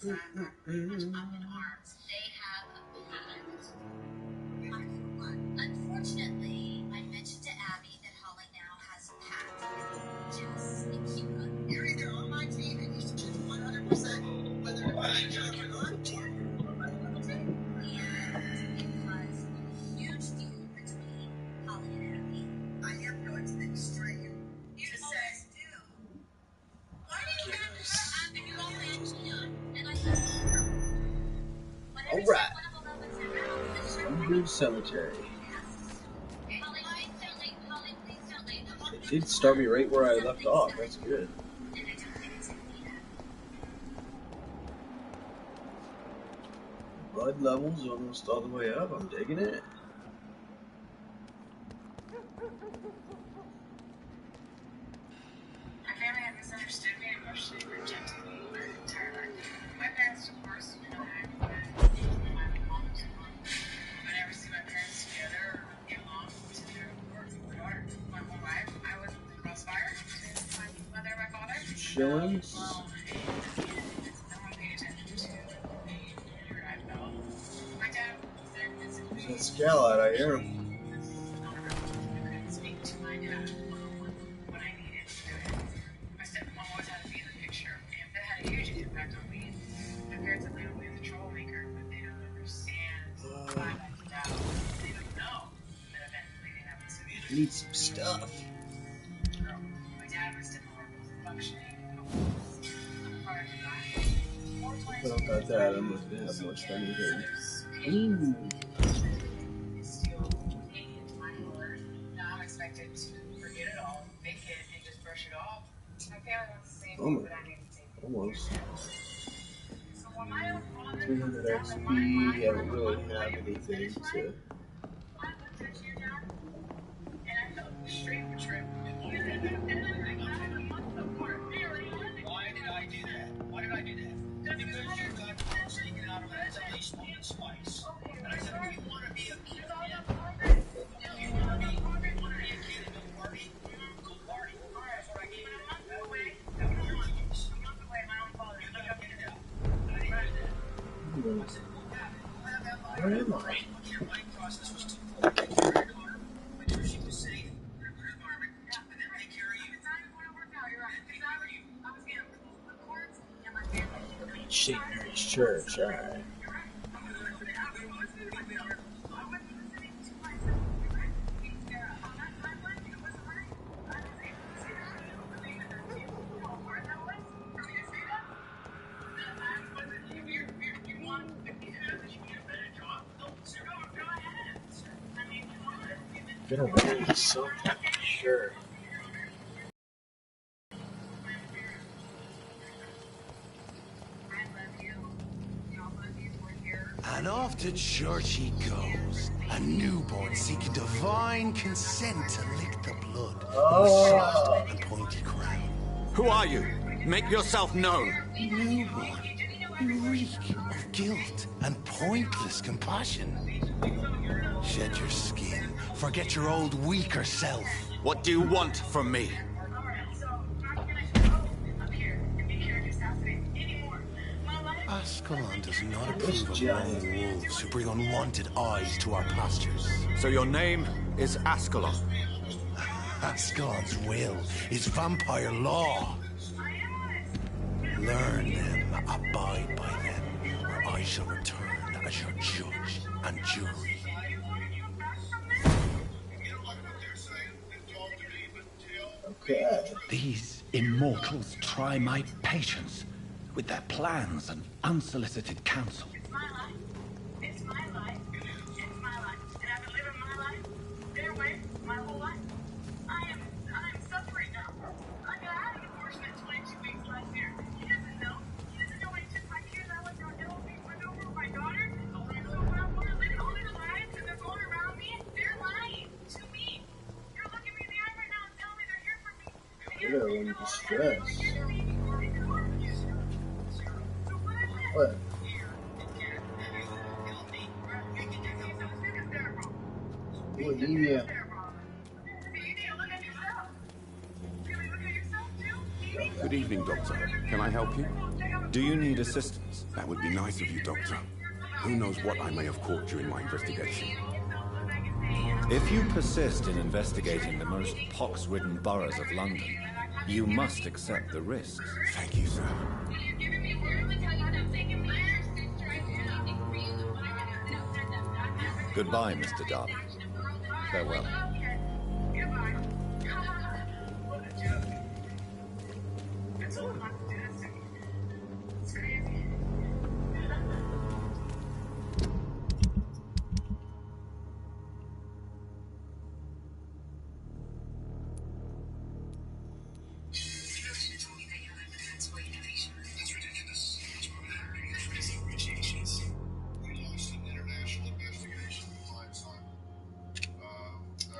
Unfortunately, I mentioned to Abby that Holly now has a pact. Just keep going. You're either on my team and you should choose 100% whether I joke or not. And it was a huge deal between Holly and Abby. I am going to the extreme. You just say, why do you have to if you only and I all right. Sunbridge Cemetery. It did start me right where I left off. That's good. Blood levels almost all the way up. I'm digging it. My family had misunderstood me and emotionally rejected me my entire life. My parents divorced when I was my mom was alone. I never see my parents together or get along to their work with my daughter. My whole life, I was in the crossfire to my mother and my father. Shillings. No one paid attention to the anger I felt. My dad was there physically. There's that scale out, I hear him. I couldn't speak to my dad when I needed to do it. My stepmom always had to be in the picture, and that had a huge impact on me. My parents have labeled me as a troublemaker, but they don't understand why I acted out. They don't know that eventually they have this abuse. I need some stuff. My dad and my stepmom were both functioning prior to that. If I don't got that, I'm not gonna have much fun either. Ooh. Still into my heart. Now I'm expected to forget it all, fake it, and just brush it off. My family wants the same thing, but I need to take it. Almost. So when my own father 300 comes down XP, to my mind, I don't really have anything to... I looked at you, Dad, and I felt extreme betrayal. Why did I do that? Why did I do that? Because you got taken out of my isolation once, twice. And I said, you want to be a kid again? You want to be a kid and go party? Go party. All right, that's what I gave you. I'm not away. I'm not away. My own father. You're not going to get it out. I didn't do that. I said, what happened? Where am I? Your mind process was too full. Take care of your daughter. Make sure she was safe. Put her in an environment. And then take care of you. It's not going to work out. You're right. Take care of you. I was getting the courts and my family. St. Mary's Church, alright. Gonna raise something, sure. And off to church he goes, a newborn seeking divine consent to lick the blood of a soft and pointy crown. Who are you? Make yourself known. Newborn, you reek of guilt and pointless compassion. Shed your skin, forget your old weaker self. What do you want from me? Ascalon does not approve of lone wolves who bring unwanted eyes to our pastures. So your name is Ascalon. Ascalon's will is vampire law. Learn them, abide by them, or I shall return as your judge and jury. Okay. These immortals try my patience with their plans and unsolicited counsel. It's my life. It's my life. It's my life. And I've been living my life their way my whole life. I'm suffering now. I had an abortion at 22 weeks last year. He doesn't know. He doesn't know when he took my kids. I was on LP, went over with my daughter. So we're living all their lives and they're going around me. They're lying to me. You're looking me in the eye right now and telling me they're here for me. They're in distress. What? Anemia. Good evening, Doctor. Can I help you? Do you need assistance? That would be nice of you, Doctor. Who knows what I may have caught during my investigation. If you persist in investigating the most pox-ridden boroughs of London, you must accept the risks. Thank you, sir. Goodbye, Mr. Darby. Farewell.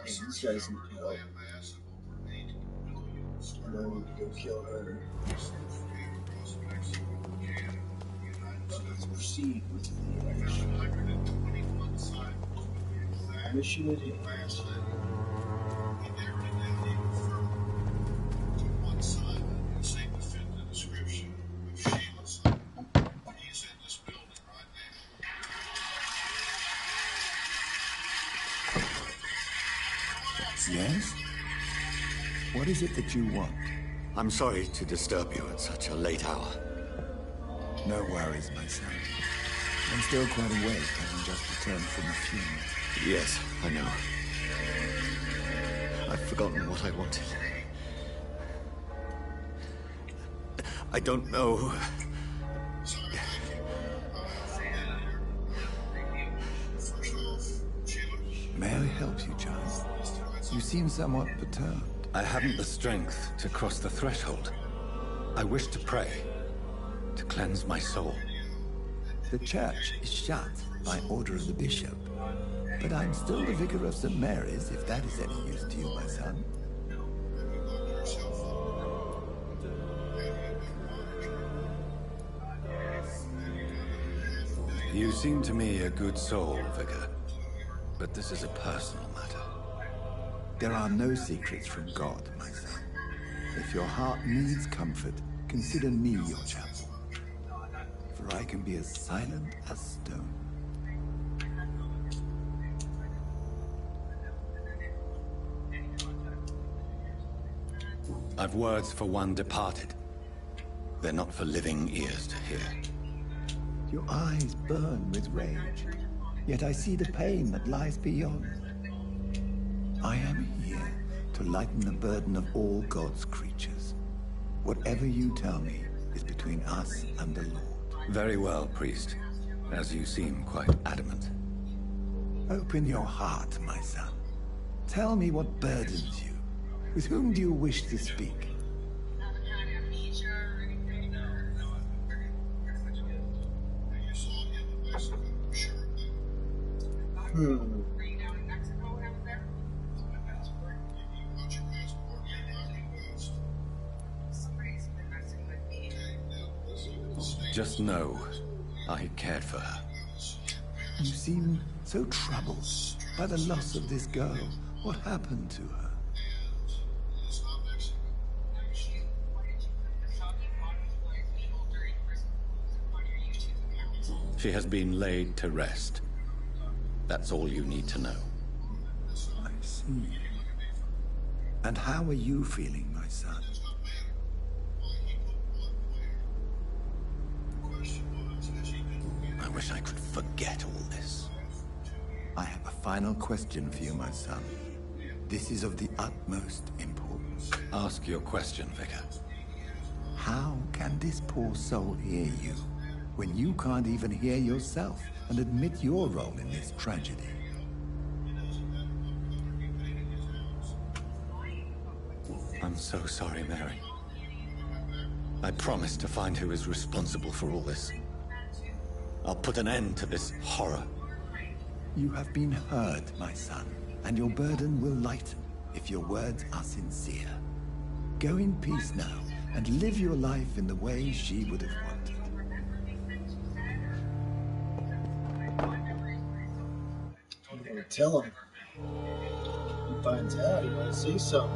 These guys need help. And I need to go kill her. Let's proceed with the action. Mission at hand. Yes? What is it that you want? I'm sorry to disturb you at such a late hour. No worries, my son. I'm still quite awake, having just returned from a funeral. Yes, I know. I've forgotten what I wanted. I don't know. May I help you, child? You seem somewhat perturbed. I haven't the strength to cross the threshold. I wish to pray, to cleanse my soul. The church is shut by order of the bishop. But I'm still the vicar of St. Mary's, if that is any use to you, my son. You seem to me a good soul, Vicar. But this is a personal matter. There are no secrets from God, my son. If your heart needs comfort, consider me your chapel. For I can be as silent as stone. I've words for one departed. They're not for living ears to hear. Your eyes burn with rage, yet I see the pain that lies beyond. I am here to lighten the burden of all God's creatures. Whatever you tell me is between us and the Lord. Very well, priest, as you seem quite adamant. Open your heart, my son. Tell me what burdens you. With whom do you wish to speak? Just know, I cared for her. You seem so troubled by the loss of this girl. What happened to her? She has been laid to rest. That's all you need to know. I see. And how are you feeling, my son? I wish I could forget all this. I have a final question for you, my son. This is of the utmost importance. Ask your question, Vicar. How can this poor soul hear you when you can't even hear yourself and admit your role in this tragedy? I'm so sorry, Mary. I promise to find who is responsible for all this. I'll put an end to this horror. You have been heard, my son, and your burden will lighten if your words are sincere. Go in peace now, and live your life in the way she would have wanted. I'm gonna tell him. He finds out, he might say something.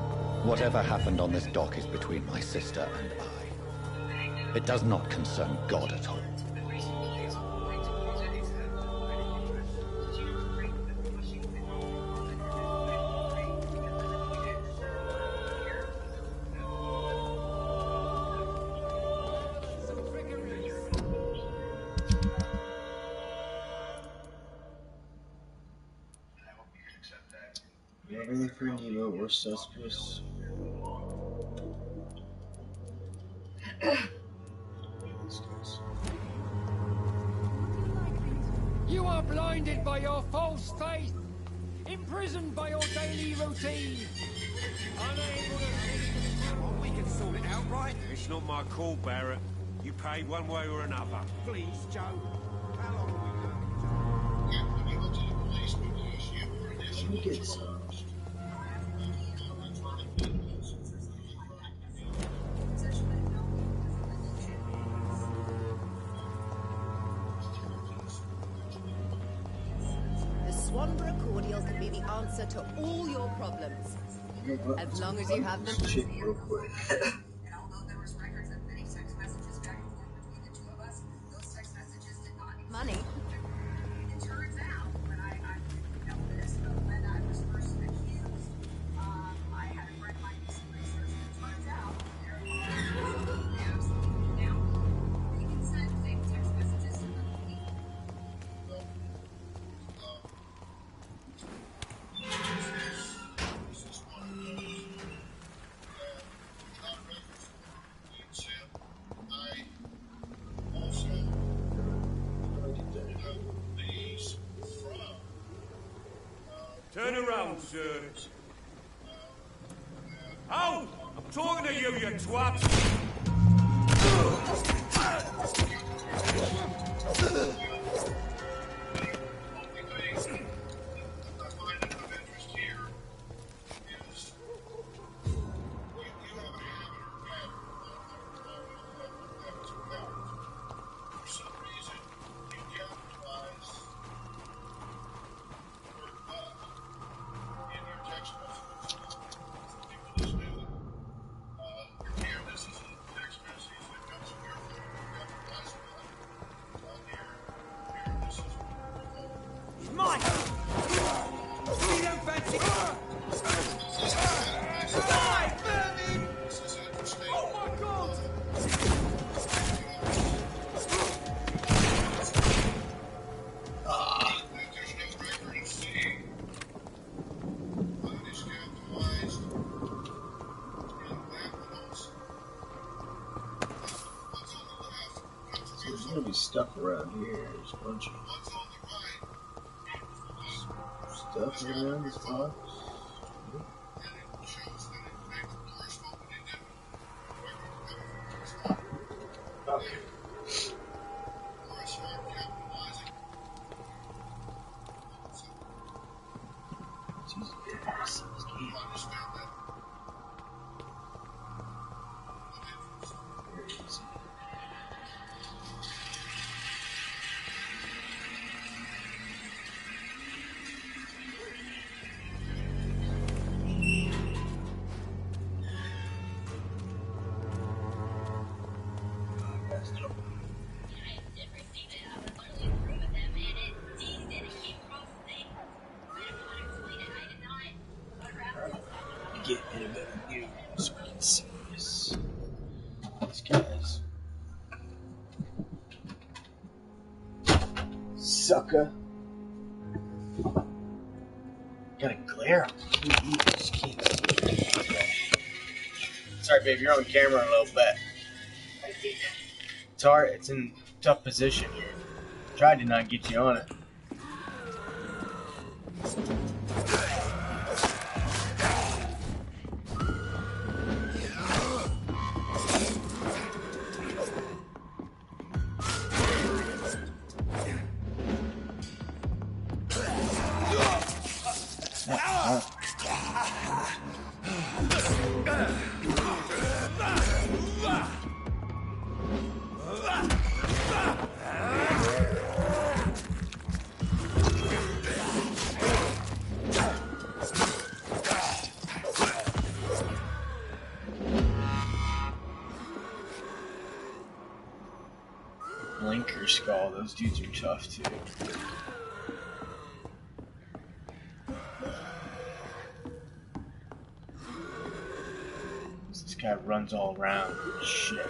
Whatever happened on this dock is between my sister and I. It does not concern God at all. Everything for Nemo or Suspicious. You are blinded by your false faith, imprisoned by your daily routine, unable to see. Well, we can sort it out, right? It's not my call, Barrett. You pay one way or another. Please, Joe. How long are we going? Let me get some. Swanborough cordial can be the answer to all your problems. As long as you have them. Real quick. And although there was records of many text messages back and forth between the two of us, those text messages did not exist. Money. It turns out, when I didn't know this, but when I was first accused, I had a friend of mine do some research, and it turns out there are absolutely now they can send fake text messages to other people. Turn around, sir. Oh! I'm talking to you, you twat! Mine! You don't fancy... Die, vermin! Oh my God! There's gonna be stuff around here. There's a bunch of stuff around this box. Okay. Get in a bit of news so we can see this. These guys. Sucker. Got a glare on me. Just can't see. Sorry, babe, you're on camera a little bit. It's hard, it's in a tough position here. Tried to not get you on it. Blinker Skull, those dudes are tough too. This guy runs all around. Shit.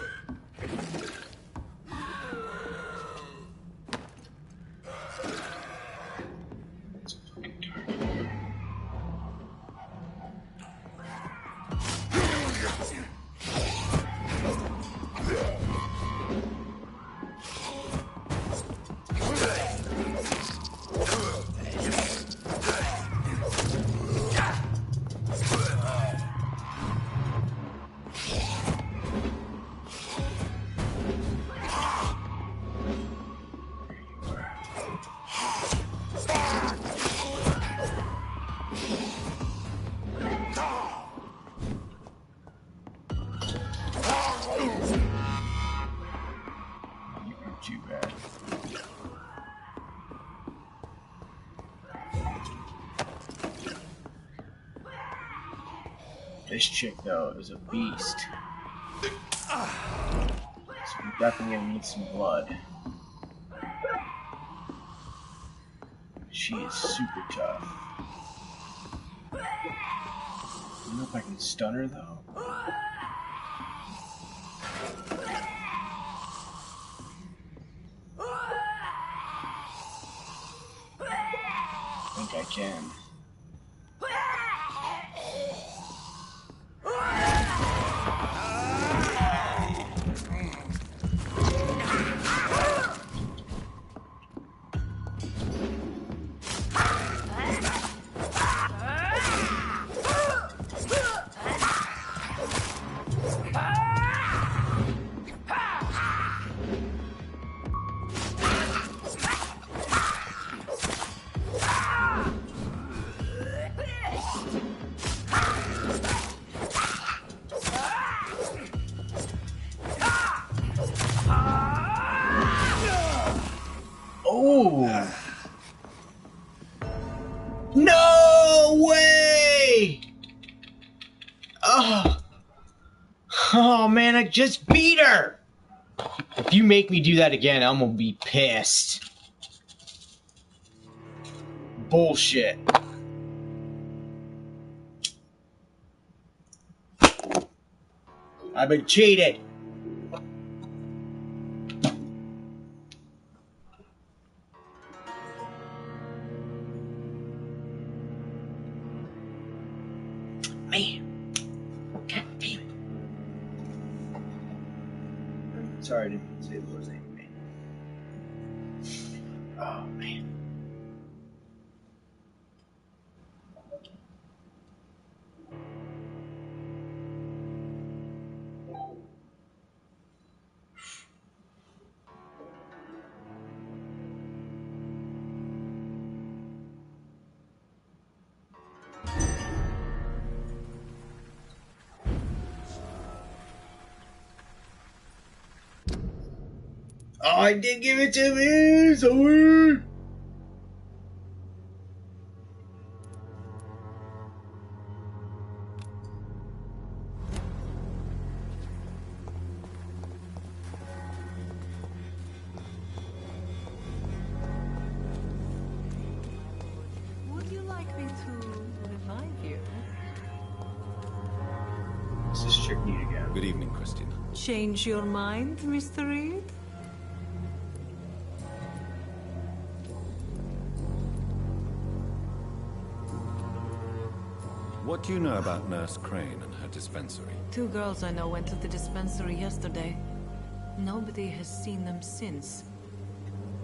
Too bad. This chick though is a beast. So we're definitely gonna need some blood. She is super tough. I don't know if I can stun her though. I think I can. Oh! No way! Oh! Oh man, I just beat her! If you make me do that again, I'm gonna be pissed. Bullshit. I've been cheated. Man. God damn it. Sorry, I didn't say the Lord's name. Oh, man. Oh, I did give it to me! Sorry! Would you like me to revive you? What's this chick need again? Good evening, Christina. Change your mind, Mr. Reed? What do you know about Nurse Crane and her dispensary? 2 girls I know went to the dispensary yesterday. Nobody has seen them since.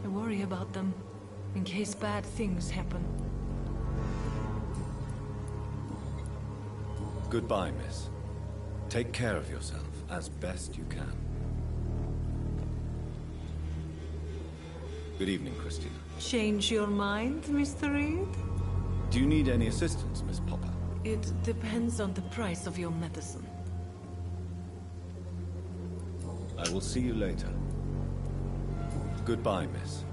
I worry about them, in case bad things happen. Goodbye, miss. Take care of yourself as best you can. Good evening, Christina. Change your mind, Mr. Reed? Do you need any assistance, Miss Popper? It depends on the price of your medicine. I will see you later. Goodbye, miss.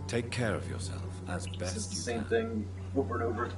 Take care of yourself as best you can. Same thing over and over.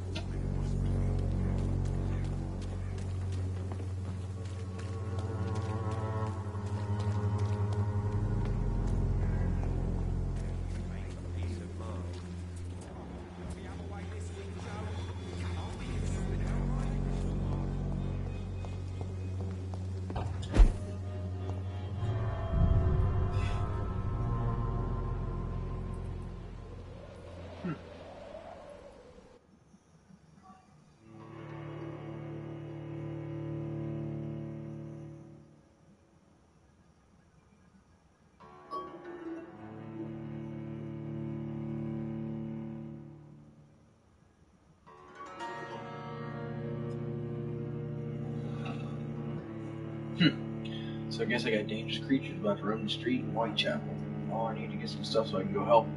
So I guess I got dangerous creatures about to roam the street in Whitechapel. All I need to get some stuff so I can go help.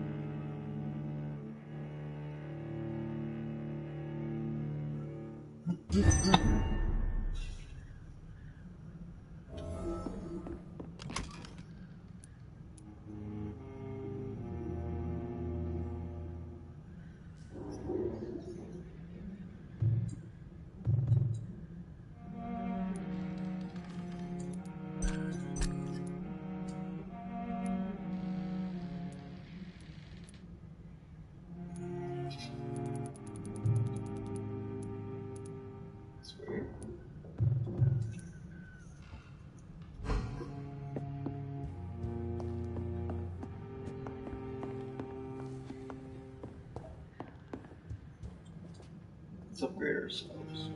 Let's upgrade ourselves.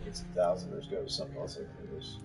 It's 1,000. Let's go to something else like this.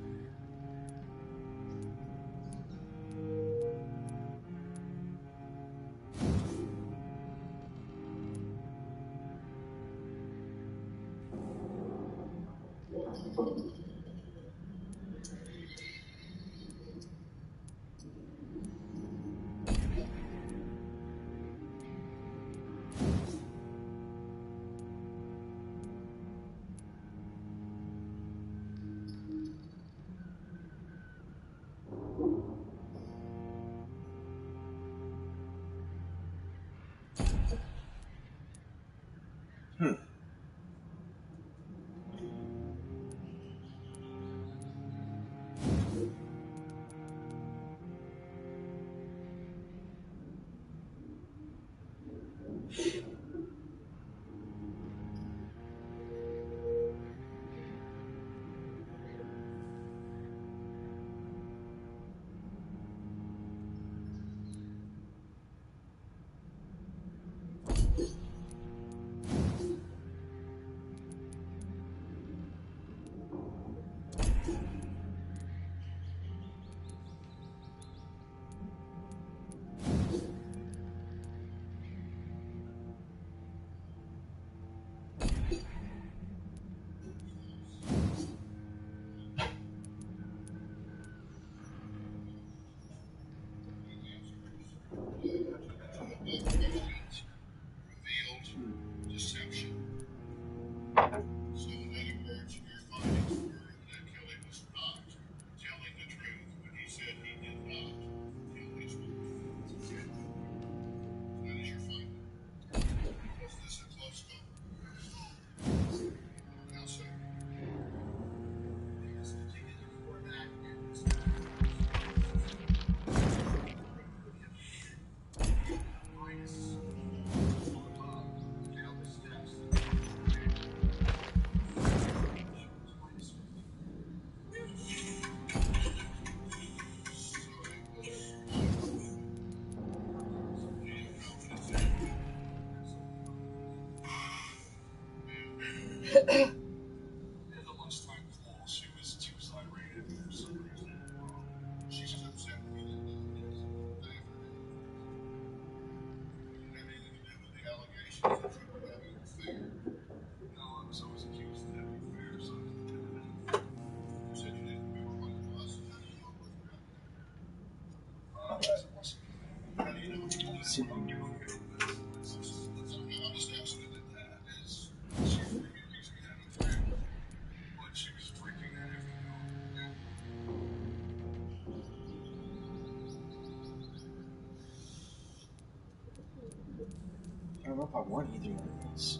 I don't know if I want either one of these.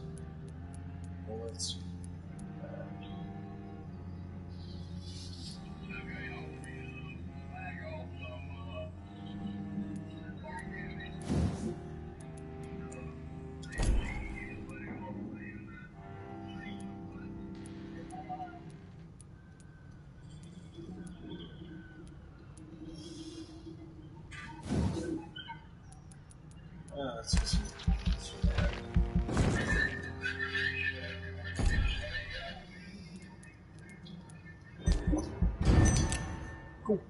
Well, let's. Let's just. Cool.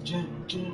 dun, dun.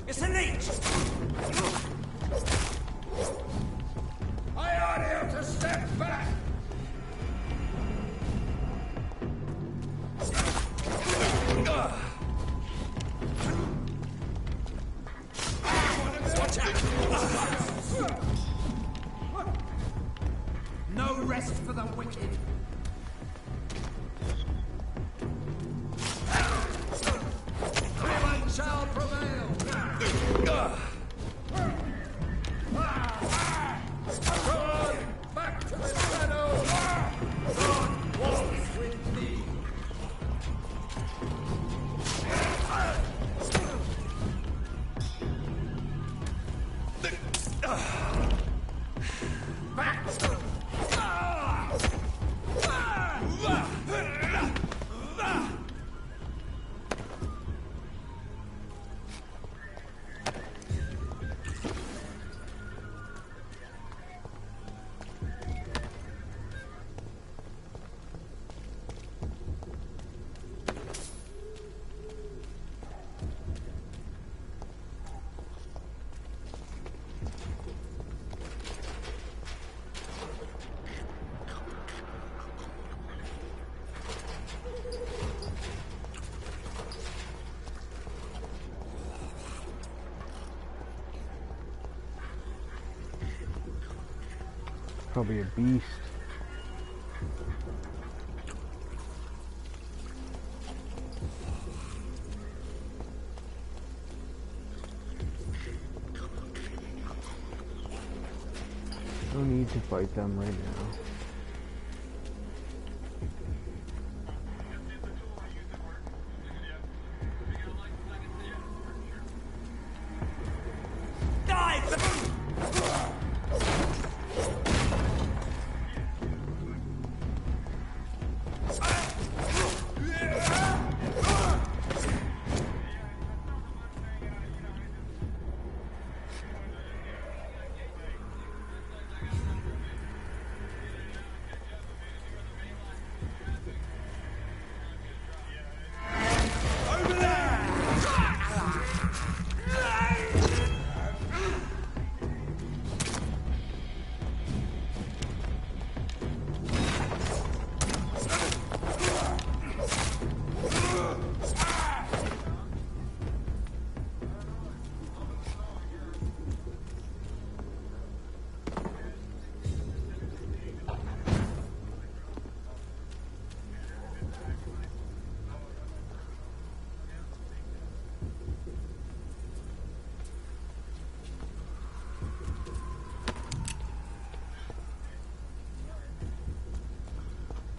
It's a leech! I ought you to step back! Watch out! No rest for the wicked. Heaven shall prevail. Back to the shadow. God walks with me. Back. Probably a beast. No need to fight them right now.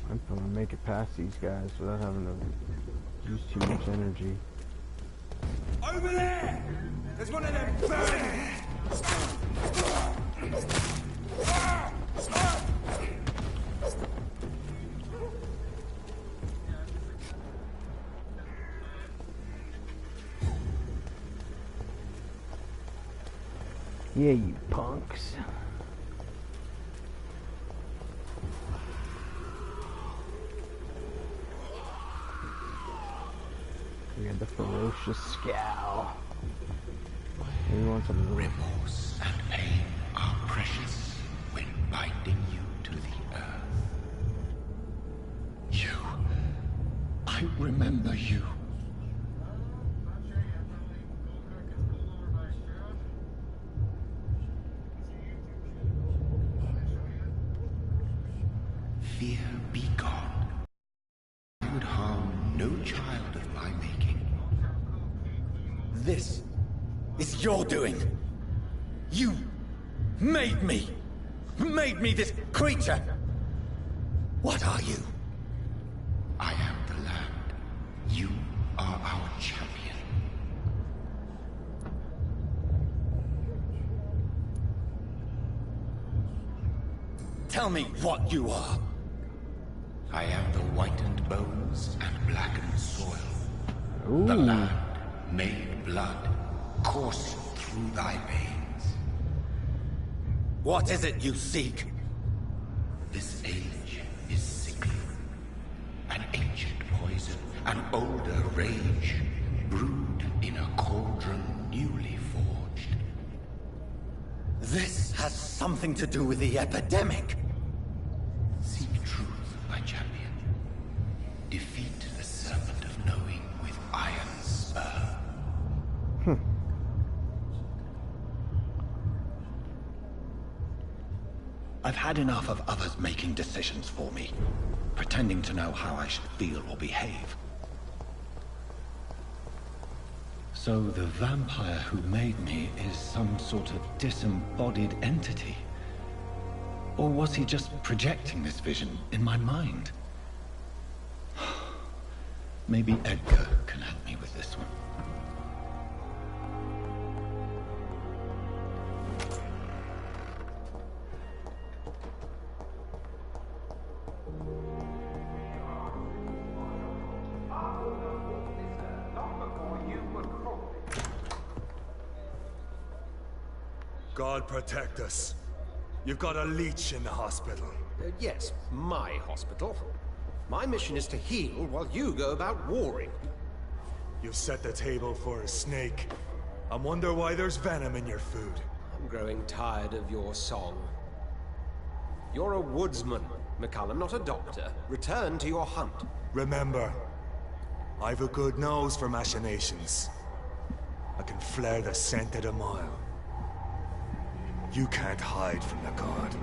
I'm gonna make it past these guys without having to use too much energy. Over there! There's one of them burning! Yeah, you punks. Yeah, And the ferocious scowl. You want some remorse and pain are precious when binding you to the earth. You. I remember you. Fear be gone. I would harm no child of my making. This is your doing. You made me this creature. What are you? I am the land. You are our champion. Tell me what you are. I am the whitened bones and blackened soil. Ooh. The land made blood coursing through thy veins. What is it you seek? This age is sickly. An ancient poison, an older rage, brewed in a cauldron newly forged. This has something to do with the epidemic. Seek truth, my champion. Defeat the serpent of knowing with iron spur. I've had enough of others making decisions for me, pretending to know how I should feel or behave. So the vampire who made me is some sort of disembodied entity? Or was he just projecting this vision in my mind? Maybe Edgar can help me with this one. God protect us. You've got a leech in the hospital. Yes, my hospital. My mission is to heal while you go about warring. You've set the table for a snake. I wonder why there's venom in your food. I'm growing tired of your song. You're a woodsman, McCallum, not a doctor. Return to your hunt. Remember, I've a good nose for machinations. I can flare the scent at a mile. You can't hide from the god.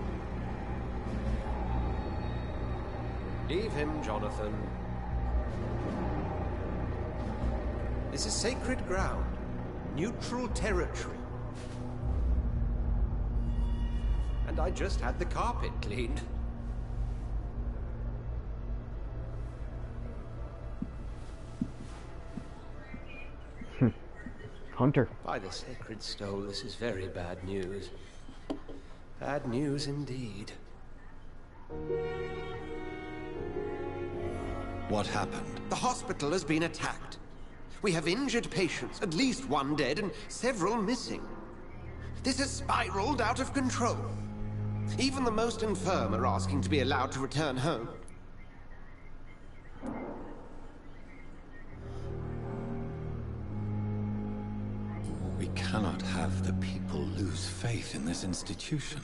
Leave him, Jonathan. This is sacred ground. Neutral territory. And I just had the carpet cleaned. Hunter. By the sacred stone, this is very bad news. Bad news indeed. What happened? The hospital has been attacked. We have injured patients, at least one dead and several missing. This has spiraled out of control. Even the most infirm are asking to be allowed to return home. We cannot have the people lose faith in this institution.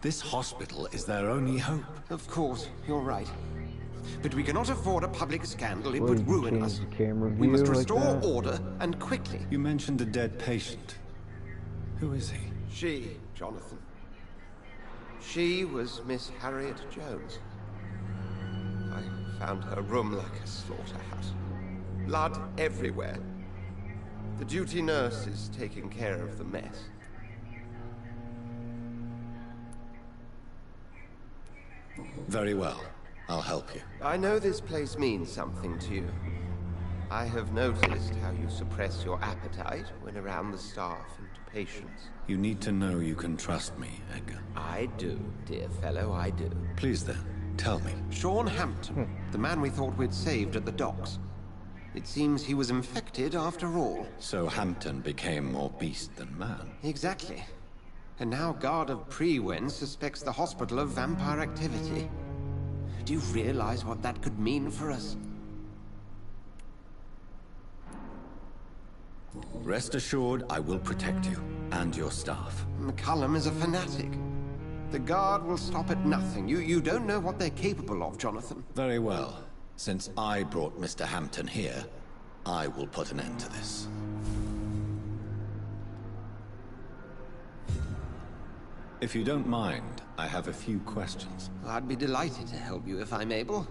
This hospital is their only hope. Of course, you're right. But we cannot afford a public scandal. It would ruin us. We must restore order, and quickly. You mentioned a dead patient. Who is he? She, Jonathan. She was Miss Harriet Jones. I found her room like a slaughterhouse. Blood everywhere. The duty nurse is taking care of the mess. Very well. I'll help you. I know this place means something to you. I have noticed how you suppress your appetite when around the staff and patients. You need to know you can trust me, Edgar. I do, dear fellow, I do. Please then, tell me. Sean Hampton, the man we thought we'd saved at the docks. It seems he was infected after all. So Hampton became more beast than man. Exactly. And now Guard of Prewen suspects the hospital of vampire activity. Do you realize what that could mean for us? Rest assured, I will protect you and your staff. McCullum is a fanatic. The Guard will stop at nothing. You don't know what they're capable of, Jonathan. Very well. Since I brought Mr. Hampton here, I will put an end to this. If you don't mind, I have a few questions. I'd be delighted to help you if I'm able.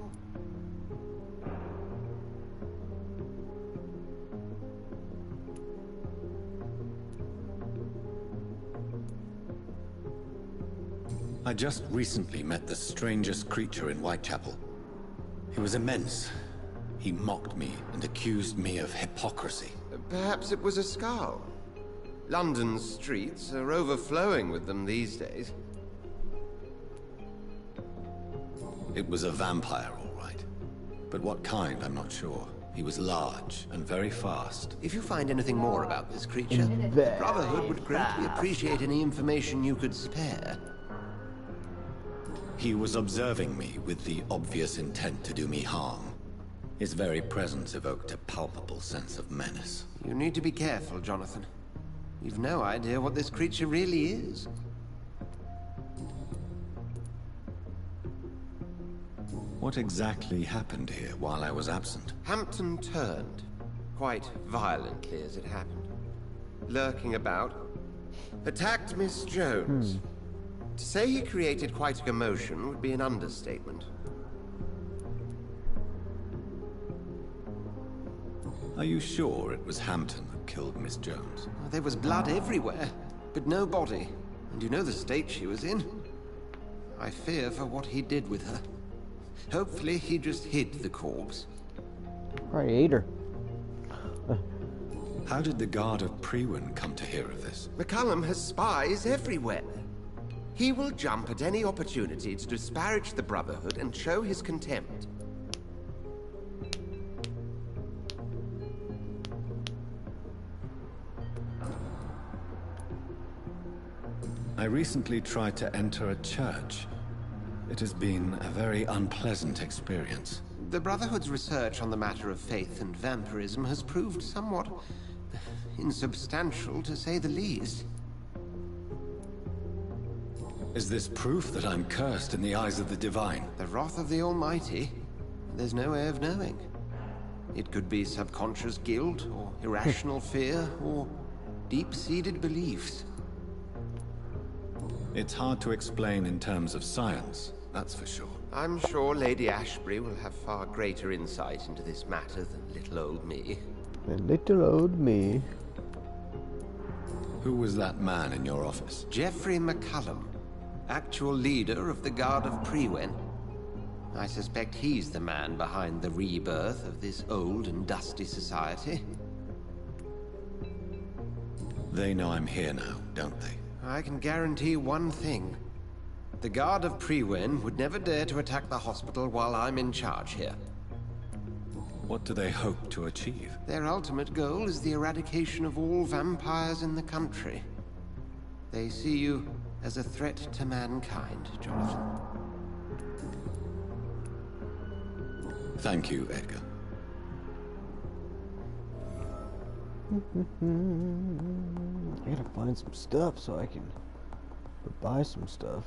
I just recently met the strangest creature in Whitechapel. He was immense. He mocked me and accused me of hypocrisy. Perhaps it was a skull. London's streets are overflowing with them these days. It was a vampire, all right. But what kind, I'm not sure. He was large and very fast. If you find anything more about this creature, the Brotherhood would greatly appreciate any information you could spare. He was observing me with the obvious intent to do me harm. His very presence evoked a palpable sense of menace. You need to be careful, Jonathan. You've no idea what this creature really is. What exactly happened here while I was absent? Hampton turned, quite violently as it happened. Lurking about, attacked Miss Jones. To say he created quite a commotion would be an understatement. Are you sure it was Hampton that killed Miss Jones? There was blood everywhere, but no body. And you know the state she was in. I fear for what he did with her. Hopefully he just hid the corpse. Probably ate her. How did the Guard of Priwen come to hear of this? McCullum has spies everywhere. He will jump at any opportunity to disparage the Brotherhood and show his contempt. I recently tried to enter a church. It has been a very unpleasant experience. The Brotherhood's research on the matter of faith and vampirism has proved somewhat insubstantial, to say the least. Is this proof that I'm cursed in the eyes of the divine? The wrath of the Almighty? There's no way of knowing. It could be subconscious guilt, or irrational fear, or deep-seated beliefs. It's hard to explain in terms of science, that's for sure. I'm sure Lady Ashbury will have far greater insight into this matter than little old me. And little old me. Who was that man in your office? Geoffrey McCullum, actual leader of the Guard of Priwen. I suspect he's the man behind the rebirth of this old and dusty society. They know I'm here now, don't they? I can guarantee one thing. The Guard of Priwen would never dare to attack the hospital while I'm in charge here. What do they hope to achieve? Their ultimate goal is the eradication of all vampires in the country. They see you as a threat to mankind, Jonathan. Thank you, Edgar. I gotta find some stuff so I can buy some stuff.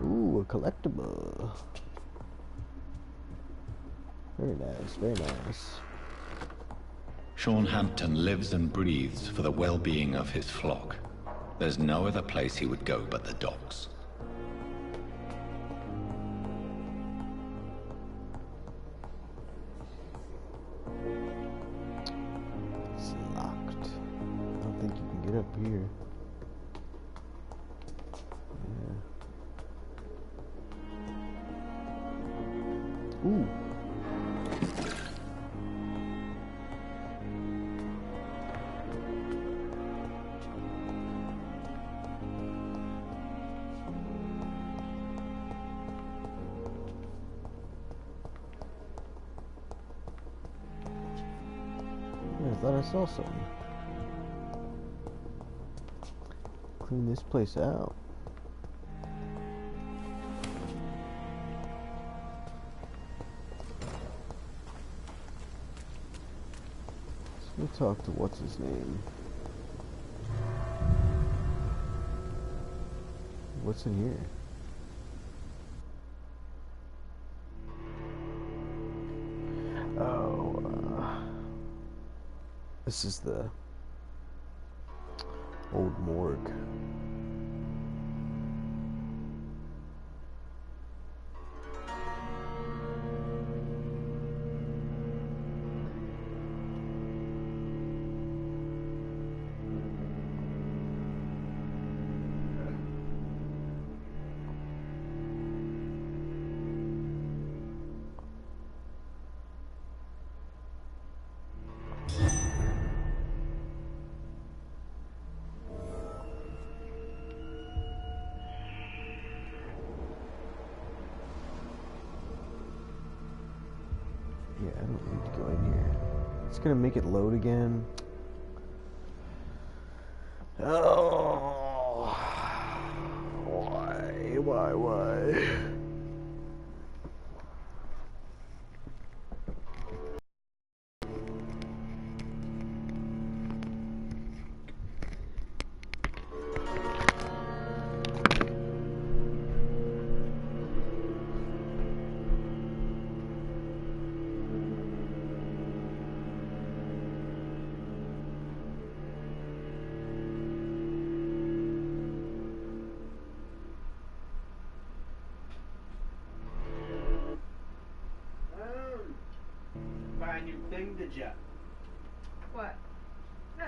Ooh, a collectible. Very nice, very nice. Sean Hampton lives and breathes for the well-being of his flock. There's no other place he would go but the docks. It's locked. I don't think you can get up here. Yeah. Ooh. I thought I saw something. Clean this place out. Let me talk to what's his name. What's in here? Oh, this is the old morgue. Yeah, I don't need to go in here. It's gonna make it load again. Oh, why? Buy a new thing, did ya? What? No,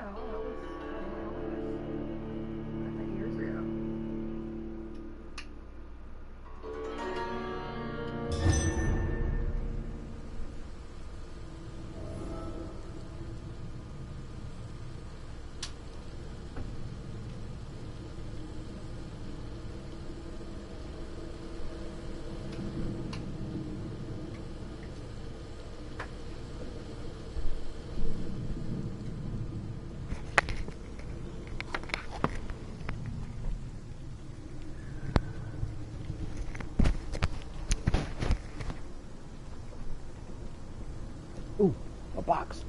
that was years ago. Ooh, a box.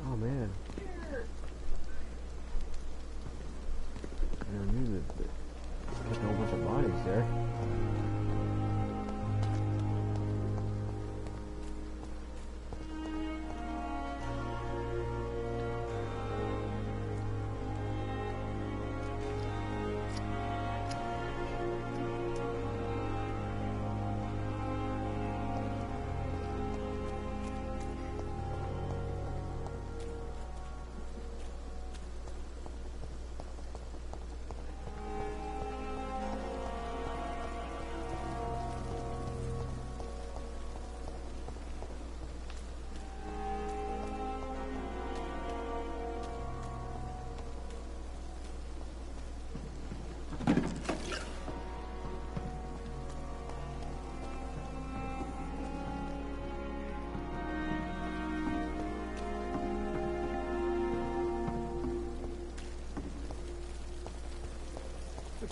Oh man. I never knew that there's a whole bunch of bodies there.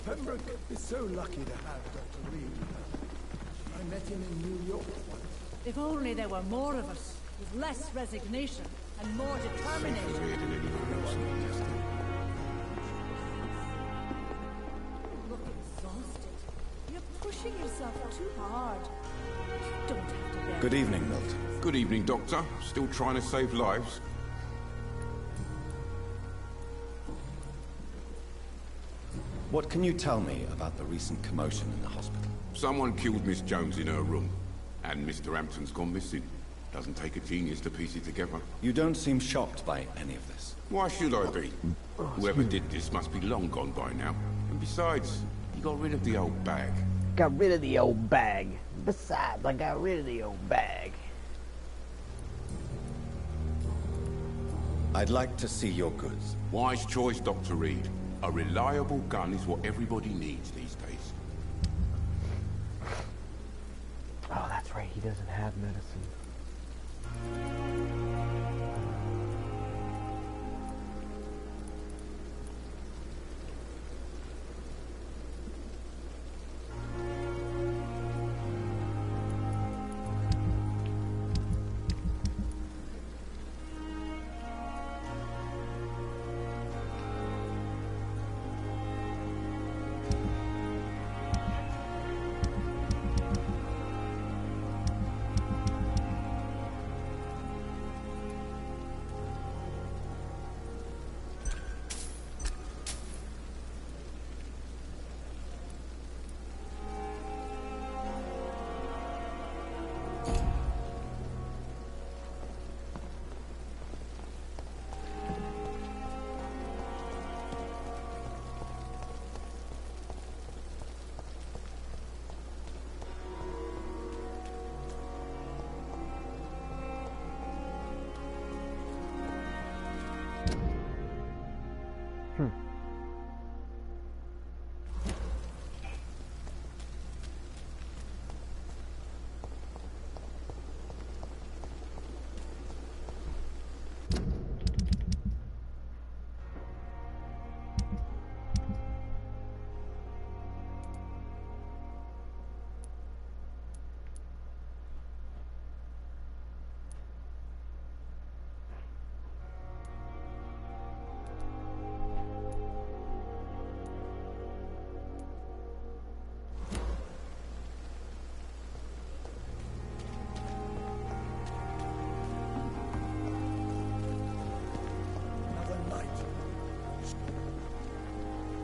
Pembroke is so lucky to have Dr. Reed. I met him in New York once. If only there were more of us, with less resignation and more determination. pushing yourself too hard. You don't have to bear. Good evening, Milton. Good evening, Doctor. Still trying to save lives? What can you tell me about the recent commotion in the hospital? Someone killed Miss Jones in her room, and Mr. Hampton's gone missing. Doesn't take a genius to piece it together. You don't seem shocked by any of this. Why should I be? Whoever did this must be long gone by now. And besides, he got rid of the old bag. Got rid of the old bag. Besides, I got rid of the old bag. I'd like to see your goods. Wise choice, Dr. Reed. A reliable gun is what everybody needs these days. Oh, that's right. He doesn't have medicine.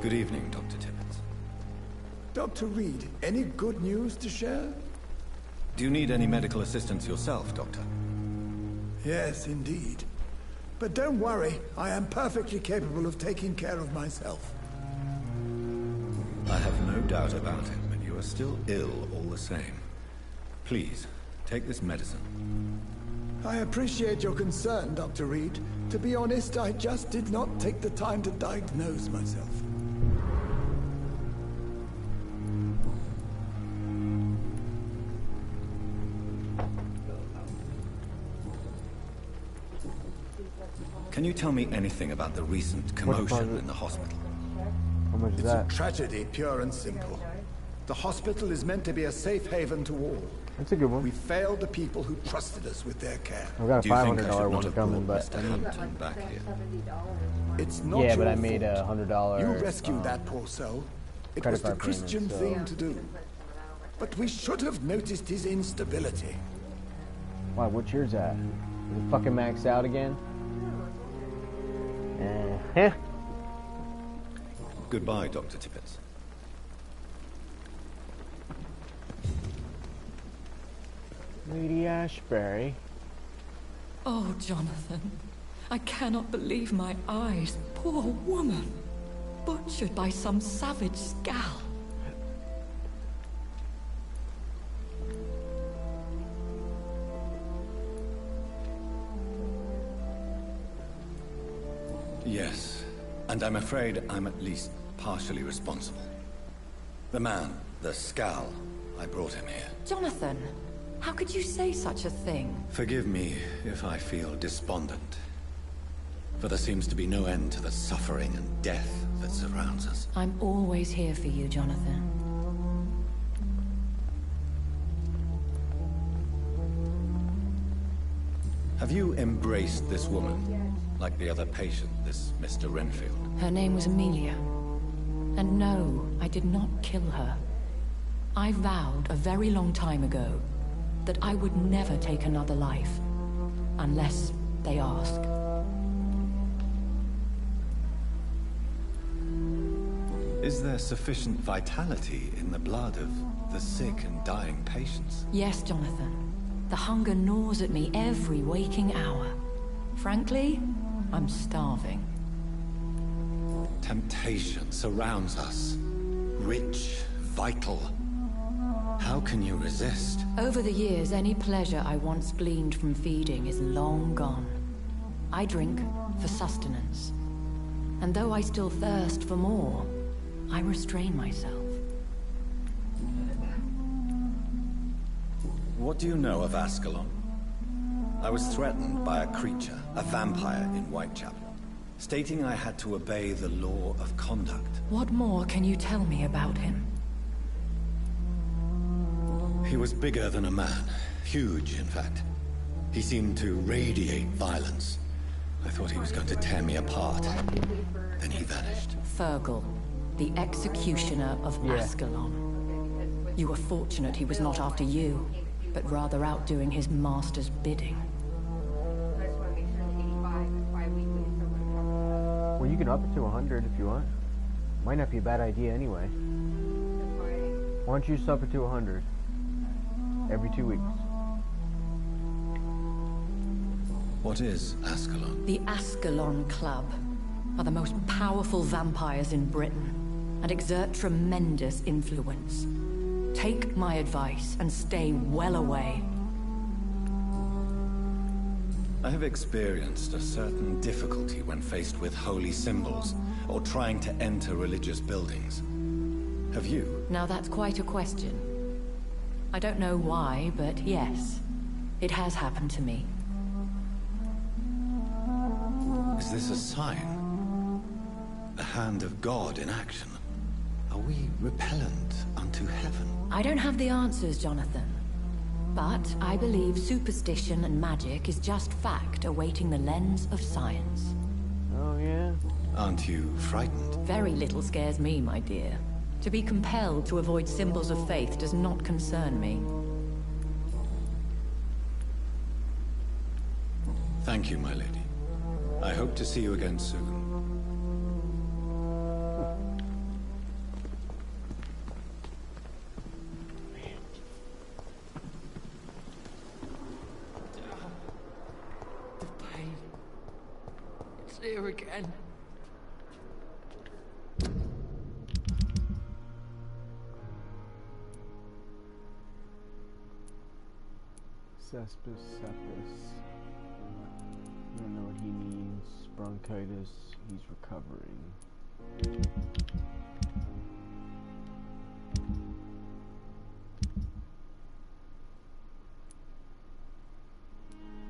Good evening, Dr. Tibbets. Dr. Reed, any good news to share? Do you need any medical assistance yourself, Doctor? Yes, indeed. But don't worry, I am perfectly capable of taking care of myself. I have no doubt about it, but you are still ill all the same. Please, take this medicine. I appreciate your concern, Dr. Reed. To be honest, I just did not take the time to diagnose myself. Can you tell me anything about the recent commotion in the hospital? How much is It's that? a tragedy, pure and simple. The hospital is meant to be a safe haven to all. That's a good one. We failed the people who trusted us with their care. I've got a $500 one coming, but back here? It's not yeah, your but I made fault. a $100. You rescued that poor soul. It credit was the card payment, Christian so- thing to do. But we should have noticed his instability. Why? What's yours at? Is it fucking maxed out again? Goodbye, Dr. Tibbets. Lady Ashbury. Oh, Jonathan. I cannot believe my eyes. Poor woman. Butchered by some savage scowl. Yes, and I'm afraid I'm at least partially responsible. The man, the scowl, I brought him here. Jonathan, how could you say such a thing? Forgive me if I feel despondent. For there seems to be no end to the suffering and death that surrounds us. I'm always here for you, Jonathan. Have you embraced this woman, like the other patient, this Mr. Renfield? Her name was Amelia. And no, I did not kill her. I vowed a very long time ago that I would never take another life, unless they ask. Is there sufficient vitality in the blood of the sick and dying patients? Yes, Jonathan. The hunger gnaws at me every waking hour. Frankly, I'm starving. Temptation surrounds us. Rich, vital. How can you resist? Over the years, any pleasure I once gleaned from feeding is long gone. I drink for sustenance. And though I still thirst for more, I restrain myself. What do you know of Ascalon? I was threatened by a creature, a vampire in Whitechapel, stating I had to obey the law of conduct. What more can you tell me about him? He was bigger than a man. Huge, in fact. He seemed to radiate violence. I thought he was going to tear me apart. Then he vanished. Fergal, the executioner of Ascalon. You were fortunate he was not after you, but rather out doing his master's bidding. Well, you can up it to 100 if you want. Might not be a bad idea anyway. Why don't you just up it to 100? Every 2 weeks. What is Ascalon? The Ascalon Club are the most powerful vampires in Britain and exert tremendous influence. Take my advice and stay well away. I have experienced a certain difficulty when faced with holy symbols or trying to enter religious buildings. Have you? Now that's quite a question. I don't know why, but yes, it has happened to me. Is this a sign? The hand of God in action? Are we repellent unto heaven? I don't have the answers, Jonathan. But I believe superstition and magic is just fact awaiting the lens of science. Oh, yeah? Aren't you frightened? Very little scares me, my dear. To be compelled to avoid symbols of faith does not concern me. Thank you, my lady. I hope to see you again soon. The pain. It's here again. Cespis sepis. I don't know what he means. Bronchitis. He's recovering.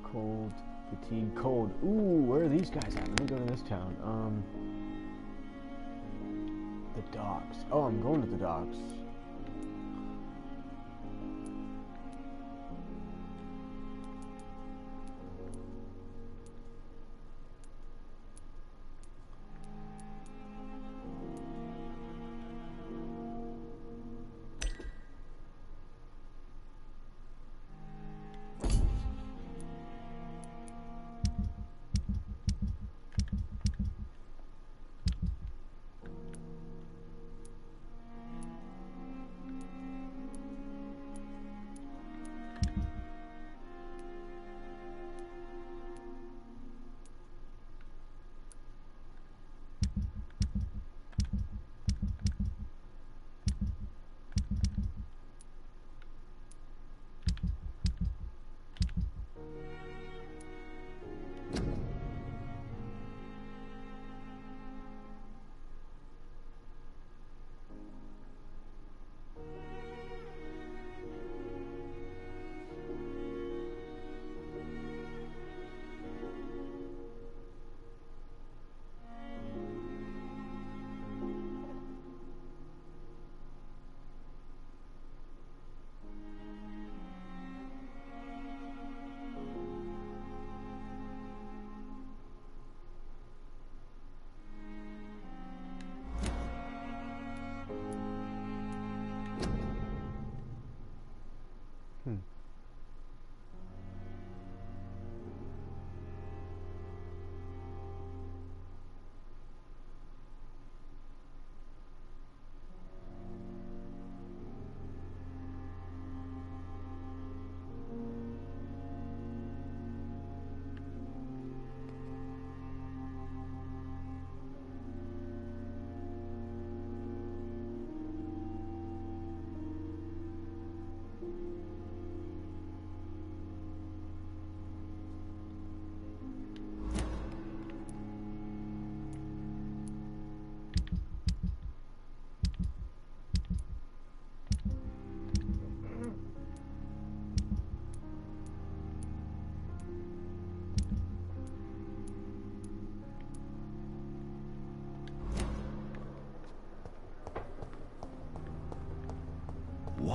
Cold. Fatigue. Cold. Ooh, where are these guys at? Let me go to this town. The docks. Oh, I'm going to the docks.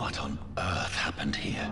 What on earth happened here?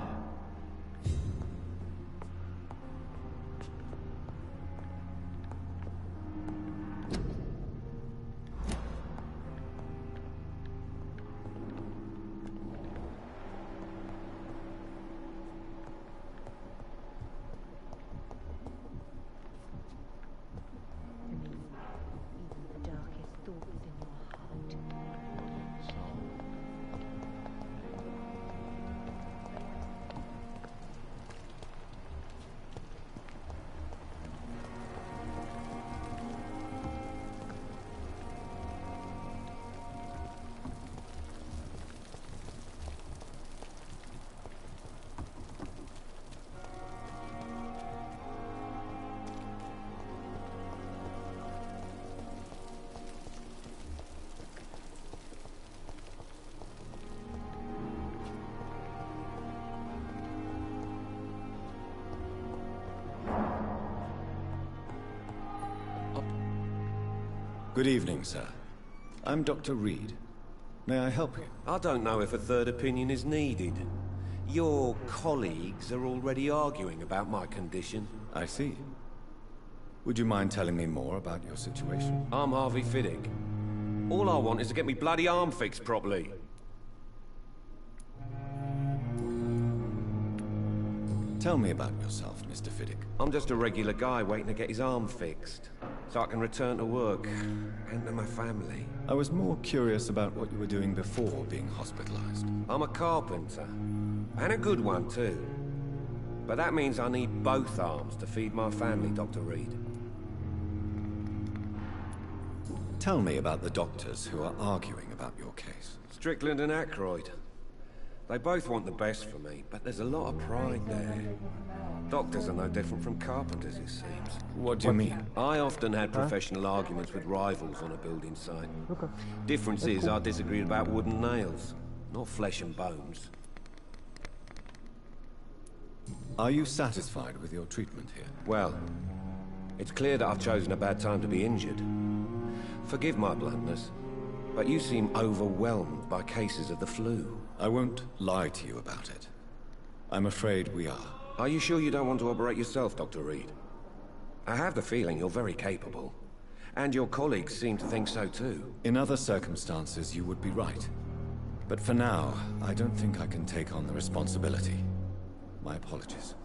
Good evening, sir. I'm Dr. Reed. May I help you? I don't know if a third opinion is needed. Your colleagues are already arguing about my condition. I see. Would you mind telling me more about your situation? I'm Harvey Fiddick. All I want is to get me bloody arm fixed properly. Tell me about yourself, Mr. Fiddick. I'm just a regular guy waiting to get his arm fixed, so I can return to work and to my family. I was more curious about what you were doing before being hospitalized. I'm a carpenter, and a good one too. But that means I need both arms to feed my family, Dr. Reed. Tell me about the doctors who are arguing about your case. Strickland and Aykroyd. They both want the best for me, but there's a lot of pride there. Doctors are no different from carpenters, it seems. What do you mean? I often had professional arguments with rivals on a building site. Difference is I disagreed about wooden nails, not flesh and bones. Are you satisfied with your treatment here? Well, it's clear that I've chosen a bad time to be injured. Forgive my bluntness, but you seem overwhelmed by cases of the flu. I won't lie to you about it. I'm afraid we are. Are you sure you don't want to operate yourself, Dr. Reed? I have the feeling you're very capable. And your colleagues seem to think so too. In other circumstances, you would be right. But for now, I don't think I can take on the responsibility. My apologies.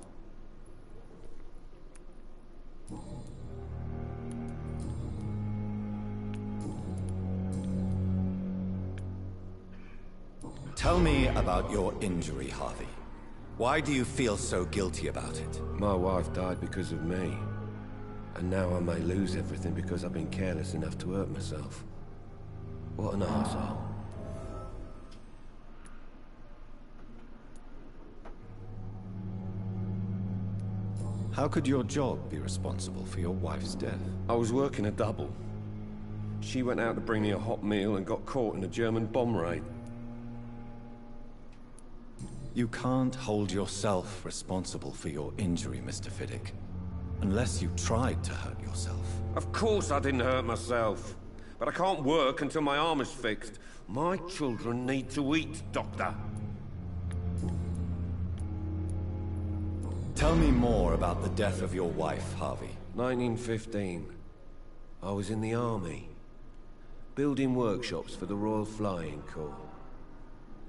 Tell me about your injury, Harvey. Why do you feel so guilty about it? My wife died because of me. And now I may lose everything because I've been careless enough to hurt myself. What an arsehole. How could your job be responsible for your wife's death? I was working a double. She went out to bring me a hot meal and got caught in a German bomb raid. You can't hold yourself responsible for your injury, Mr. Fiddick. Unless you tried to hurt yourself. Of course I didn't hurt myself. But I can't work until my arm is fixed. My children need to eat, Doctor. Tell me more about the death of your wife, Harvey. 1915. I was in the army. Building workshops for the Royal Flying Corps.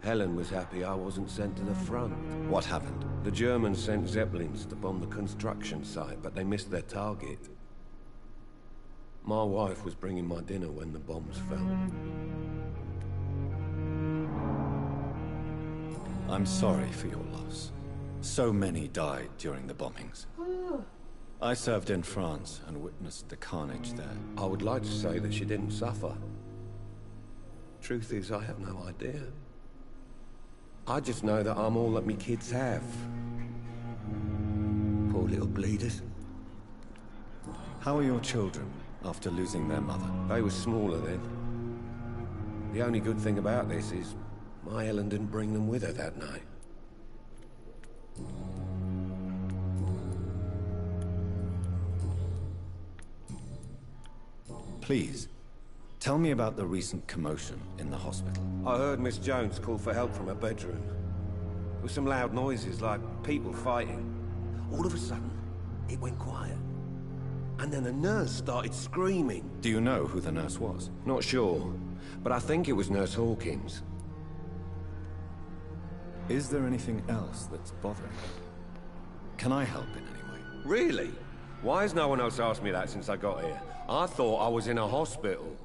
Helen was happy I wasn't sent to the front. What happened? The Germans sent Zeppelins to bomb the construction site, but they missed their target. My wife was bringing my dinner when the bombs fell. I'm sorry for your loss. So many died during the bombings. I served in France and witnessed the carnage there. I would like to say that she didn't suffer. Truth is, I have no idea. I just know that I'm all that me kids have. Poor little bleeders. How are your children after losing their mother? They were smaller then. The only good thing about this is my Helen didn't bring them with her that night. Please, tell me about the recent commotion in the hospital. I heard Miss Jones call for help from her bedroom. with some loud noises like people fighting. All of a sudden, it went quiet. And then a nurse started screaming. Do you know who the nurse was? Not sure, but I think it was Nurse Hawkins. Is there anything else that's bothering you? Can I help in any way? Really? Why has no one else asked me that since I got here? I thought I was in a hospital.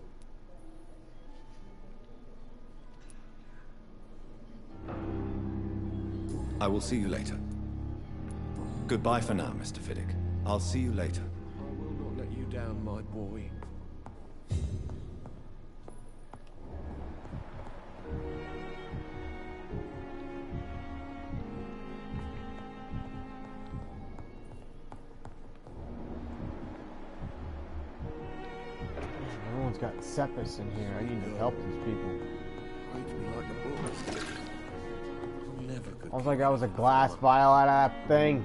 I will see you later. Goodbye for now, Mr. Fiddick. I'll see you later. I will not let you down, my boy. Everyone's got Sepis in here. I need to help these people. Reads me like a book. I was like, I was a glass vial out of that thing.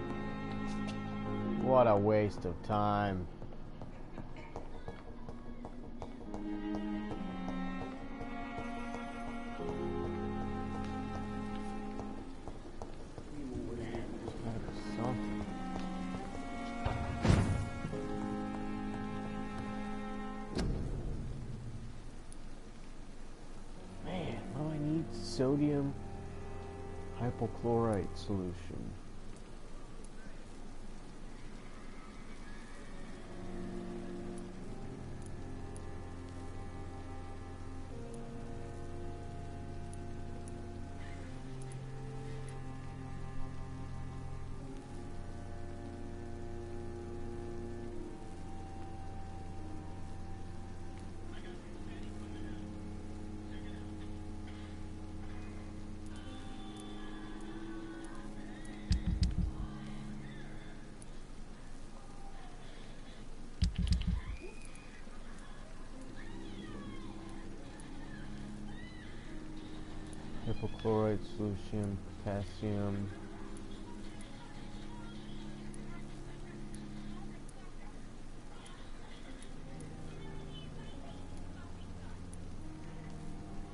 What a waste of time. Man, what do I need? Sodium hypochlorite solution. Hypochlorite solution, potassium.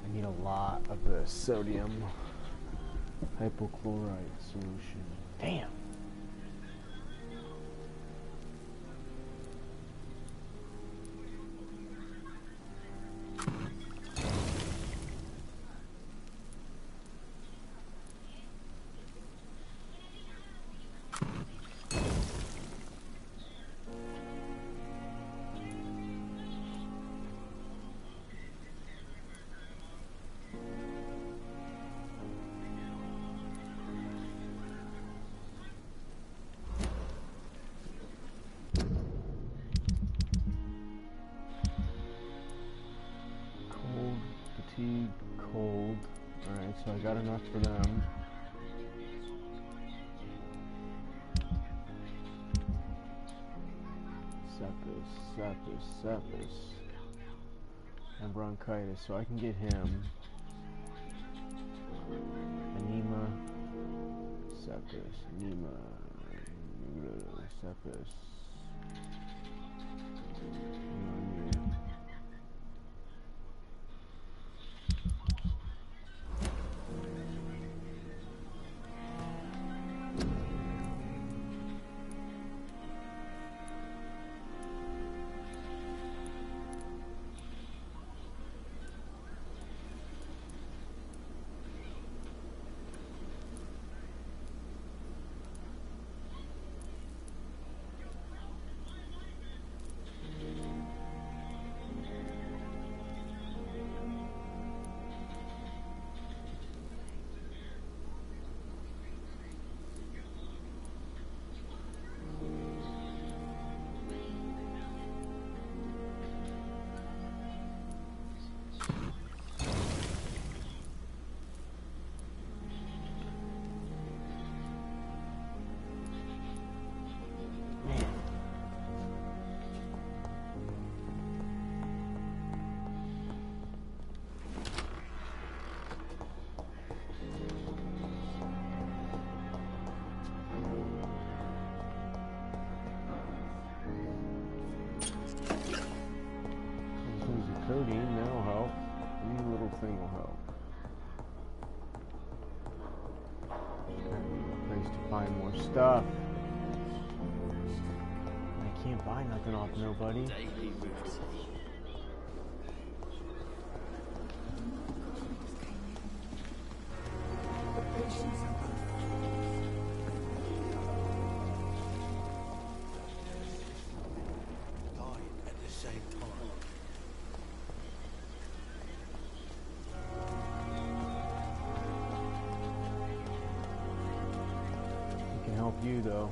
I need a lot of the sodium hypochlorite solution. Damn. Cold. Alright, so I got enough for them. Sepis. And bronchitis, so I can get him. Anema. Sepis. Codeine, that'll help. Any little thing will help. buying more stuff. I can't buy nothing off nobody. Help you though.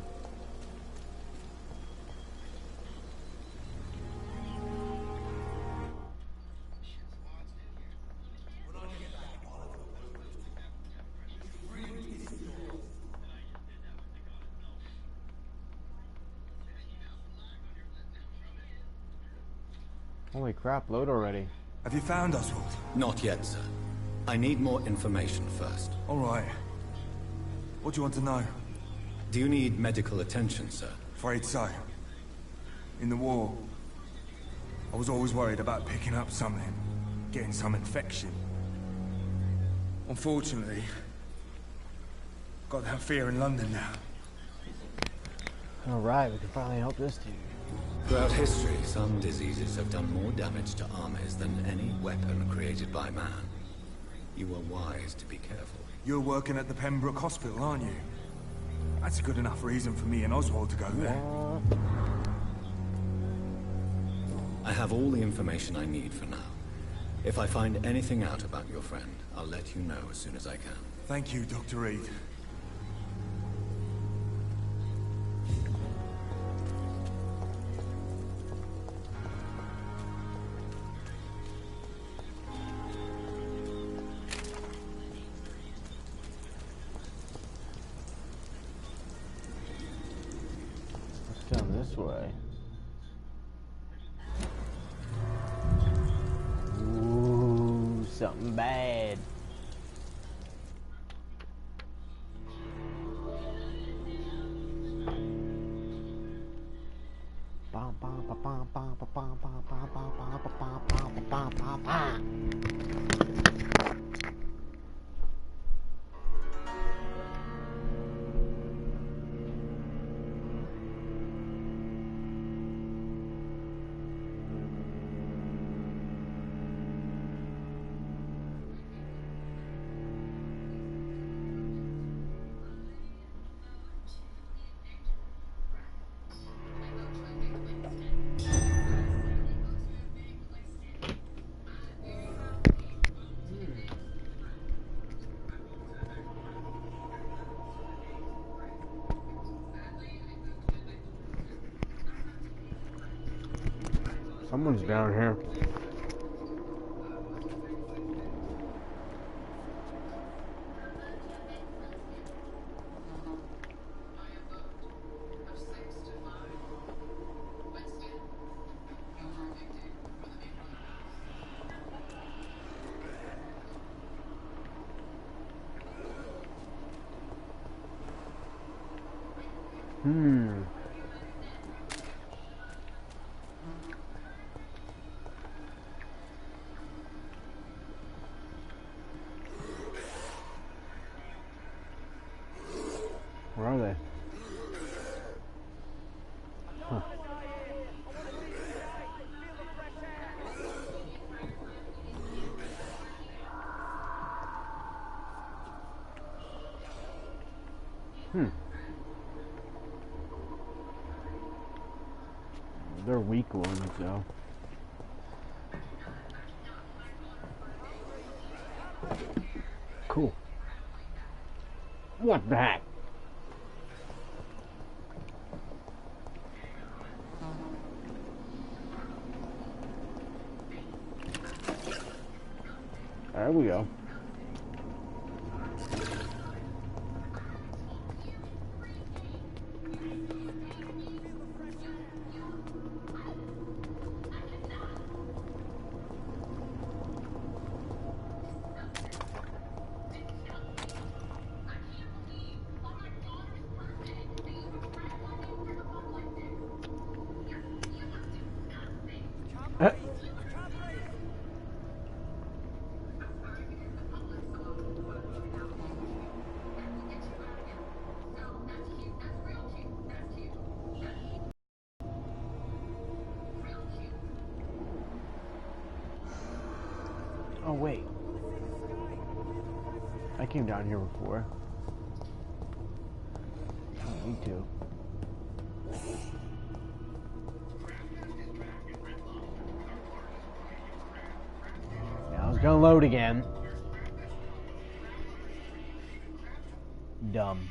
Holy crap, load already. Have you found Oswald? Not yet, sir. I need more information first. All right. What do you want to know? Do you need medical attention, sir? Afraid so. In the war, I was always worried about picking up something, getting some infection. Unfortunately, got that fear in London now. Alright, we can finally help this dude. Throughout history, some diseases have done more damage to armies than any weapon created by man. You are wise to be careful. You're working at the Pembroke Hospital, aren't you? That's a good enough reason for me and Oswald to go there. I have all the information I need for now. If I find anything out about your friend, I'll let you know as soon as I can. Thank you, Dr. Reed. Down this way. Ooh, something bad. Someone's down here. Where are they? Huh. They're weak ones, though. Cool. What the heck? There we go. Oh, wait. I came down here before. Oh, me too. Now it's gonna load again. Dumb.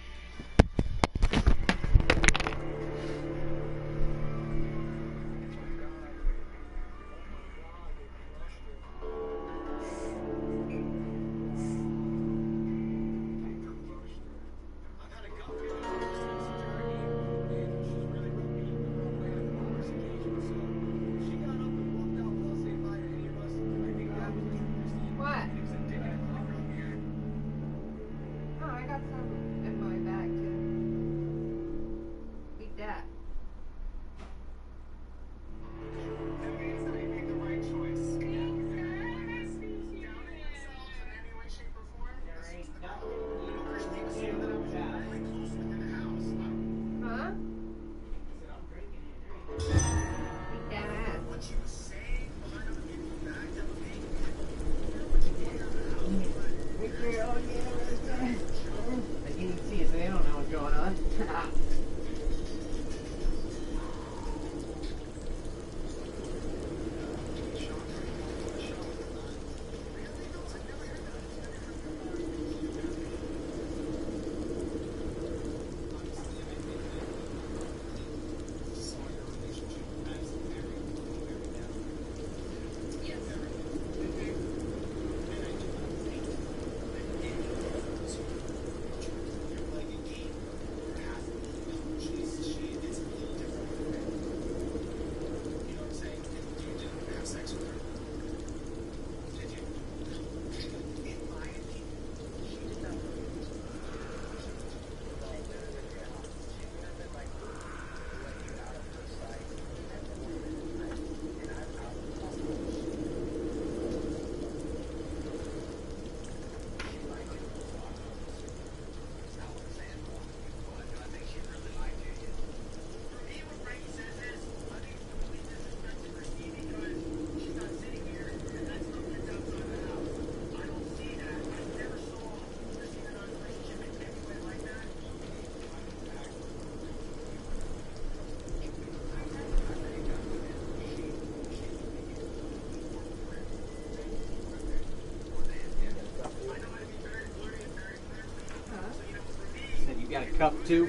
You got a cup too?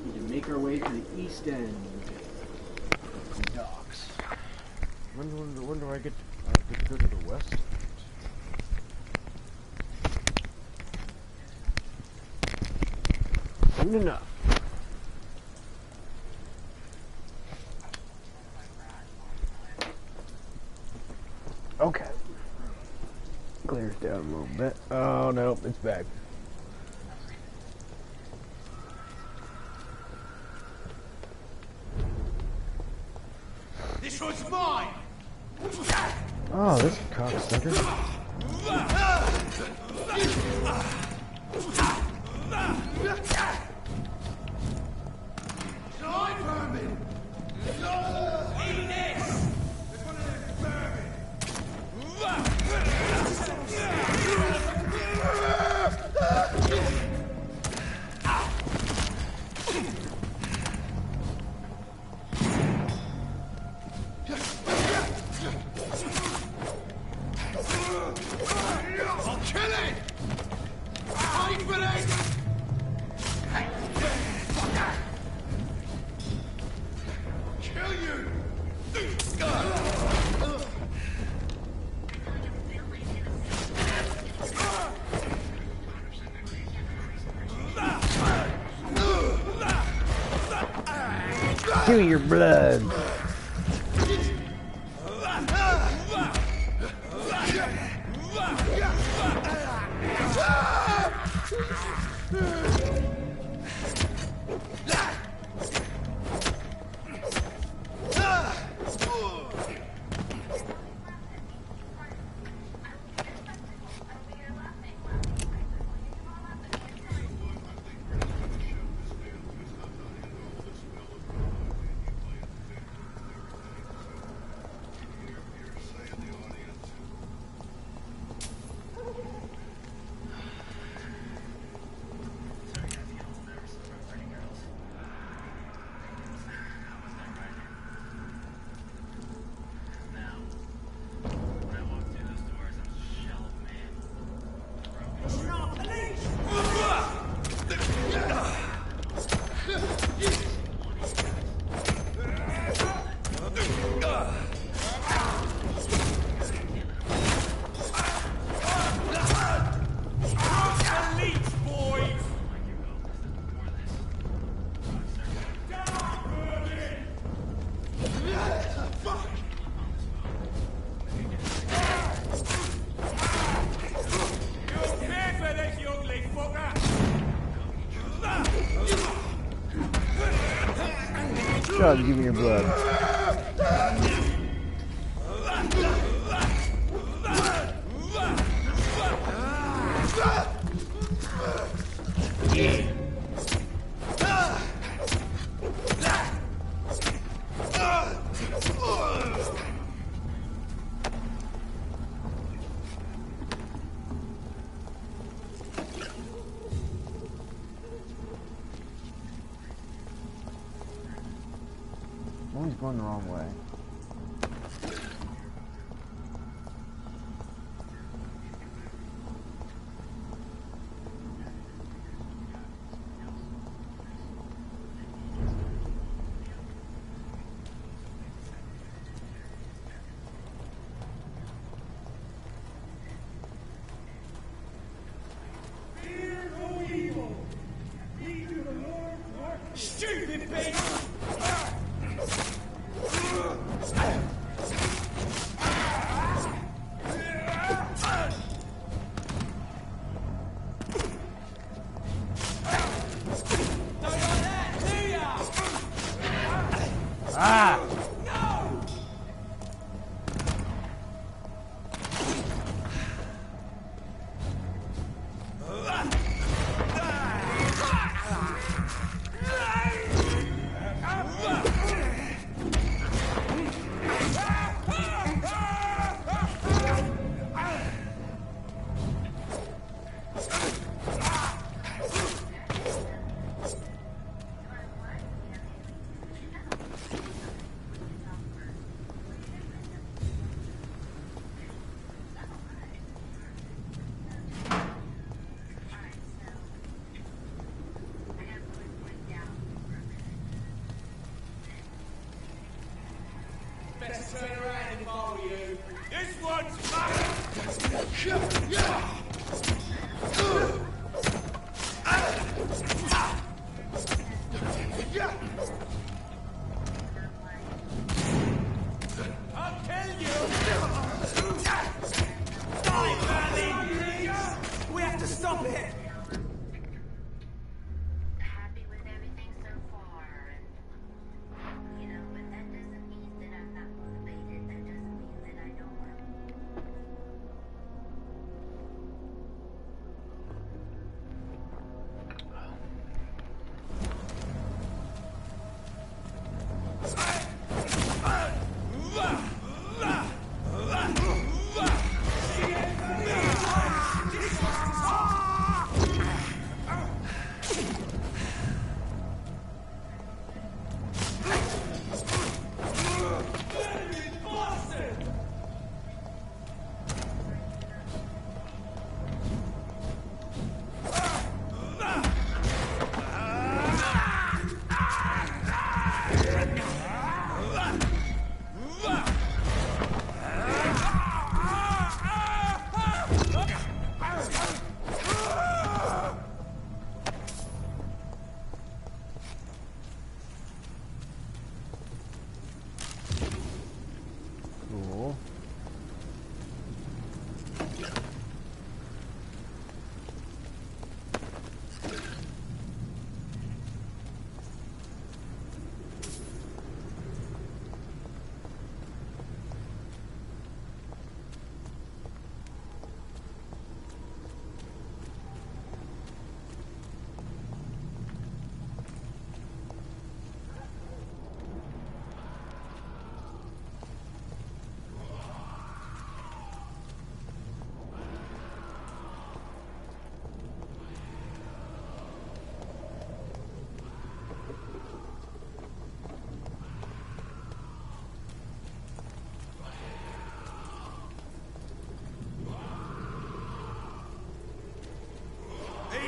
Need to make our way to the east end. Docks. When do I get to go to the west? Enough. Okay. Clears down a little bit. Oh no, it's back. This one's mine! Oh, this cocksucker. Give me your blood. Shut up and give me your blood. Always going the wrong way. Stupid bitch! Ah! Better turn around if I were you. This one's mine! I'll kill you! Die, Merlin! We have to stop it! Happy with everything so far, and, you know, but that doesn't mean that I'm not motivated. That doesn't mean that I don't want Cool.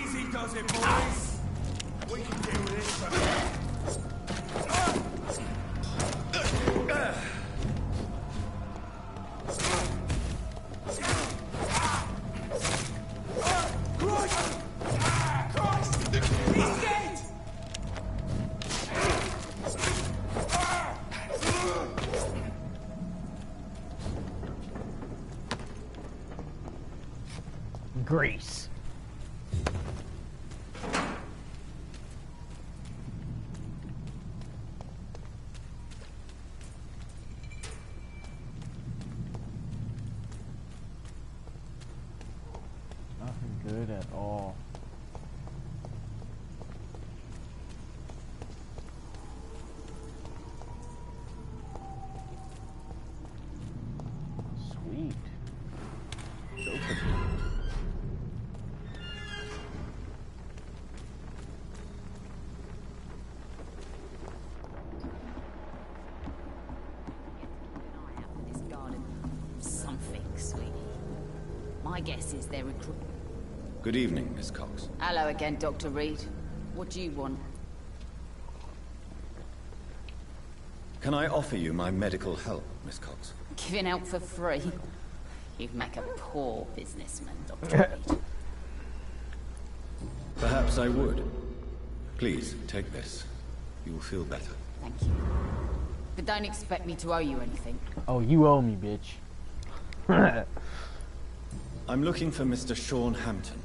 Easy does it, boys. We can deal with this. Christ! He's dead! Grease. good at all. Sweet. It's open. Something, sweetie. My guess is they're recruit. Good evening, Miss Cox. Hello again, Dr. Reed. What do you want? Can I offer you my medical help, Miss Cox? Giving out for free? You'd make a poor businessman, Dr. Reed. Perhaps I would. Please, take this. You will feel better. Thank you. But don't expect me to owe you anything. Oh, you owe me, bitch. I'm looking for Mr. Sean Hampton.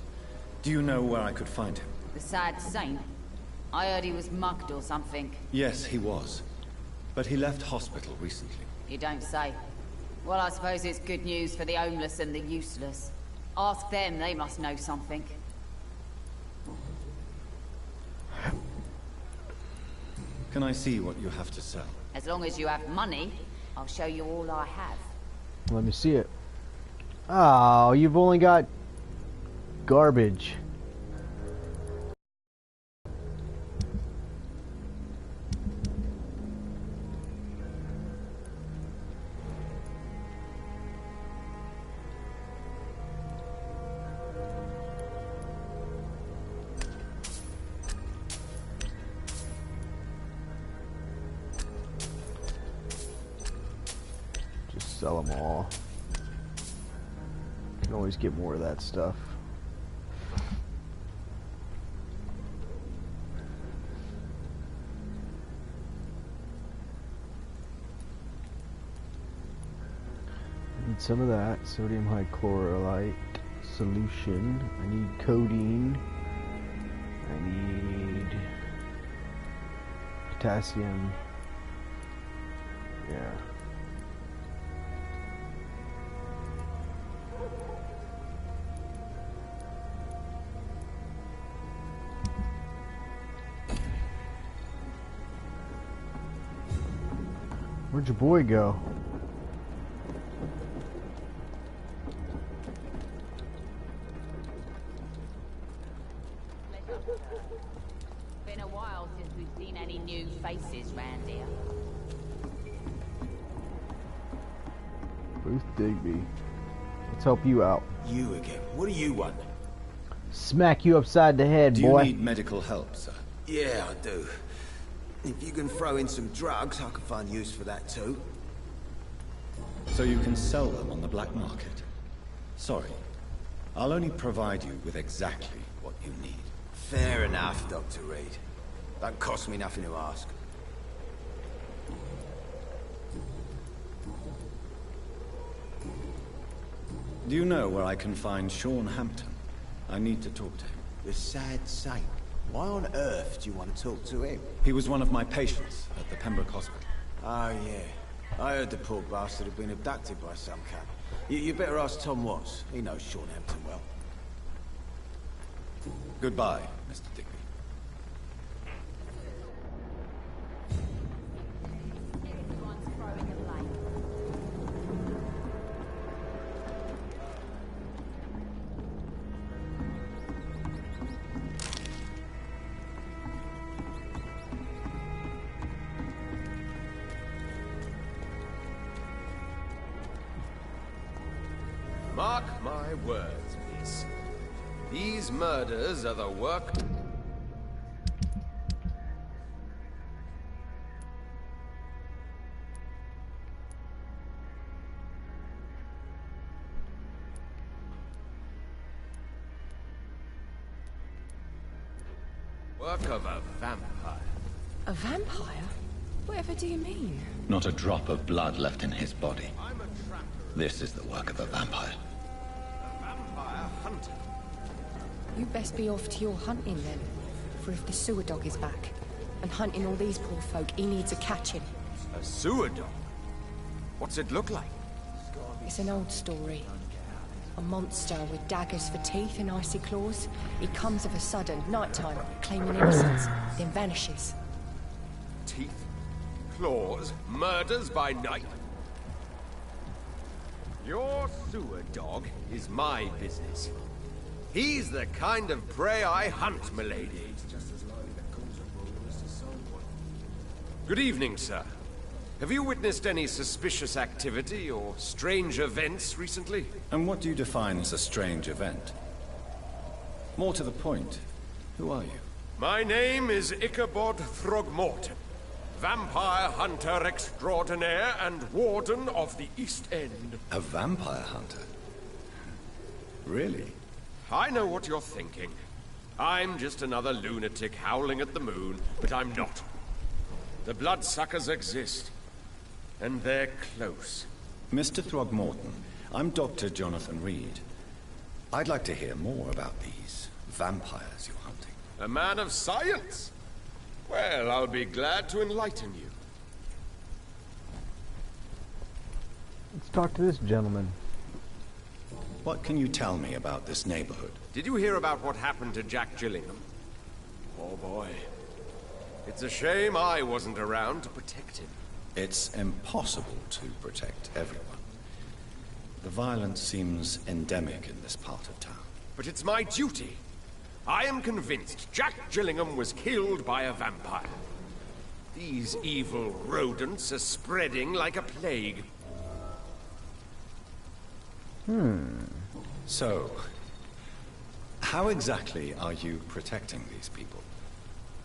Do you know where I could find him? The sad saint? I heard he was mugged or something. Yes, he was. But he left hospital recently. You don't say. Well, I suppose it's good news for the homeless and the useless. Ask them, they must know something. Can I see what you have to sell? As long as you have money, I'll show you all I have. Let me see it. Oh, you've only got garbage. Just sell them all. Can always get more of that stuff. I need some of that. Sodium hychlorite solution. I need codeine. I need potassium. Yeah. Where'd your boy go? Been a while since we've seen any new faces round here. Bruce Digby. Let's help you out. You again. What do you want? Smack you upside the head, Do boy. you need medical help, sir? Yeah, I do. If you can throw in some drugs, I can find use for that too. So you can sell them on the black market? Sorry. I'll only provide you with exactly what you need. Fair enough, Dr. Reed. Don't cost me nothing to ask. Do you know where I can find Sean Hampton? I need to talk to him. The sad saint. Why on earth do you want to talk to him? He was one of my patients at the Pembroke Hospital. Oh, yeah. I heard the poor bastard had been abducted by some cunt. You better ask Tom Watts. He knows Sean Hampton well. Goodbye, Mr. Digby. Mark my words, miss. These murders are the work... work of a vampire. A vampire? Whatever do you mean? Not a drop of blood left in his body. This is the work of a vampire. Vampire hunter. You best be off to your hunting then. For if the sewer dog is back, and hunting all these poor folk, he needs a catching. A sewer dog? What's it look like? It's an old story. A monster with daggers for teeth and icy claws. He comes of a sudden, nighttime, claiming innocence, then vanishes. Teeth, claws, murders by night. Your sewer dog is my business. He's the kind of prey I hunt, milady. Good evening, sir. Have you witnessed any suspicious activity or strange events recently? And what do you define as a strange event? More to the point, who are you? My name is Ichabod Throgmorton, vampire hunter extraordinaire and warden of the East End. A vampire hunter? Really? I know what you're thinking. I'm just another lunatic howling at the moon, but I'm not. The bloodsuckers exist. And they're close. Mr. Throgmorton, I'm Dr. Jonathan Reed. I'd like to hear more about these vampires you're hunting. A man of science? Well, I'll be glad to enlighten you. Let's talk to this gentleman. What can you tell me about this neighborhood? Did you hear about what happened to Jack Gillingham? Oh boy. It's a shame I wasn't around to protect him. It's impossible to protect everyone. The violence seems endemic in this part of town. But it's my duty. I am convinced Jack Gillingham was killed by a vampire. These evil rodents are spreading like a plague. So, how exactly are you protecting these people?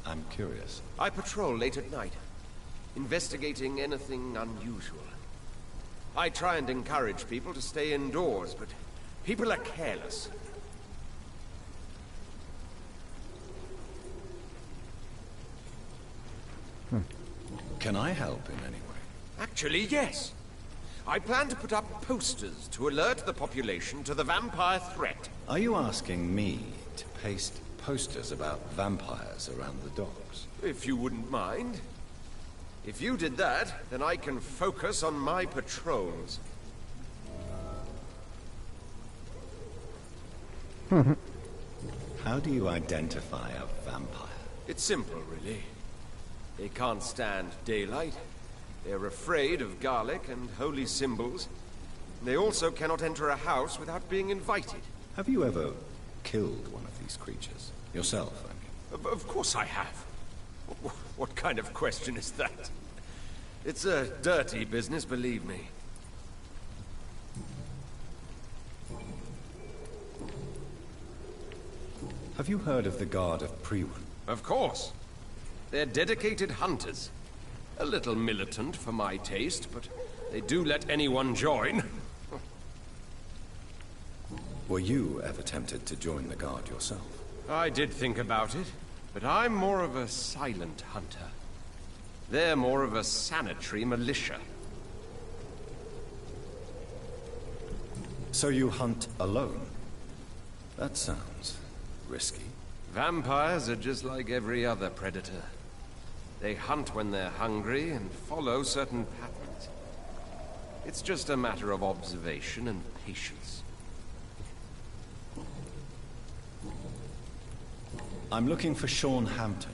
I'm curious. I patrol late at night, investigating anything unusual. I try and encourage people to stay indoors, but people are careless. Can I help in any way? Actually, yes. I plan to put up posters to alert the population to the vampire threat. Are you asking me to paste posters about vampires around the docks? If you wouldn't mind. If you did that, then I can focus on my patrols. How do you identify a vampire? It's simple, really. They can't stand daylight. They're afraid of garlic and holy symbols. They also cannot enter a house without being invited. Have you ever killed one of these creatures? Yourself, I mean. Of course I have. What kind of question is that? It's a dirty business, believe me. Have you heard of the Guard of Priwen? Of course. They're dedicated hunters. A little militant for my taste, but they do let anyone join. Were you ever tempted to join the Guard yourself? I did think about it, but I'm more of a silent hunter. They're more of a sanitary militia. So you hunt alone? That sounds risky. Vampires are just like every other predator. They hunt when they're hungry and follow certain patterns. It's just a matter of observation and patience. I'm looking for Sean Hampton.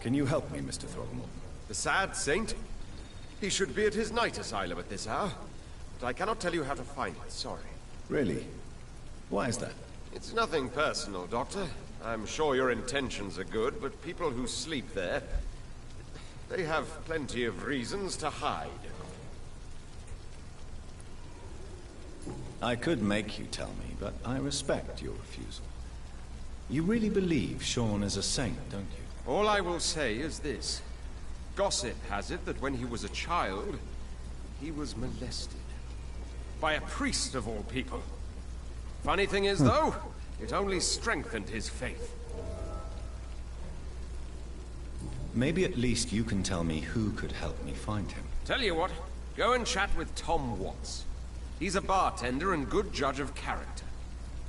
Can you help me, Mr. Throgmorton? The sad saint? He should be at his night asylum at this hour. But I cannot tell you how to find it, sorry. Really? Why is that? It's nothing personal, Doctor. I'm sure your intentions are good, but people who sleep there, they have plenty of reasons to hide. I could make you tell me, but I respect your refusal. You really believe Sean is a saint, don't you? All I will say is this. Gossip has it that when he was a child, he was molested. By a priest of all people. Funny thing is, though, it only strengthened his faith. Maybe at least you can tell me who could help me find him. Tell you what, go and chat with Tom Watts. He's a bartender and good judge of character.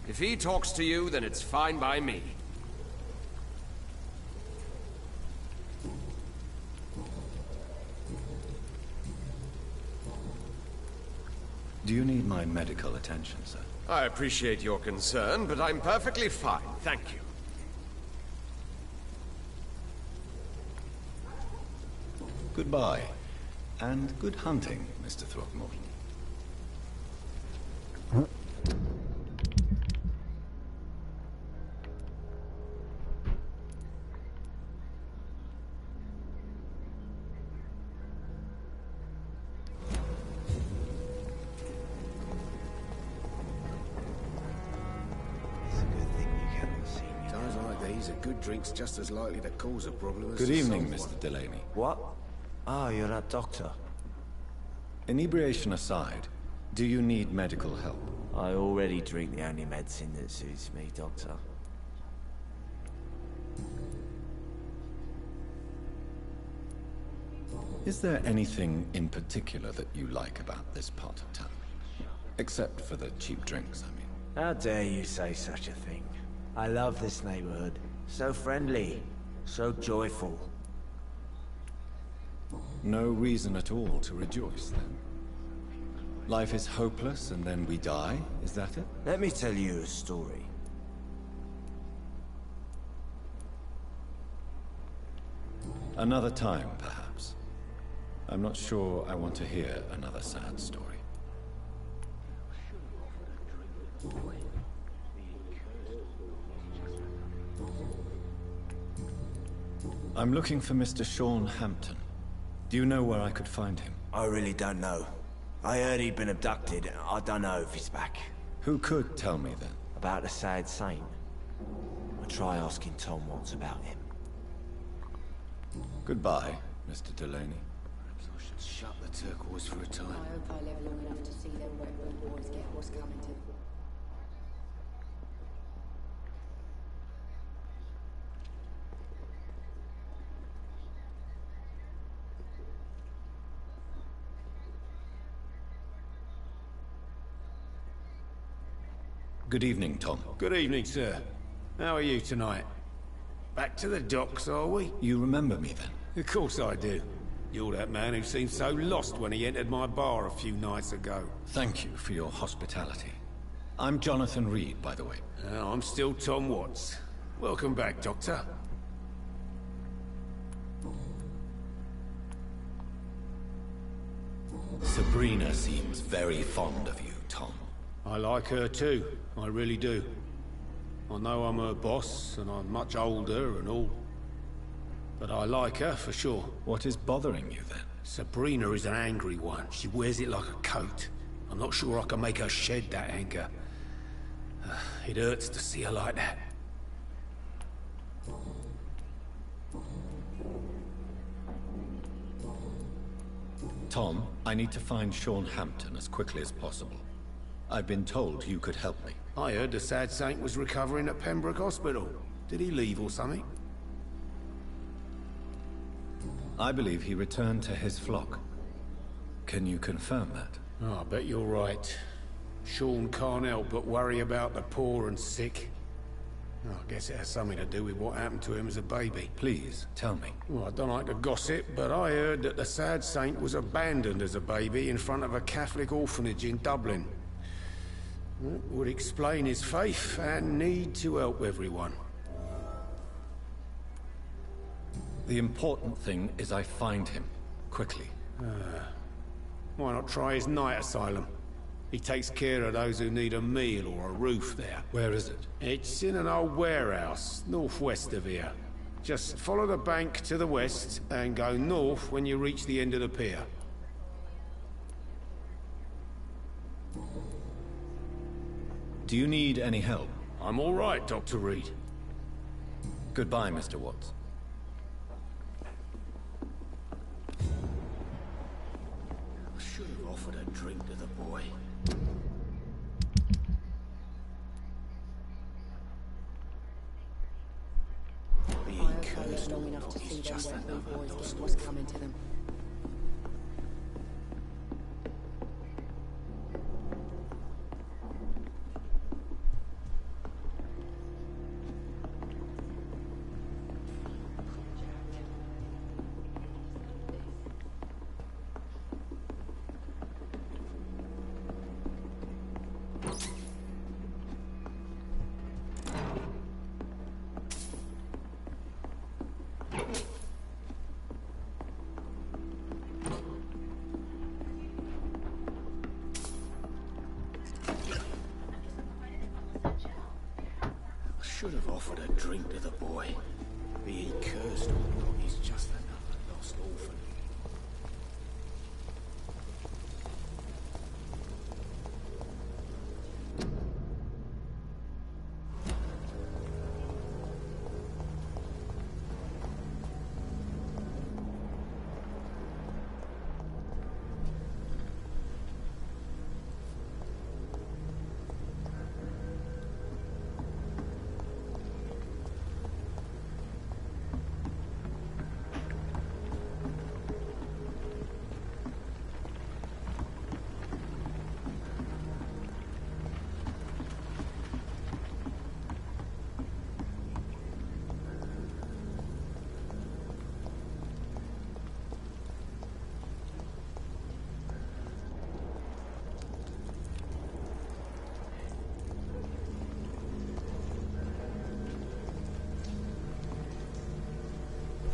If he talks to you, then it's fine by me. Do you need my medical attention, sir? I appreciate your concern, but I'm perfectly fine, thank you. Goodbye. And good hunting, Mr. Throckmorton. Times like these, a good drink's just as likely to cause a problem as Good to evening, solve one. Mr. Delaney. What? Ah, you're that doctor. Inebriation aside, do you need medical help? I already drink the only medicine that suits me, Doctor. Is there anything in particular that you like about this part of town? Except for the cheap drinks, I mean. How dare you say such a thing? I love this neighborhood. So friendly, so joyful. No reason at all to rejoice, then. Life is hopeless and then we die, is that it? Let me tell you a story. Another time, perhaps. I'm not sure I want to hear another sad story. I'm looking for Mr. Sean Hampton. Do you know where I could find him? I really don't know. I heard he'd been abducted. I don't know if he's back. Who could tell me then? About the sad saint. I'll try asking Tom Watts about him. Goodbye, Mr. Delaney. Perhaps I should shut the turquoise for a time. I hope I live long enough to see them Redwood boys get what's coming to them. Good evening, Tom. Good evening, sir. How are you tonight? Back to the docks, are we? You remember me then? Of course I do. You're that man who seemed so lost when he entered my bar a few nights ago. Thank you for your hospitality. I'm Jonathan Reed, by the way. I'm still Tom Watts. Welcome back, Doctor. Sabrina seems very fond of you, Tom. I like her too. I really do. I know I'm her boss, and I'm much older and all. But I like her, for sure. What is bothering you, then? Sabrina is an angry one. She wears it like a coat. I'm not sure I can make her shed that anger. It hurts to see her like that. Tom, I need to find Sean Hampton as quickly as possible. I've been told you could help me. I heard the sad saint was recovering at Pembroke Hospital. Did he leave or something? I believe he returned to his flock. Can you confirm that? Oh, I bet you're right. Sean can't help but worry about the poor and sick. Oh, I guess it has something to do with what happened to him as a baby. Please, tell me. Well, I don't like to gossip, but I heard that the sad saint was abandoned as a baby in front of a Catholic orphanage in Dublin. That would explain his faith and need to help everyone. The important thing is I find him, quickly. Why not try his night asylum? He takes care of those who need a meal or a roof there. Where is it? It's in an old warehouse, northwest of here. Just follow the bank to the west and go north when you reach the end of the pier. Do you need any help? I'm all right, Dr. Reed. Goodbye, Mr. Watts. I should have offered a drink to the boy. I hope I live long enough to see them Redwood boys get what's coming to them. should have offered a drink to the boy. Be he cursed or not, he's just another lost orphan.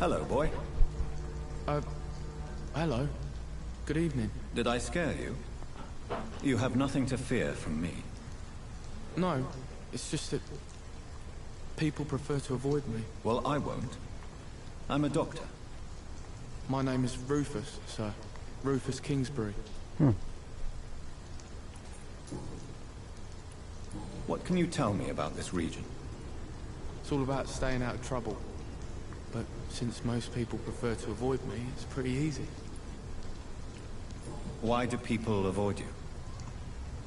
Hello, boy. Hello. Good evening. Did I scare you? You have nothing to fear from me. No, it's just that people prefer to avoid me. Well, I won't. I'm a doctor. My name is Rufus, sir. Rufus Kingsbury. What can you tell me about this region? It's all about staying out of trouble. But since most people prefer to avoid me, it's pretty easy. Why do people avoid you?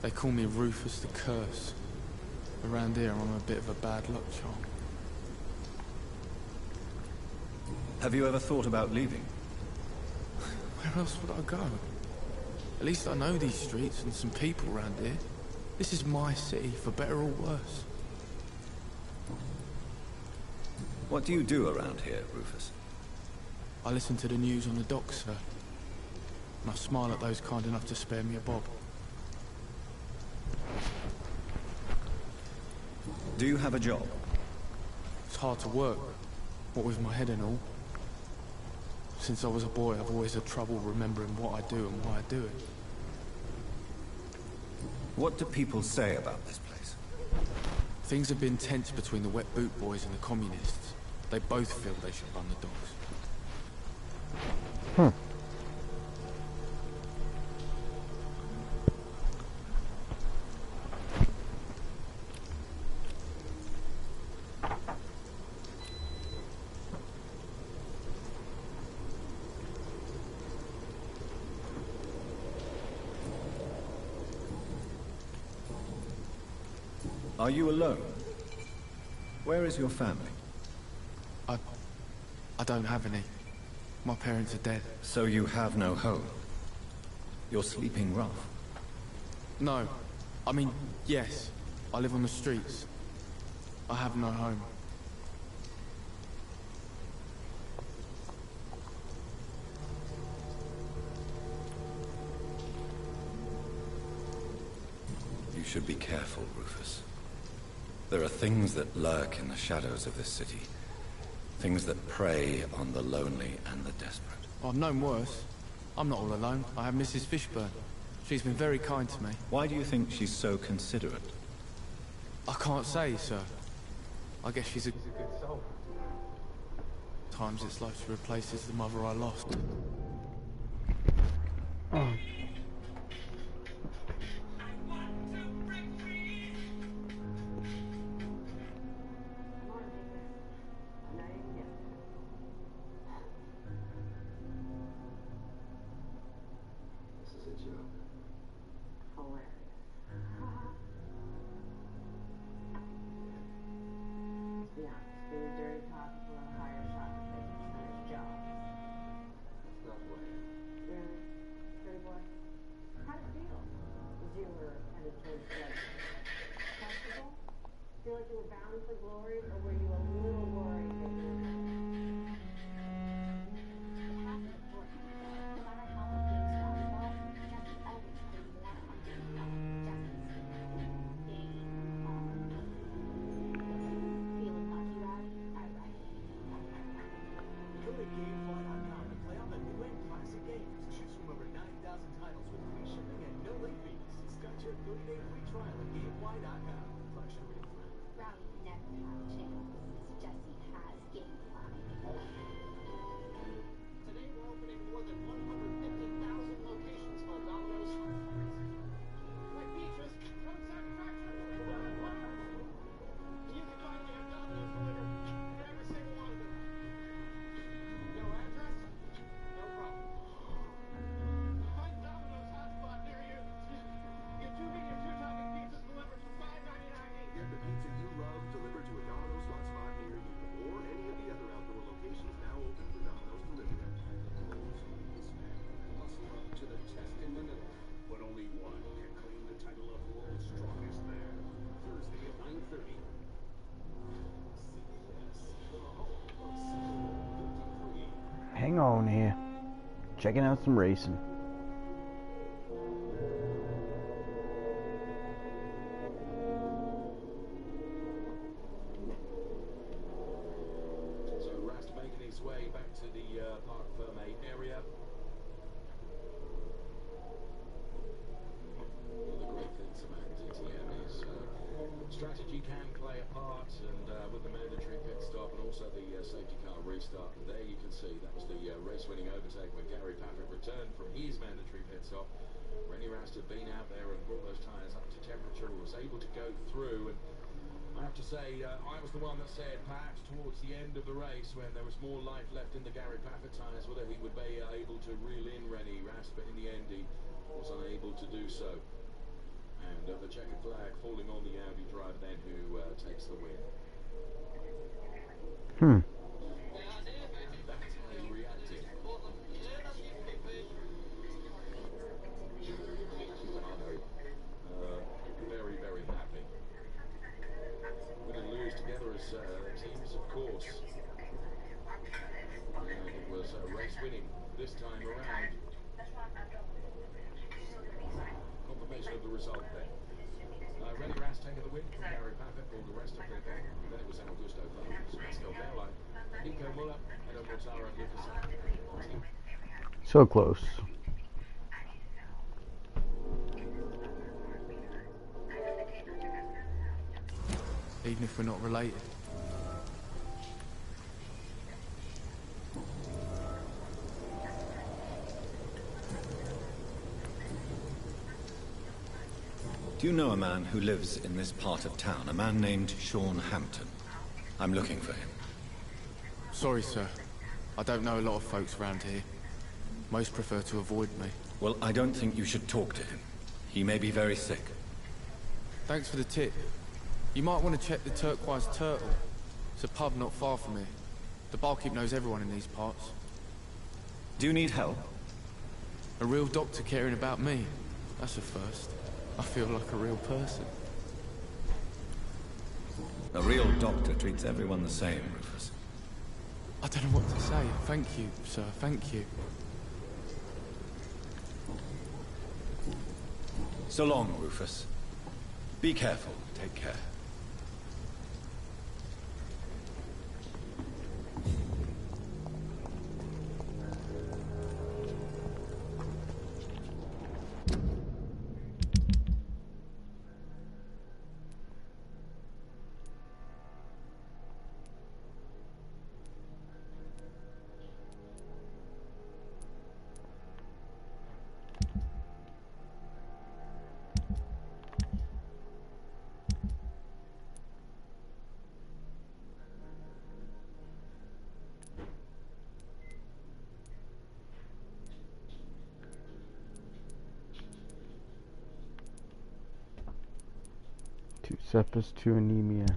They call me Rufus the Curse. Around here, I'm a bit of a bad luck charm. Have you ever thought about leaving? Where else would I go? At least I know these streets and some people around here. This is my city, for better or worse. What do you do around here, Rufus? I listen to the news on the docks, sir. And I smile at those kind enough to spare me a bob. Do you have a job? It's hard to work, what with my head and all. Since I was a boy, I've always had trouble remembering what I do and why I do it. What do people say about this place? Things have been tense between the wet boot boys and the communists. They both feel they should run the docks. Are you alone? Where is your family? I don't have any. My parents are dead. So you have no home? You're sleeping rough? No. I mean, yes. I live on the streets. I have no home. You should be careful, Rufus. There are things that lurk in the shadows of this city. Things that prey on the lonely and the desperate. I've known worse. I'm not all alone. I have Mrs. Fishburne. She's been very kind to me. Why do you think she's so considerate? I can't say, sir. I guess she's a good soul. Times it's like she replaces the mother I lost. going on here? Checking out some racing. So Rast making his way back to the Park Ferme area. One of the great things about DTM is strategy can play a part, and with the mandatory pit stop and also the safety car restart, and there you can see that was the race-winning overtake when Gary Paffett returned from his mandatory pit stop. Rennie Rast had been out there and brought those tyres up to temperature, was able to go through, and I have to say, I was the one that said perhaps towards the end of the race when there was more life left in the Gary Paffett tyres whether he would be able to reel in Rennie Rast, but in the end he was unable to do so. And the checkered flag falling on the Audi driver then who takes the win. That's how he reacted. Very, very happy. Win and lose together as teams, of course. And it was race winning this time around. Confirmation of the result there. Rennie Rast taking the win from Gary Paffett for the rest of the day. Then it was Augusto Fernandez, Pascal Wehrlein, Nico Muller, Edo Mortara, and Lucas. So close. Even if we're not related. Do you know a man who lives in this part of town? A man named Sean Hampton. I'm looking for him. Sorry, sir. I don't know a lot of folks around here. Most prefer to avoid me. Well, I don't think you should talk to him. He may be very sick. Thanks for the tip. You might want to check the Turquoise Turtle. It's a pub not far from here. The barkeep knows everyone in these parts. Do you need help? A real doctor caring about me. That's a first. I feel like a real person. A real doctor treats everyone the same, Rufus. I don't know what to say. Thank you, sir. Thank you. So long, Rufus. Be careful. Take care. Two sepsis, two anemia.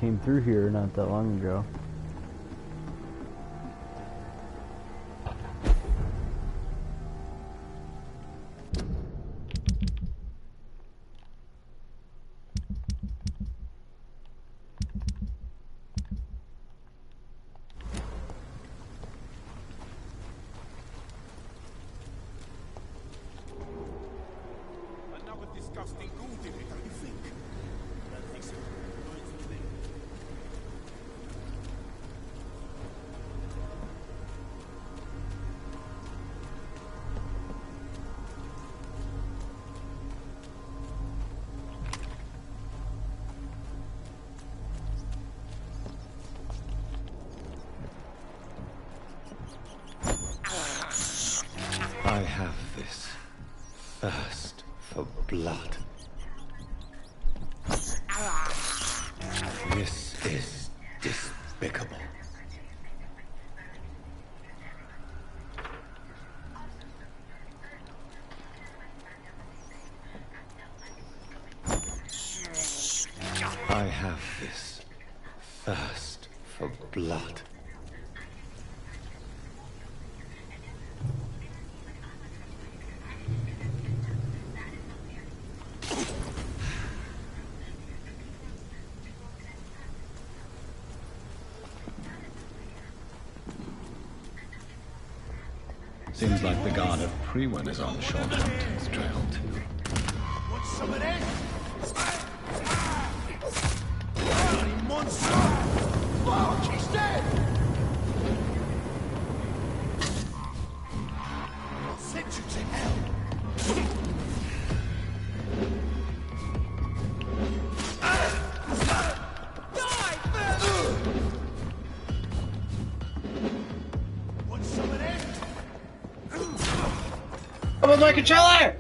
Came through here not that long ago. Another disgusting ghoul did it, don't you think? I don't think so. I have this thirst for blood. This is despicable. I have this thirst for blood. Seems like the guard at Prewen is on Sean Hampton's trail too. Want some of this? Bloody monster! Fuck, he's dead! I'll send you to hell. Want some of this? Come with my controller!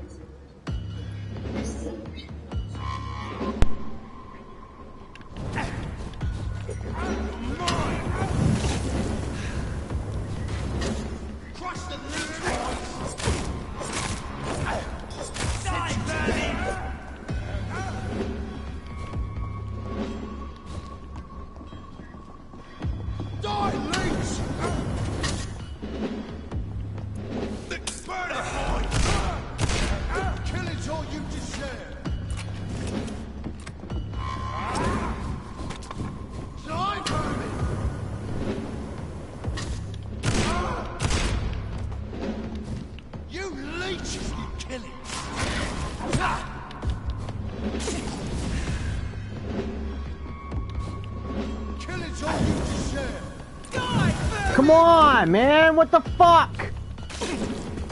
Come on, man! What the fuck?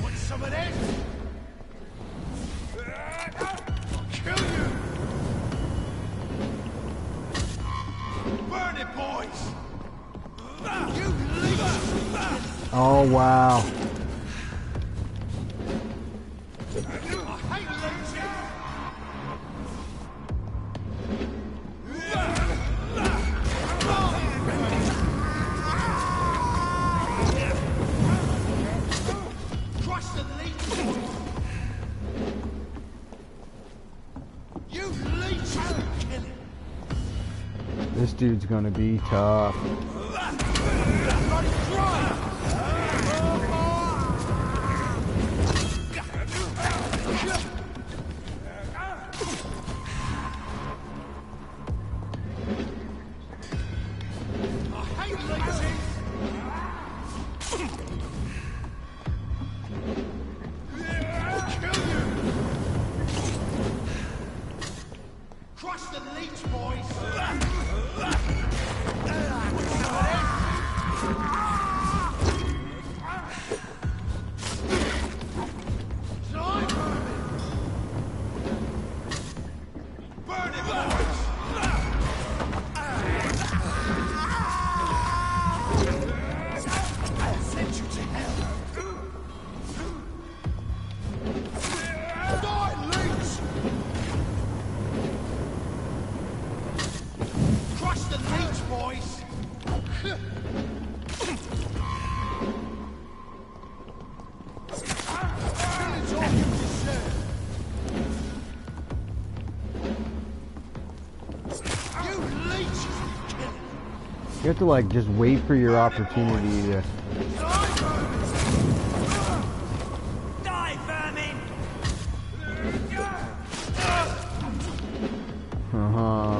Want some of this? I'll kill you! Burn it, boys! You leech! Oh, wow. I hate leeches! This dude's gonna be tough. Crush the leech, boys! Burn it, boys! I'll send you to hell! Die, leech! Crush the leech, boys! Pillage all you deserve! You leeches, kill it! You have to like just wait for your opportunity to. Die, vermin!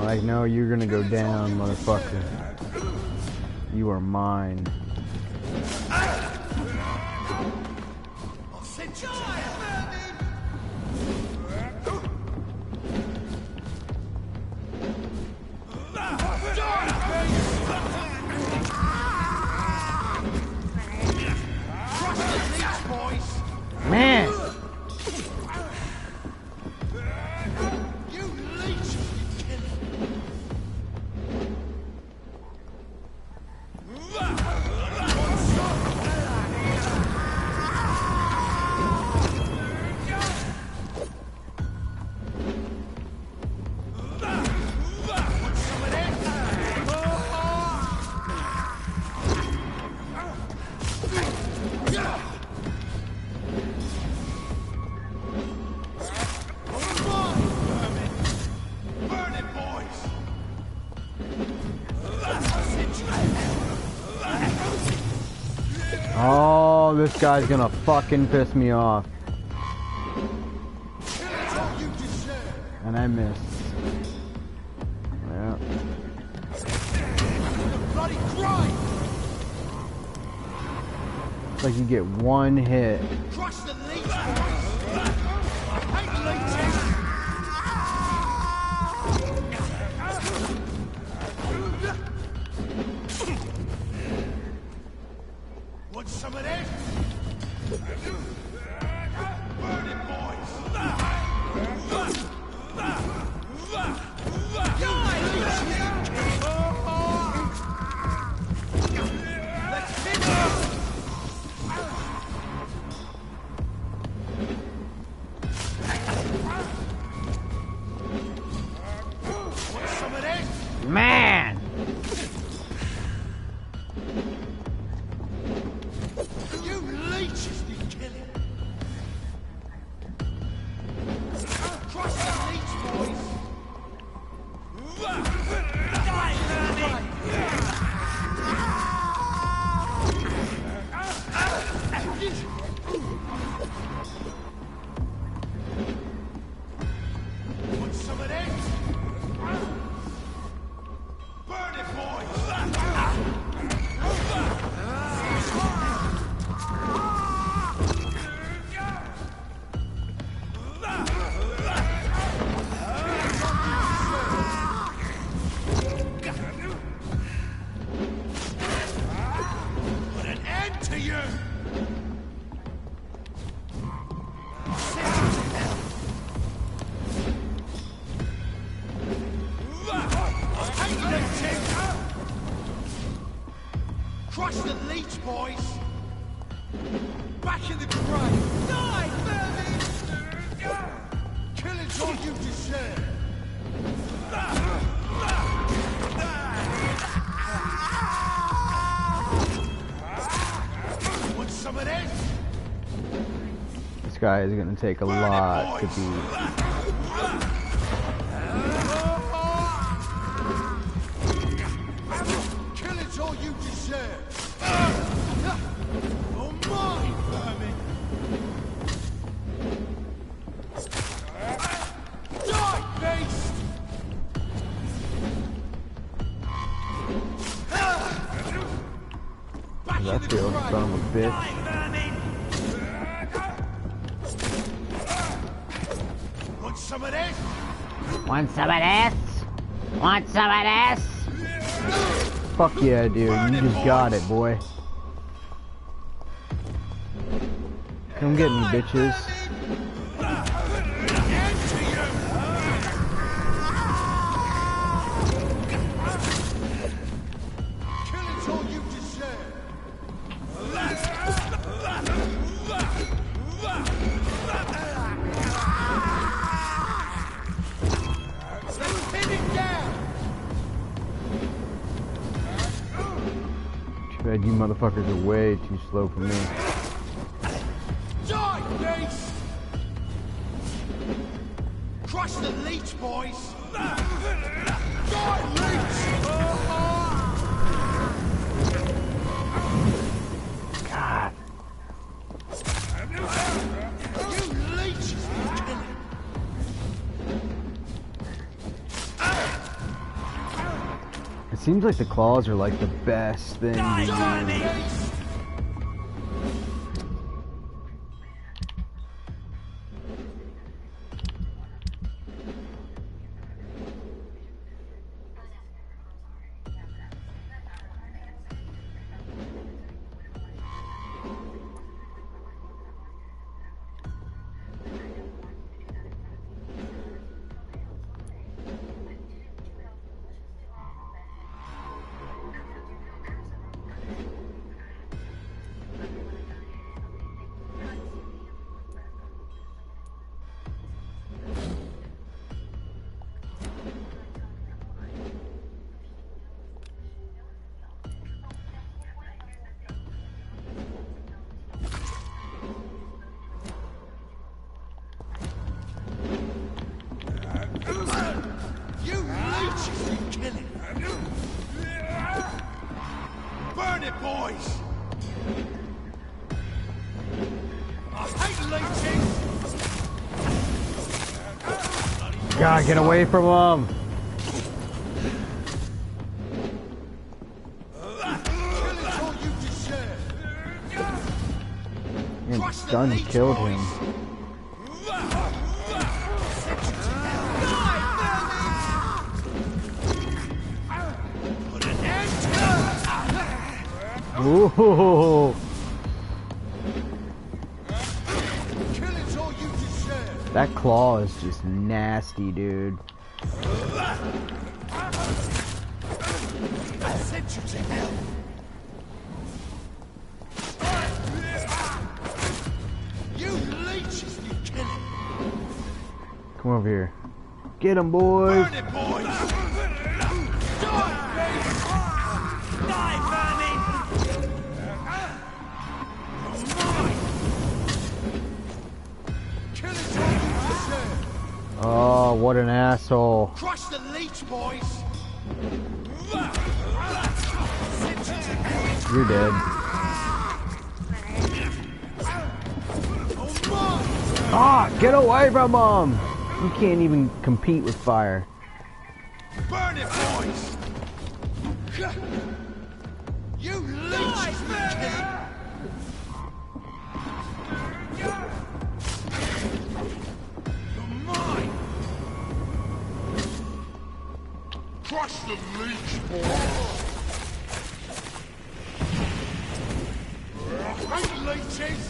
I know you're gonna go down, motherfucker. You are mine. I'll send you to hell! Crush the leech, boys! Man! You leech, you kill it! Oh, this guy's gonna fucking piss me off. And I missed. Yeah. It's like you get one hit. Want some of this? Burn it, boys! Let's finish! Want some of this? Man! You leeches need killing! Crush the leech, boys! Die, vermin! Want some of this? Burn it, Put an end to you! Crush the leech, boys! Back in the grave! Die, vermin! Killing's all you deserve! Want some of this? This guy is gonna take a lot to beat. Killing's all you deserve! Oh my, vermin! Die, beast! That feels son of a bitch. Want some of this? Want some of this? Want some of this? Fuck yeah, dude. You just got it, boy. Come get me, bitches. Killing's all you deserve! Let's pin it down! Too bad you motherfuckers are way too slow for me. Die, beast! Crush the leech, boys! Die, leech! God. You leeches need killing! It seems like the claws are like the best thing to use. God, get away from him! And stun killed him. Ooh. That claw is just nasty, dude. I sent you to hell. You leeches, you kill him. Come over here. Get him, boys. Burn it, boys. Die, vermin. Kill it all you deserve. Oh, what an asshole. Crush the leech, boys. You're dead. Ah, get away from him! You can't even compete with fire. Burn it, boys! You leeches, You're mine! Crush the leech, boys! Hey, leeches!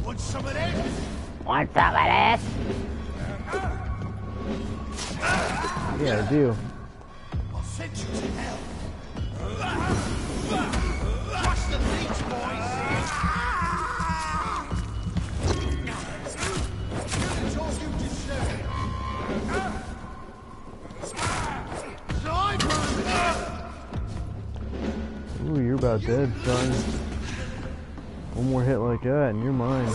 Want some of this? Want some of this? Yeah, I do. I'll send you to hell. Crush the leech, boys! It's all you deserve. Ooh, you're about dead, son. One more hit like that and you're mine.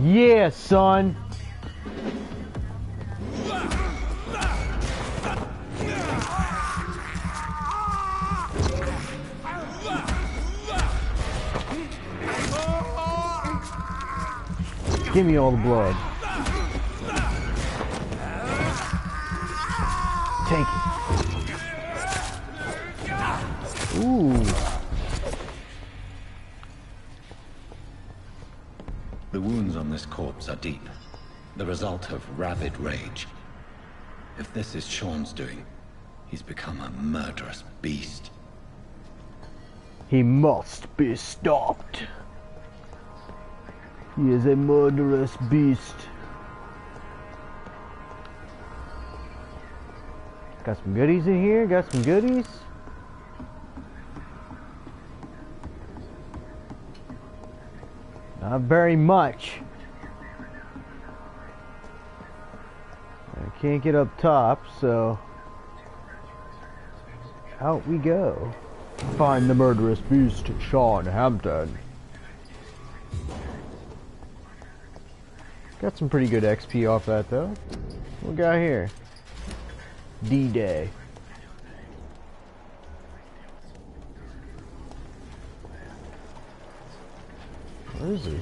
Yeah, son! Give me all the blood. Take it. Ooh. The wounds on this corpse are deep, the result of rabid rage. If this is Sean's doing, he's become a murderous beast. He must be stopped. He is a murderous beast. Got some goodies in here? Got some goodies? Not very much. I can't get up top, so out we go. Find the murderous beast, Sean Hampton. Got some pretty good XP off that though. What we got here? D-Day. Where is he?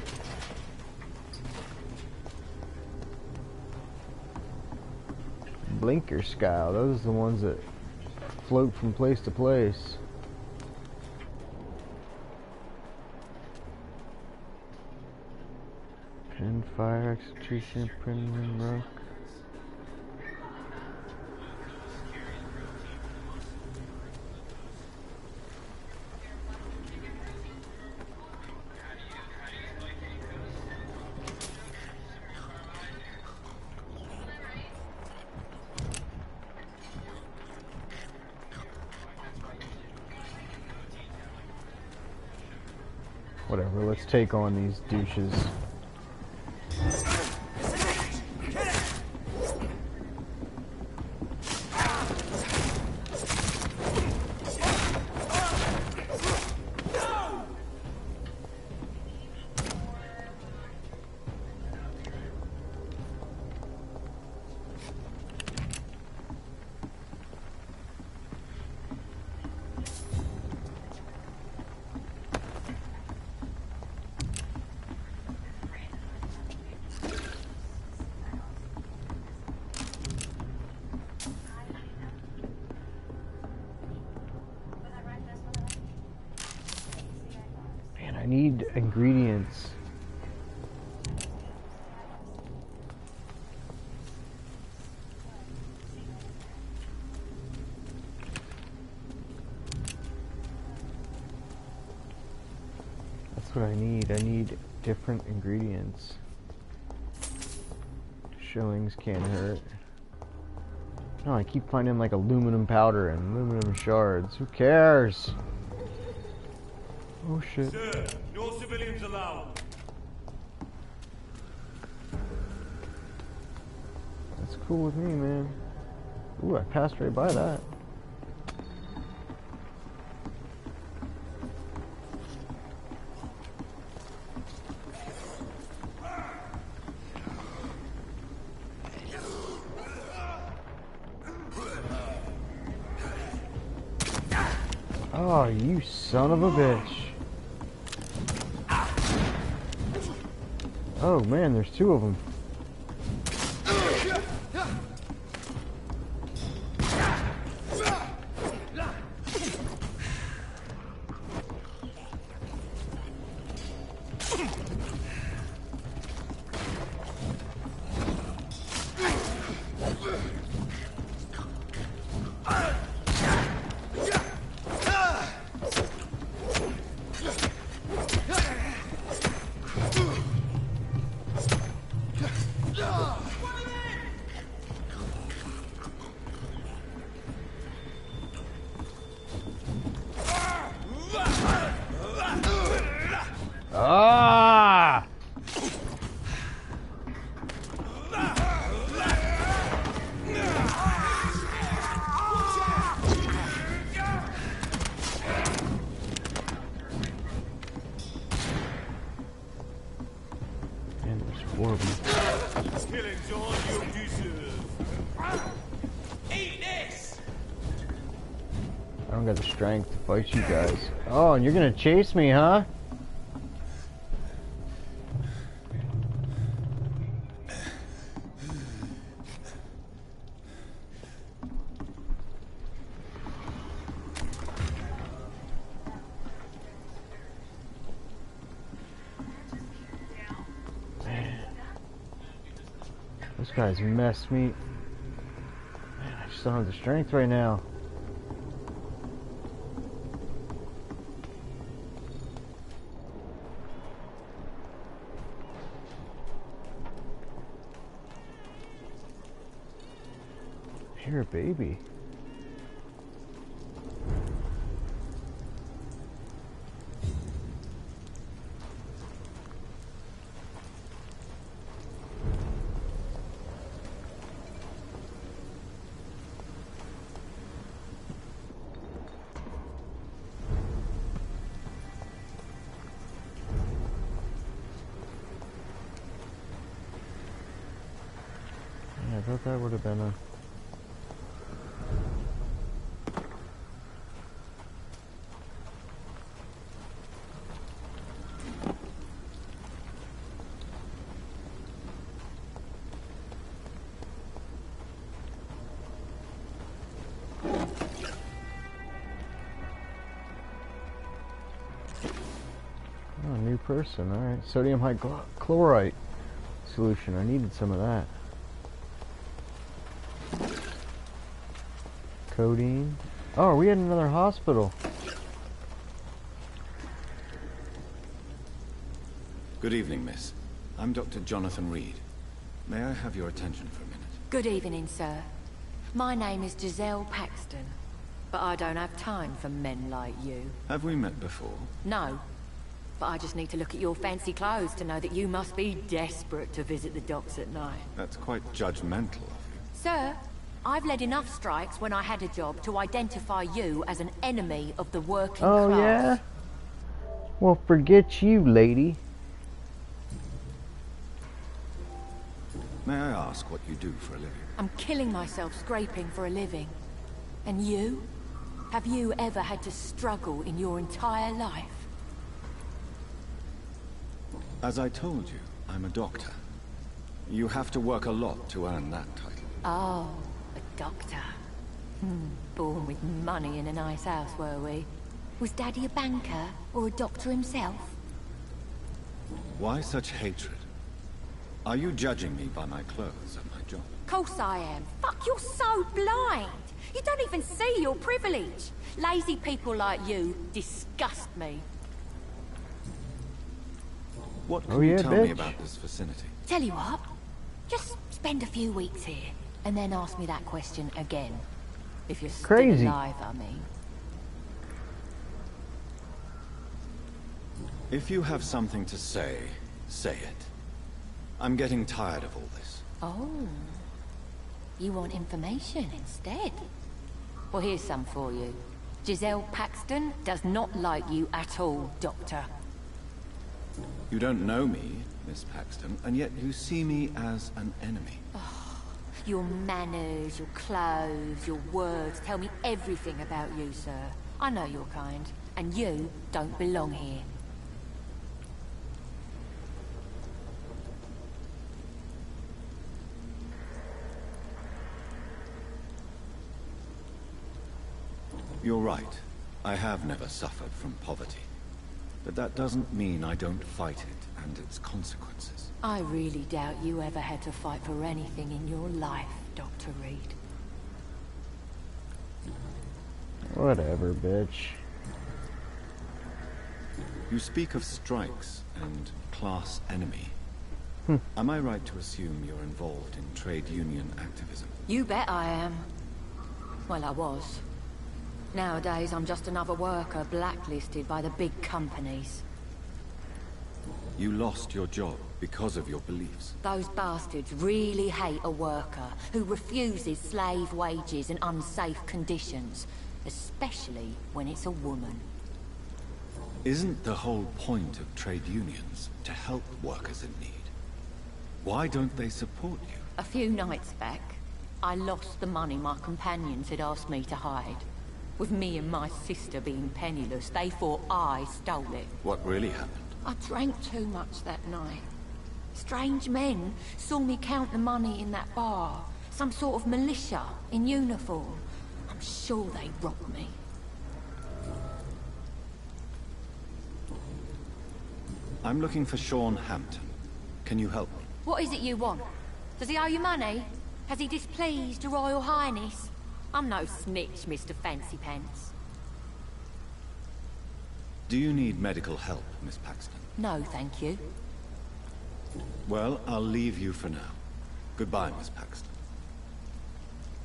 Blinker scow. Those are the ones that float from place to place. Pin fire execution, Pin rock. Whatever, let's take on these douches. ingredients. That's what I need. I need different ingredients. Shillings can't hurt. No, I keep finding like aluminum powder and aluminum shards. Who cares? Oh shit. Sir, no civilians allowed. That's cool with me, man. Ooh, I passed right by that. Oh, you son of a bitch. Oh man, there's two of them. Ah! Man, there's four of them. Killing's all you deserve. Eat this! I don't got the strength to fight you guys. Oh, and you're gonna chase me, huh? Those guys messed me. Man, I just don't have the strength right now. Here, baby. Yeah, I thought that would have been a... Oh, new person, alright. Sodium hydrochloride solution. I needed some of that. Codeine. Oh, we had another hospital. Good evening, miss. I'm Dr. Jonathan Reed. May I have your attention for a minute? Good evening, sir. My name is Giselle Paxton, but I don't have time for men like you. Have we met before? No, but I just need to look at your fancy clothes to know that you must be desperate to visit the docks at night. That's quite judgmental of you. Sir, I've led enough strikes when I had a job to identify you as an enemy of the working class. Oh, yeah? Well, forget you, lady. May I ask what you do for a living? I'm killing myself scraping for a living. And you? Have you ever had to struggle in your entire life? As I told you, I'm a doctor. You have to work a lot to earn that title. Oh, a doctor. Born with money in a nice house, were we? Was Daddy a banker or a doctor himself? Why such hatred? Are you judging me by my clothes and my job? Course I am. Fuck, you're so blind. You don't even see your privilege. Lazy people like you disgust me. What can you tell me about this vicinity? Tell you what, just spend a few weeks here, and then ask me that question again. If you're still alive, I mean. If you have something to say, say it. I'm getting tired of all this. Oh. You want information instead? Well, here's some for you. Giselle Paxton does not like you at all, Doctor. You don't know me, Miss Paxton, and yet you see me as an enemy. Oh, your manners, your clothes, your words tell me everything about you, sir. I know your kind, and you don't belong here. You're right. I have never suffered from poverty. But that doesn't mean I don't fight it and its consequences. I really doubt you ever had to fight for anything in your life, Dr. Reed. Whatever, bitch. You speak of strikes and class enemy. Am I right to assume you're involved in trade union activism? You bet I am. Well, I was. Nowadays, I'm just another worker blacklisted by the big companies. You lost your job because of your beliefs. Those bastards really hate a worker who refuses slave wages and unsafe conditions, especially when it's a woman. Isn't the whole point of trade unions to help workers in need? Why don't they support you? A few nights back, I lost the money my companions had asked me to hide. With me and my sister being penniless, they thought I stole it. What really happened? I drank too much that night. Strange men saw me count the money in that bar. Some sort of militia in uniform. I'm sure they robbed me. I'm looking for Sean Hampton. Can you help me? What is it you want? Does he owe you money? Has he displeased your Royal Highness? I'm no snitch, Mr. Fancy Pants. Do you need medical help, Miss Paxton? No, thank you. Well, I'll leave you for now. Goodbye, Miss Paxton.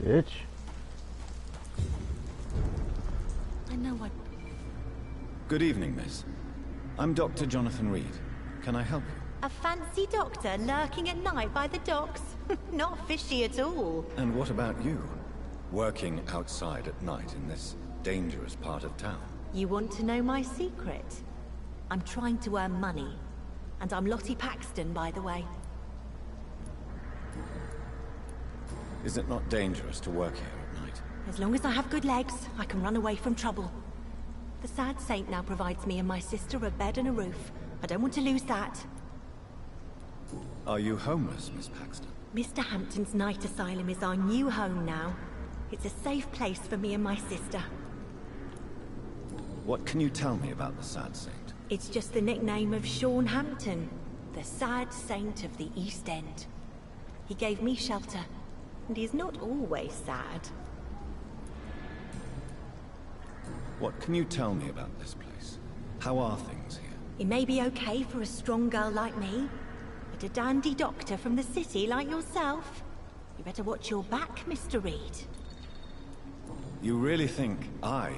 Bitch. I know what... Good evening, miss. I'm Dr. Jonathan Reed. Can I help you? A fancy doctor lurking at night by the docks? Not fishy at all. And what about you? Working outside at night in this dangerous part of town? You want to know my secret? I'm trying to earn money. And I'm Lottie Paxton, by the way. Is it not dangerous to work here at night? As long as I have good legs, I can run away from trouble. The Sad Saint now provides me and my sister a bed and a roof. I don't want to lose that. Are you homeless, Miss Paxton? Mr. Hampton's night asylum is our new home now. It's a safe place for me and my sister. What can you tell me about the Sad Saint? It's just the nickname of Sean Hampton, the Sad Saint of the East End. He gave me shelter, and he's not always sad. What can you tell me about this place? How are things here? It may be okay for a strong girl like me, but a dandy doctor from the city like yourself, you better watch your back, Mr. Reed. You really think I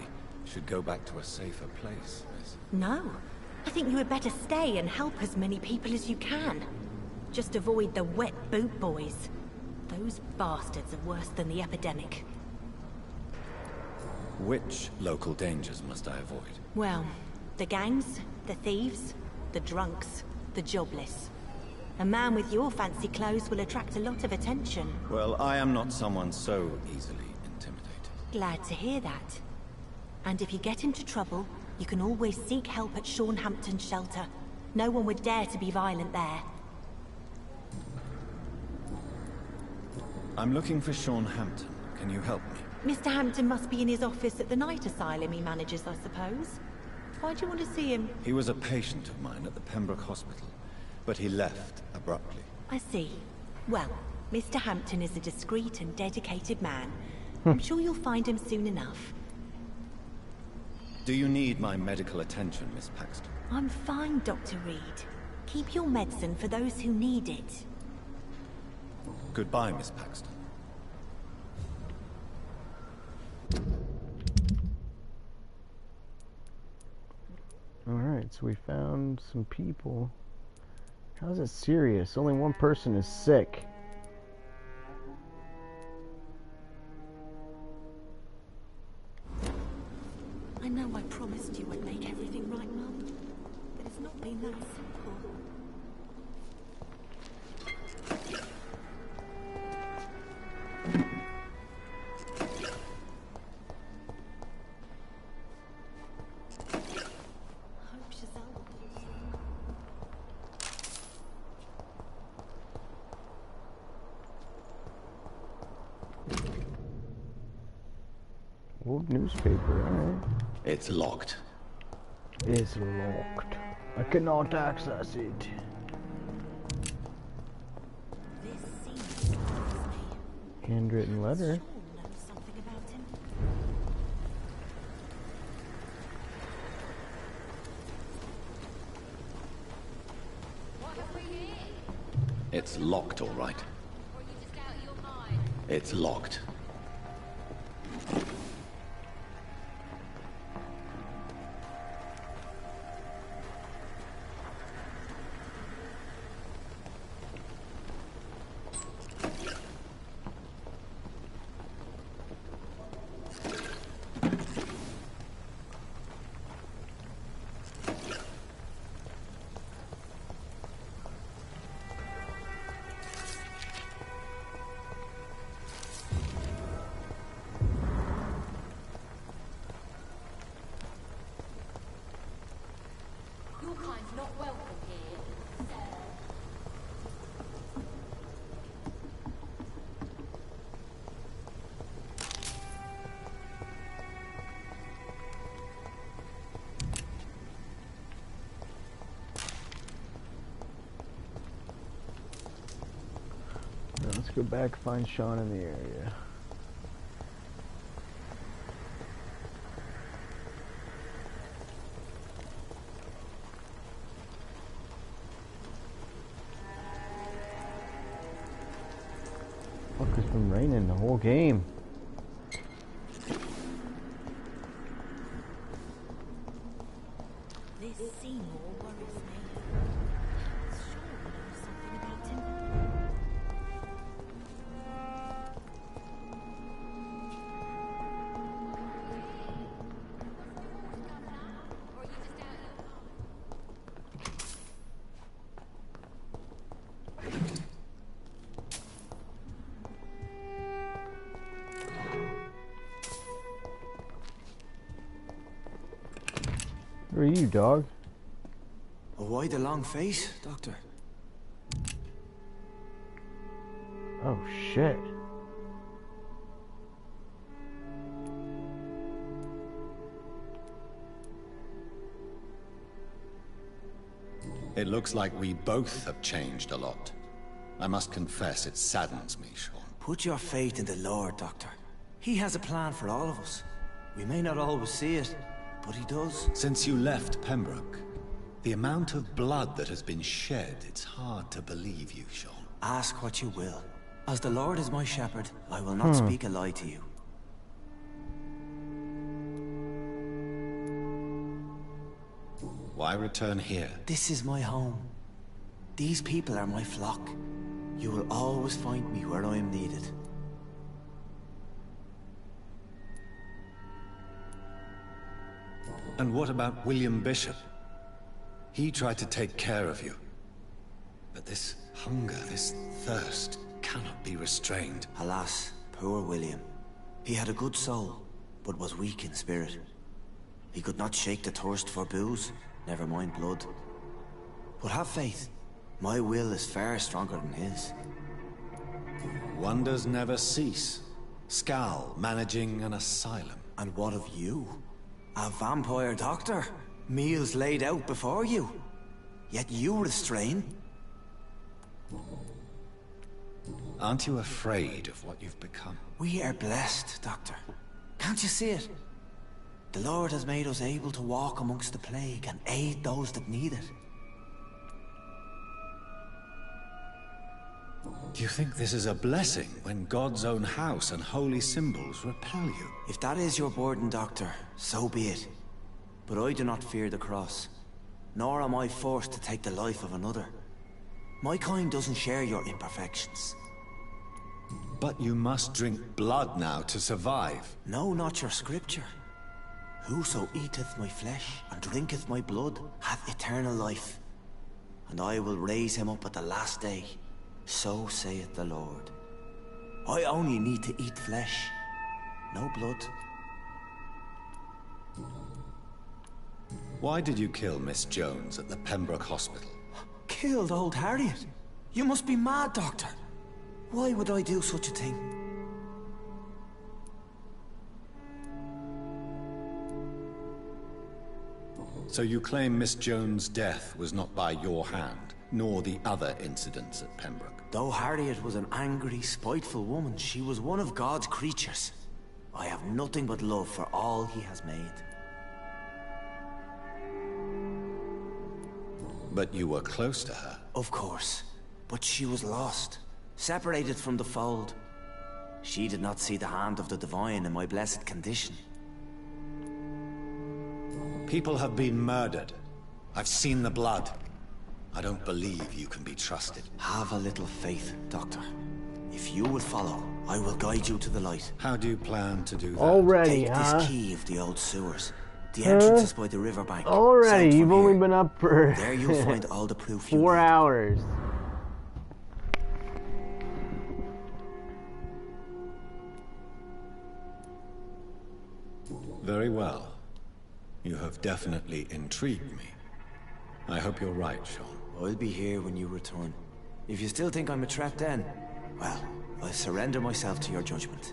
should go back to a safer place, miss? No. I think you had better stay and help as many people as you can. Just avoid the wet boot boys. Those bastards are worse than the epidemic. Which local dangers must I avoid? Well, the gangs, the thieves, the drunks, the jobless. A man with your fancy clothes will attract a lot of attention. Well, I am not someone so easily intimidated. Glad to hear that. And if you get into trouble, you can always seek help at Sean Hampton's shelter. No one would dare to be violent there. I'm looking for Sean Hampton. Can you help me? Mr. Hampton must be in his office at the night asylum he manages, I suppose. Why do you want to see him? He was a patient of mine at the Pembroke Hospital, but he left abruptly. I see. Well, Mr. Hampton is a discreet and dedicated man. I'm sure you'll find him soon enough. Do you need my medical attention, Miss Paxton? I'm fine, Dr. Reed. Keep your medicine for those who need it. Goodbye, Miss Paxton. Alright, so we found some people. How's it serious? Only one person is sick. I know I promised you I'd make everything right, Mum. But it's not been that simple. Old newspaper, alright. It's locked. It's locked. I cannot access it. Handwritten letter. It's locked, all right. It's locked. Let's go back and find Sean in the area. Fuck, it's been raining the whole game. This Seymour worries me. Sure he knows something about him. Who are you, dog? Why the long face, Doctor? Oh, shit. It looks like we both have changed a lot. I must confess, it saddens me, Sean. Put your faith in the Lord, Doctor. He has a plan for all of us. We may not always see it, but he does. Since you left Pembroke, the amount of blood that has been shed, it's hard to believe you, Sean. Ask what you will. As the Lord is my shepherd, I will not speak a lie to you. Why return here? This is my home. These people are my flock. You will always find me where I am needed. And what about William Bishop? He tried to take care of you. But this hunger, this thirst, cannot be restrained. Alas, poor William. He had a good soul, but was weak in spirit. He could not shake the thirst for booze, never mind blood. But have faith. My will is far stronger than his. Wonders never cease. Skal managing an asylum. And what of you? A vampire doctor? Meals laid out before you. Yet you restrain. Aren't you afraid of what you've become? We are blessed, Doctor. Can't you see it? The Lord has made us able to walk amongst the plague and aid those that need it. Do you think this is a blessing when God's own house and holy symbols repel you? If that is your burden, Doctor, so be it. But I do not fear the cross, nor am I forced to take the life of another. My kind doesn't share your imperfections. But you must drink blood now to survive. No, not your scripture. Whoso eateth my flesh and drinketh my blood hath eternal life, and I will raise him up at the last day. So saith the Lord. I only need to eat flesh, no blood. Why did you kill Miss Jones at the Pembroke Hospital? Killed old Harriet? You must be mad, Doctor. Why would I do such a thing? So you claim Miss Jones' death was not by your hand, nor the other incidents at Pembroke? Though Harriet was an angry, spiteful woman, she was one of God's creatures. I have nothing but love for all he has made. But you were close to her. Of course. But she was lost, separated from the fold. She did not see the hand of the divine in my blessed condition. People have been murdered. I've seen the blood. I don't believe you can be trusted. Have a little faith, Doctor. If you will follow, I will guide you to the light. How do you plan to do that? Already, Take huh? this key of the old sewers. The entrance is by the riverbank. Already, you've only been up for there you'll find all the proof you 4 need. hours. Very well. You have definitely intrigued me. I hope you're right, Sean. I'll be here when you return. If you still think I'm a threat then, well, I'll surrender myself to your judgment.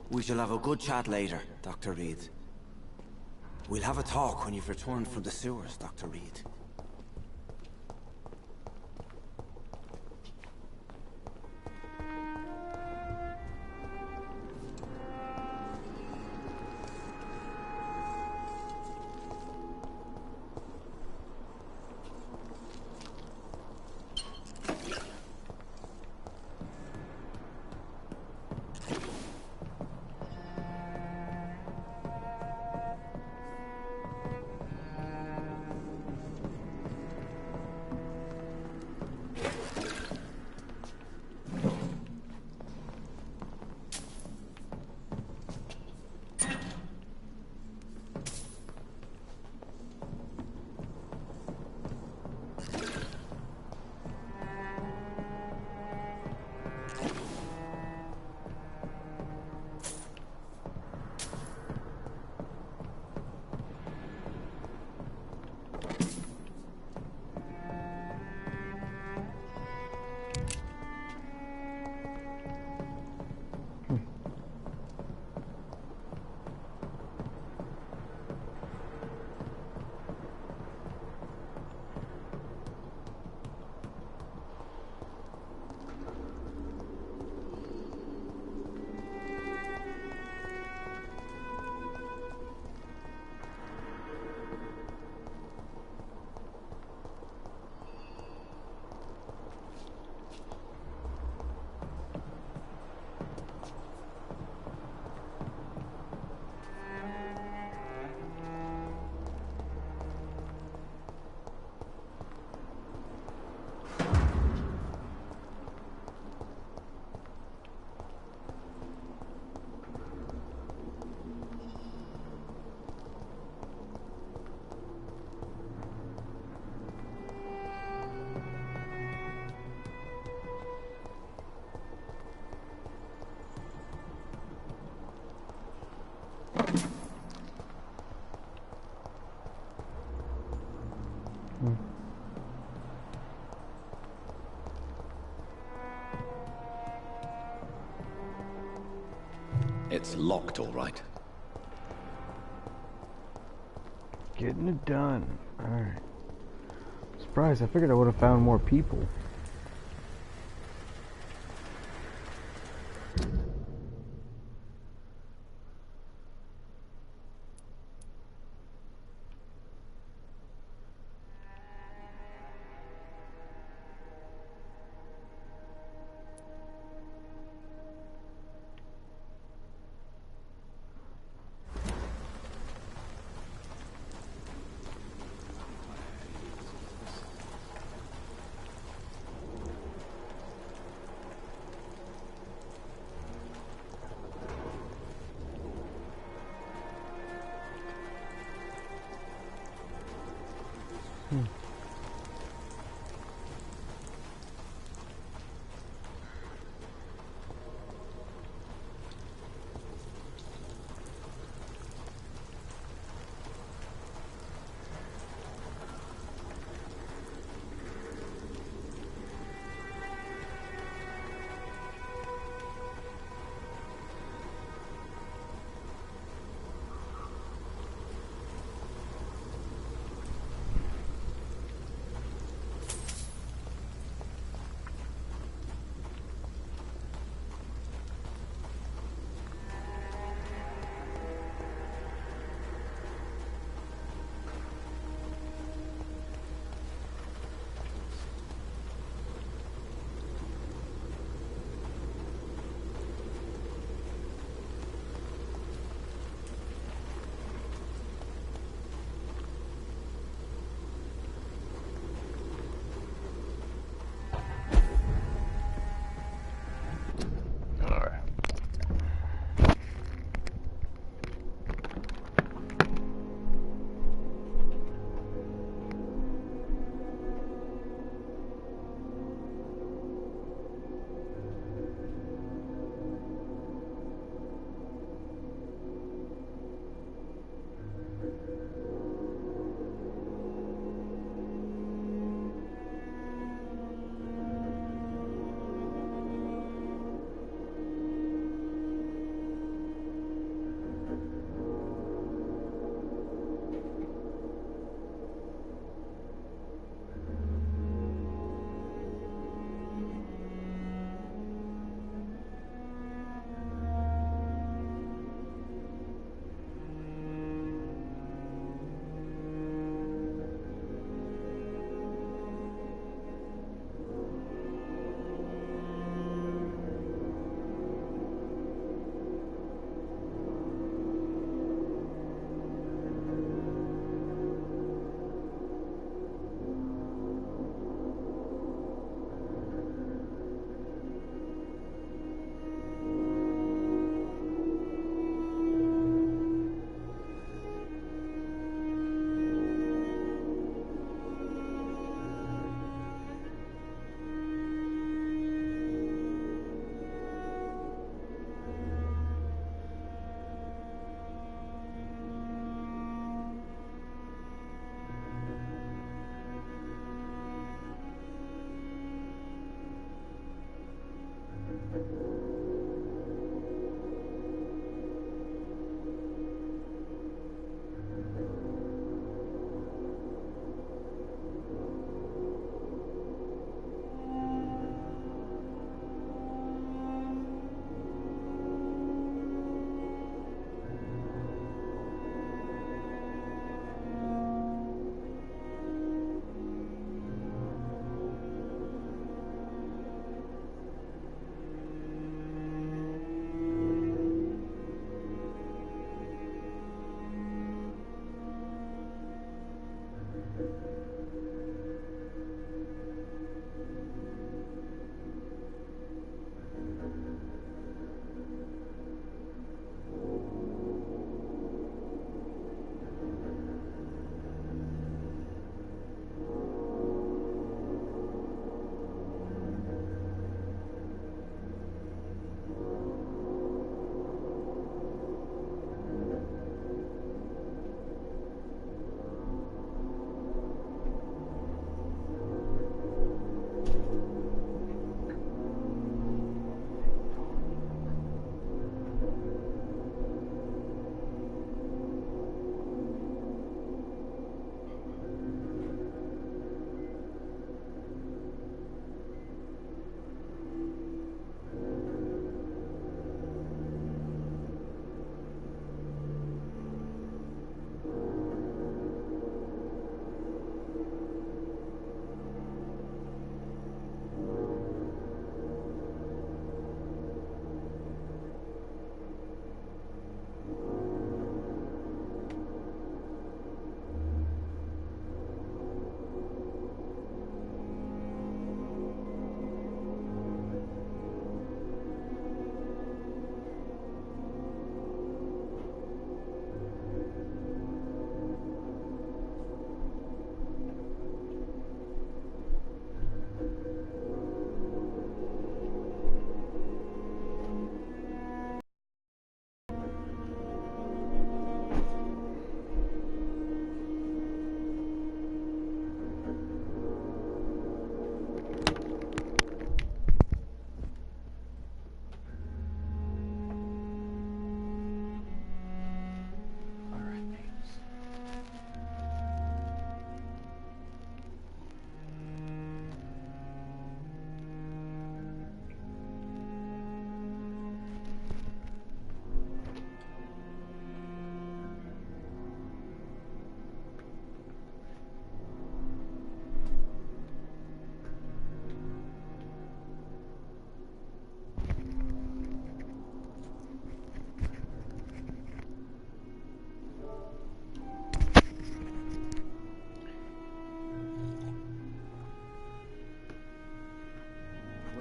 We shall have a good chat later, Dr. Reed. We'll have a talk when you've returned from the sewers, Dr. Reed. It's locked, all right. Getting it done. Alright. Surprised, I figured I would have found more people.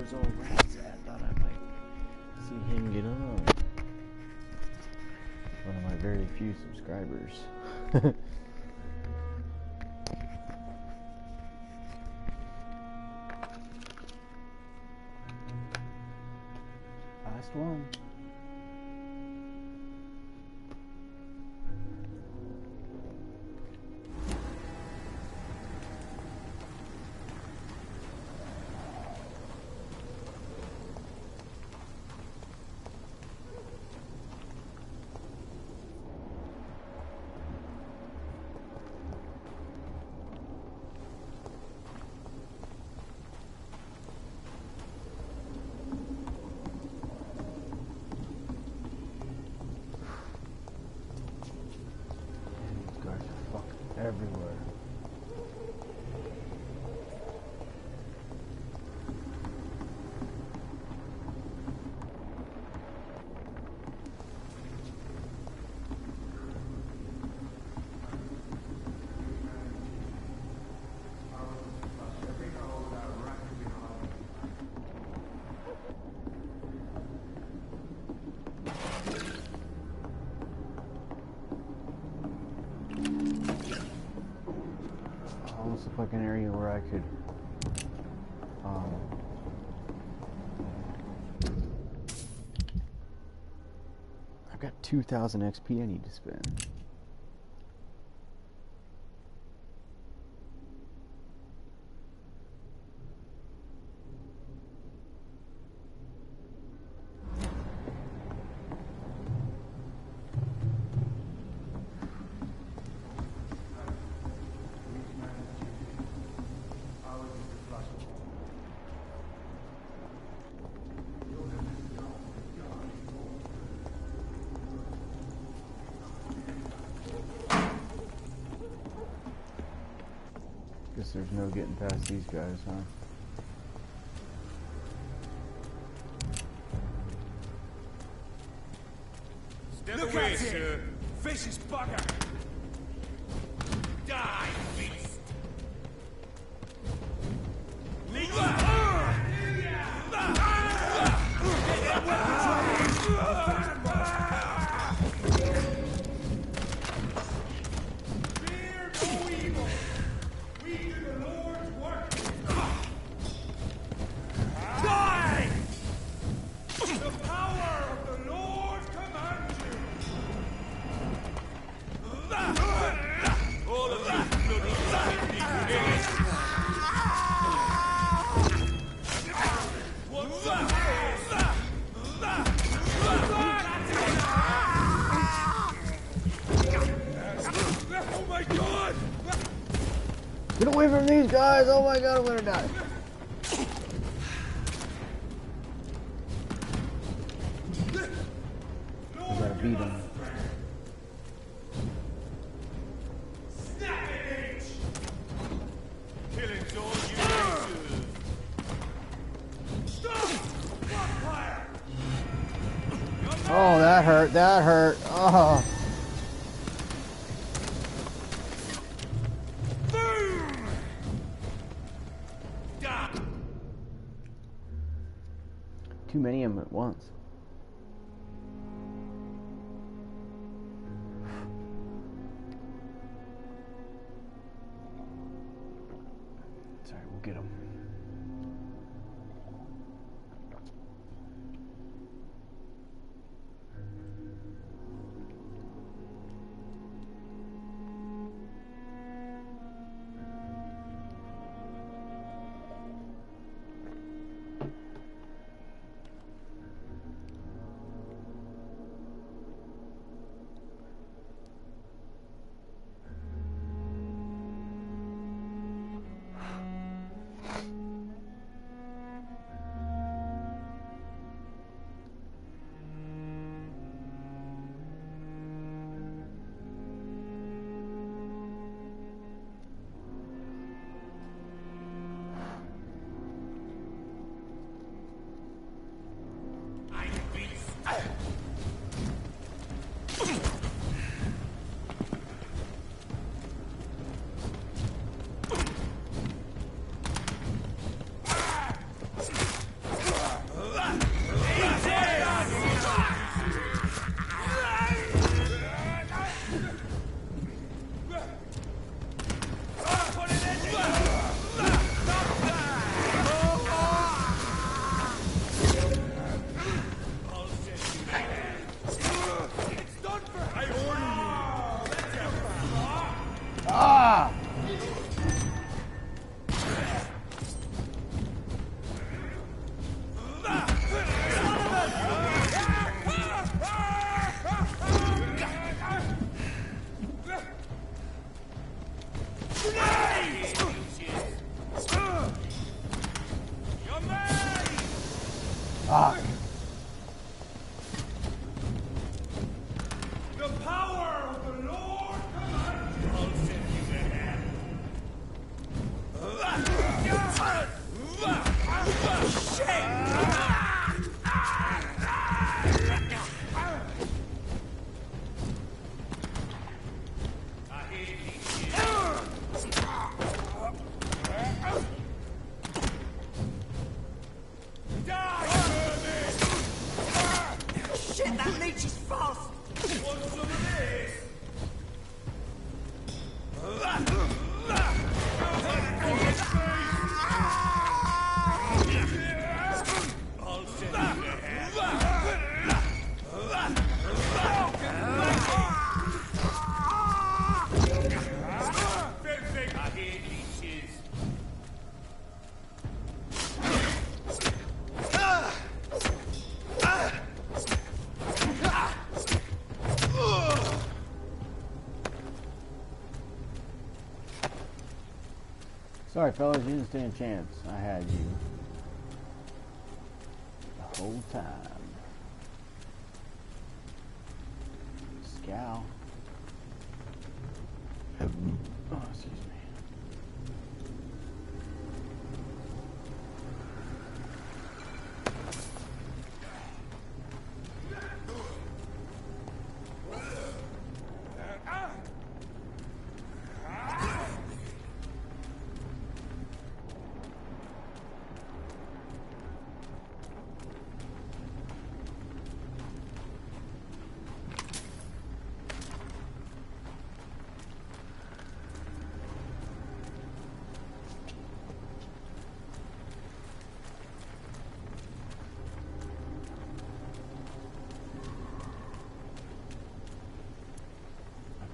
Where's old Rats at? I thought I might see him get on. One of my very few subscribers. Last one. Everywhere. Almost look like an area where I could I've got 2,000 XP I need to spend. Guess there's no getting past these guys, huh? Step away, sir. Vicious bugger. Die, beast. Get away from these guys! Oh my god, I'm gonna die. I gotta beat him. Oh, that hurt, that hurt. Oh. Too many of them at once. Sorry, we'll get them. Fuck. The power of the Lord commands you. I'll send you to hell. Shit, that leech is fast! Want some of this? I'll send you to hell. Fencing! I hear leeches. Sorry, fellas, you didn't stand a chance. I had you the whole time. Scowl. Oh, excuse me.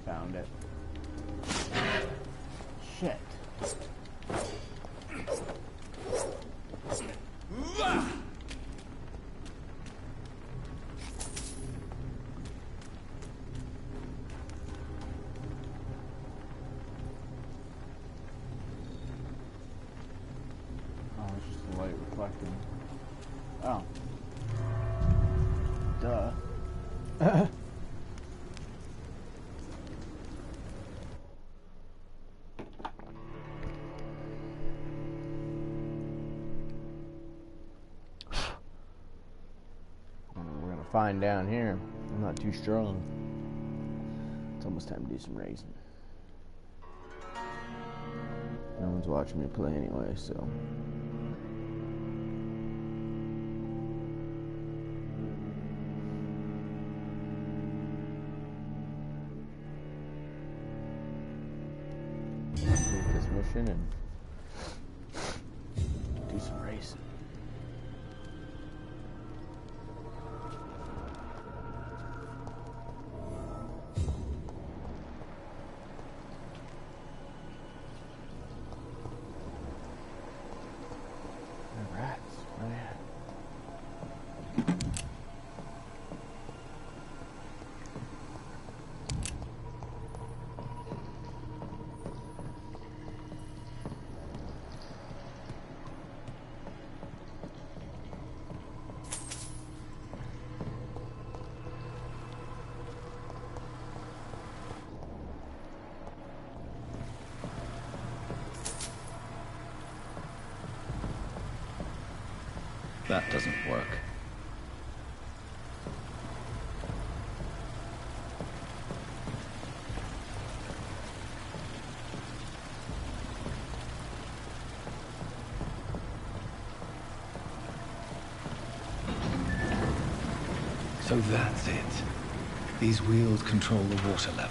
Found it. Shit. Oh, it's just the light reflecting. Oh. Duh. Fine down here. I'm not too strong. It's almost time to do some racing. No one's watching me play anyway, so. Take this mission and do some racing. That doesn't work. So that's it. These wheels control the water level.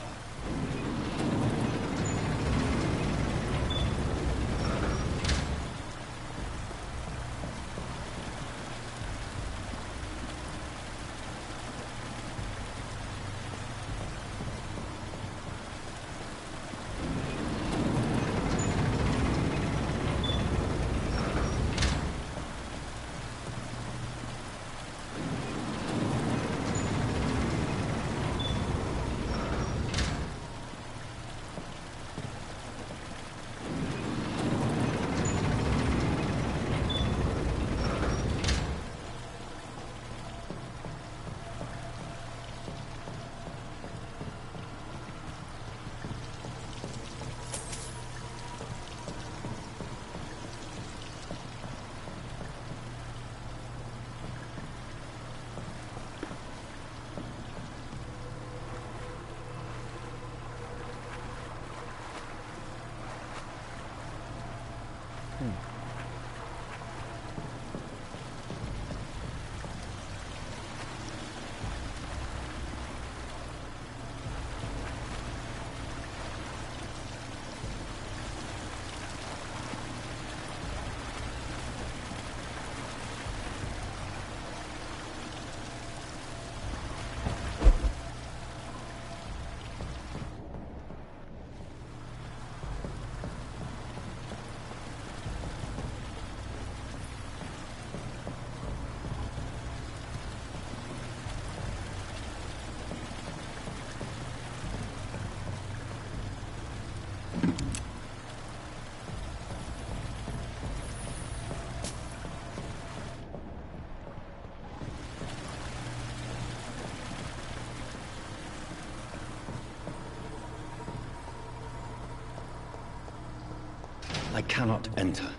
cannot enter.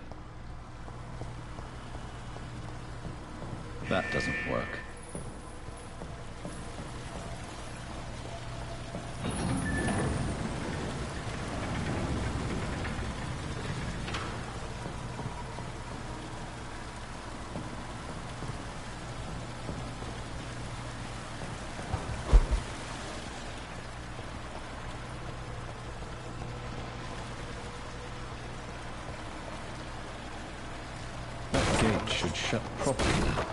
That doesn't work. That gate should shut properly now.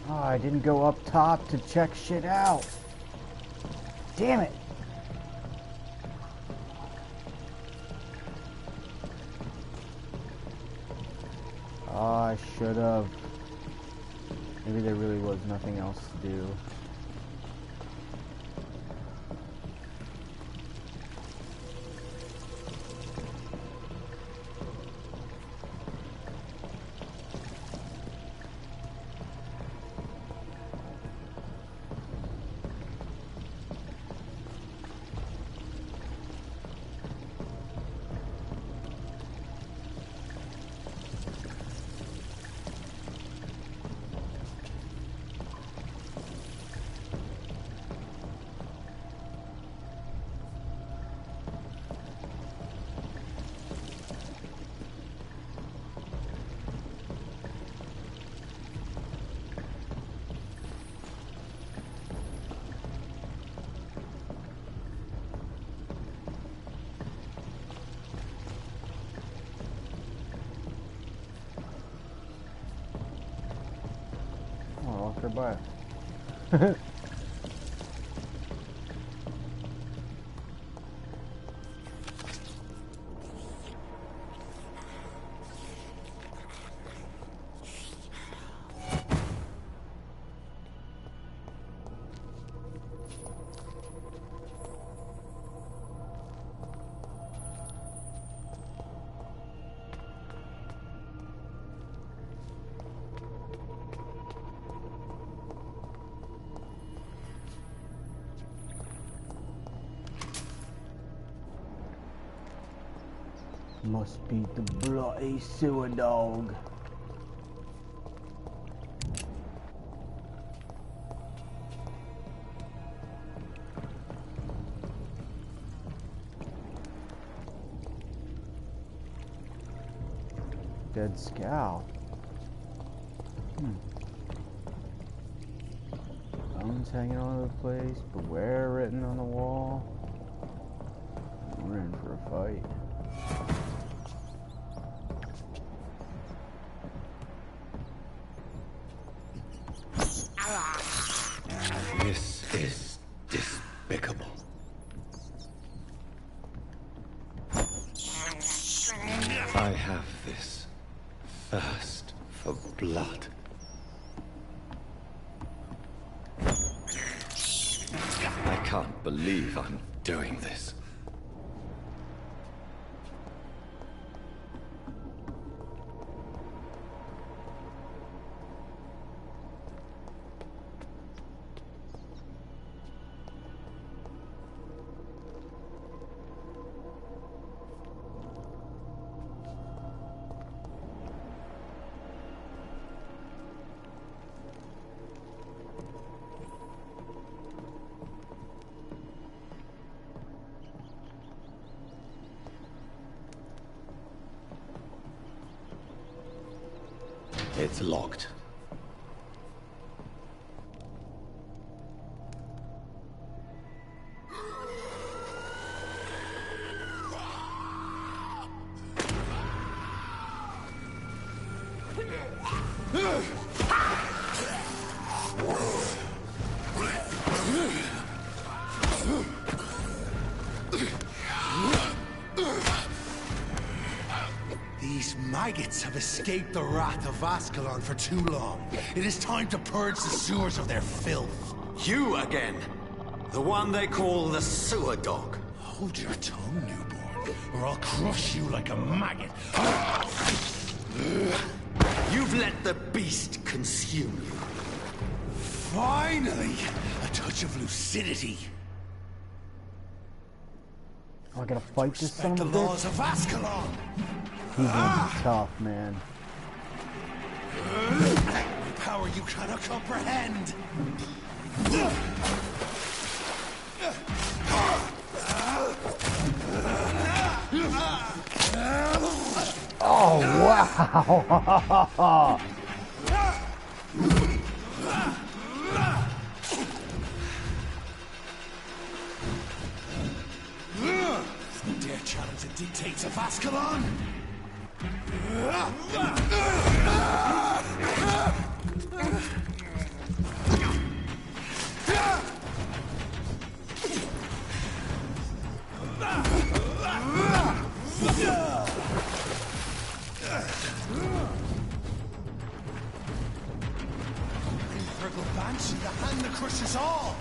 Oh, I didn't go up top to check shit out. Damn it. Oh, I should have. Maybe there really was nothing else to do. By. Must be the bloody sewer dog. Dead scow. Bones hanging all over the place. Beware written on the wall. We're in for a fight. This is despicable. I have this thirst for blood. I can't believe I'm doing this. It's locked. These maggots have escaped the wrath of Ascalon for too long. It is time to purge the sewers of their filth. You again! The one they call the sewer dog. Hold your tongue, newborn, or I'll crush you like a maggot. You've let the beast consume you. Finally! A touch of lucidity. I gotta fight this son The of a laws bitch. of Ascalon! He's gonna be tough, man. Power you cannot comprehend! Oh, wow! Dare challenge the dictates of Ascalon? Infernal Banshee, the hand that crushes all!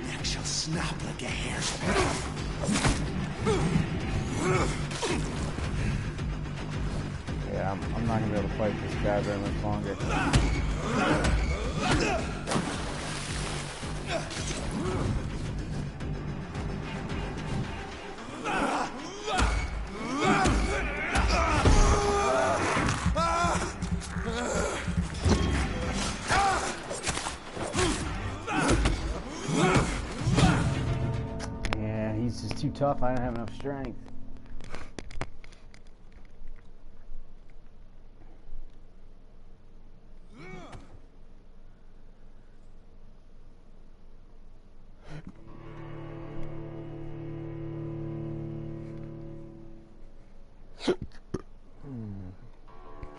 Neck shall snap like a hair's breath. Yeah, I'm not gonna be able to fight this guy very much longer. Yeah, he's just too tough. I don't have enough strength.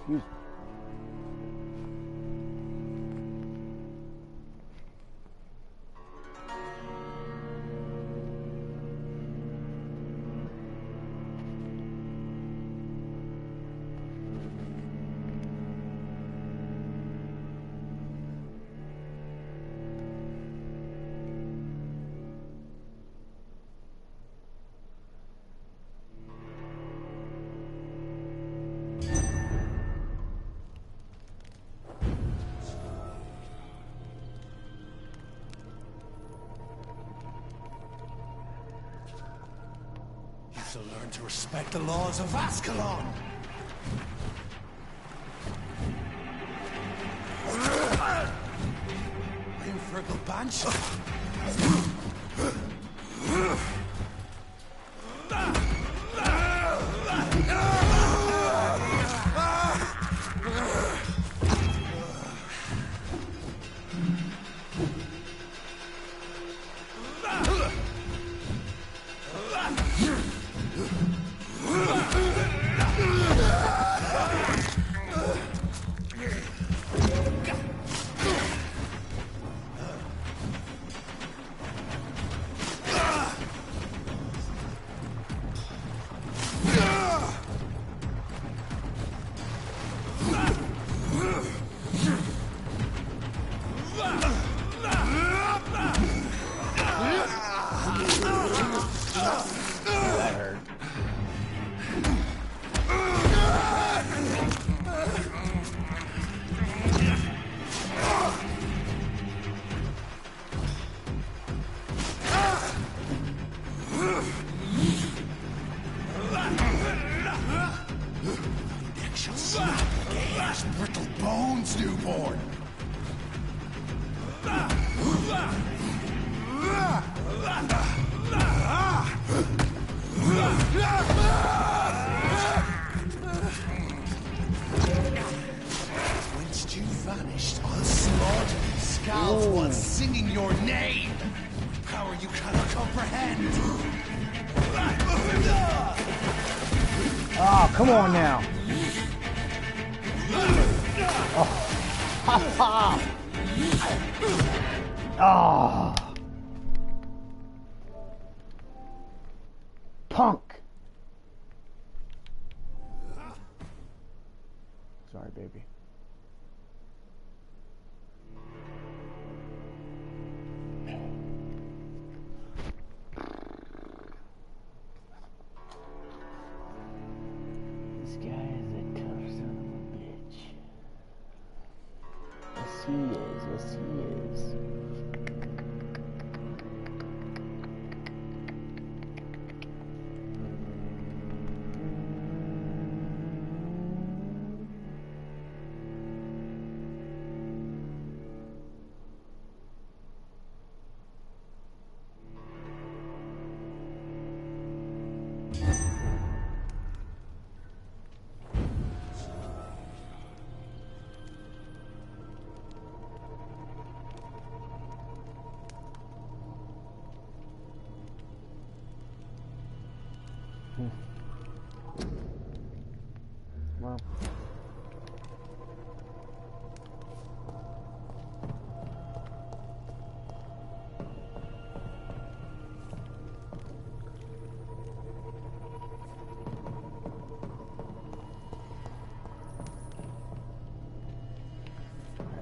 Excuse me. You shall learn to respect the laws of Ascalon! Infernal Banshee! That hurt. newborn. Whence you vanished, I'll slaughter these scalps while singing your name. Power you cannot comprehend. Oh, come on now. Oh. Ha ha. Oh. Punk. Sorry, baby. This guy is a tough son of a bitch. Yes, he is. Yes, he is. Well,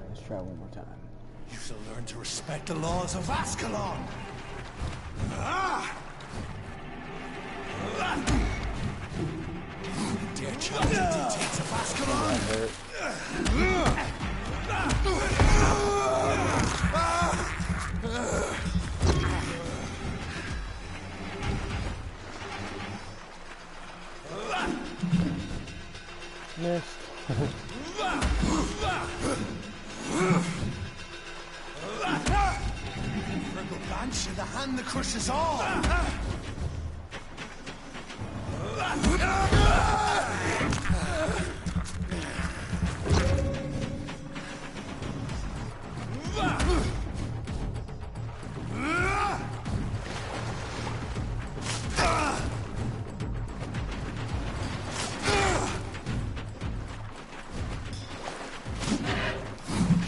let's try one more time. You shall learn to respect the laws of Ascalon. Ah! Dare challenge the dictates of Ascalon? Missed. Purple Banshee, the hand that crushes all.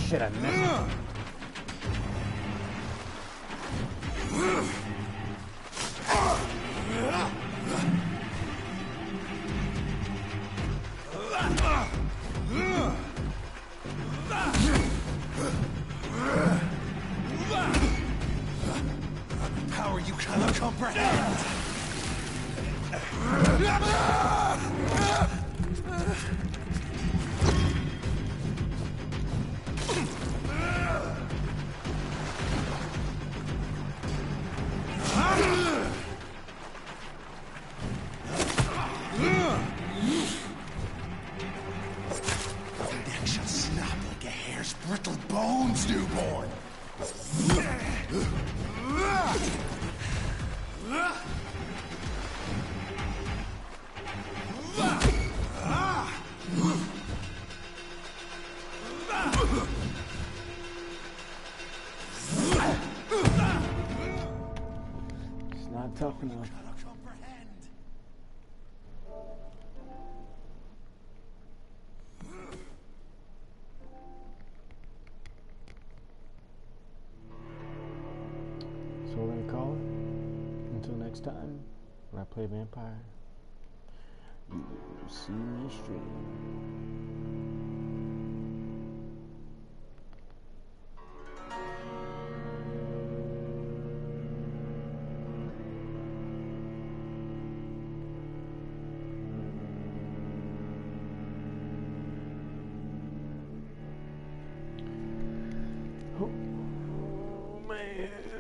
Shit, I missed it. Power you cannot comprehend. The neck shall snap like a hare's brittle bones, newborn. It's not tough enough. So we're gonna call it. Until next time, when I play Vampire, you see me stream. Oh man.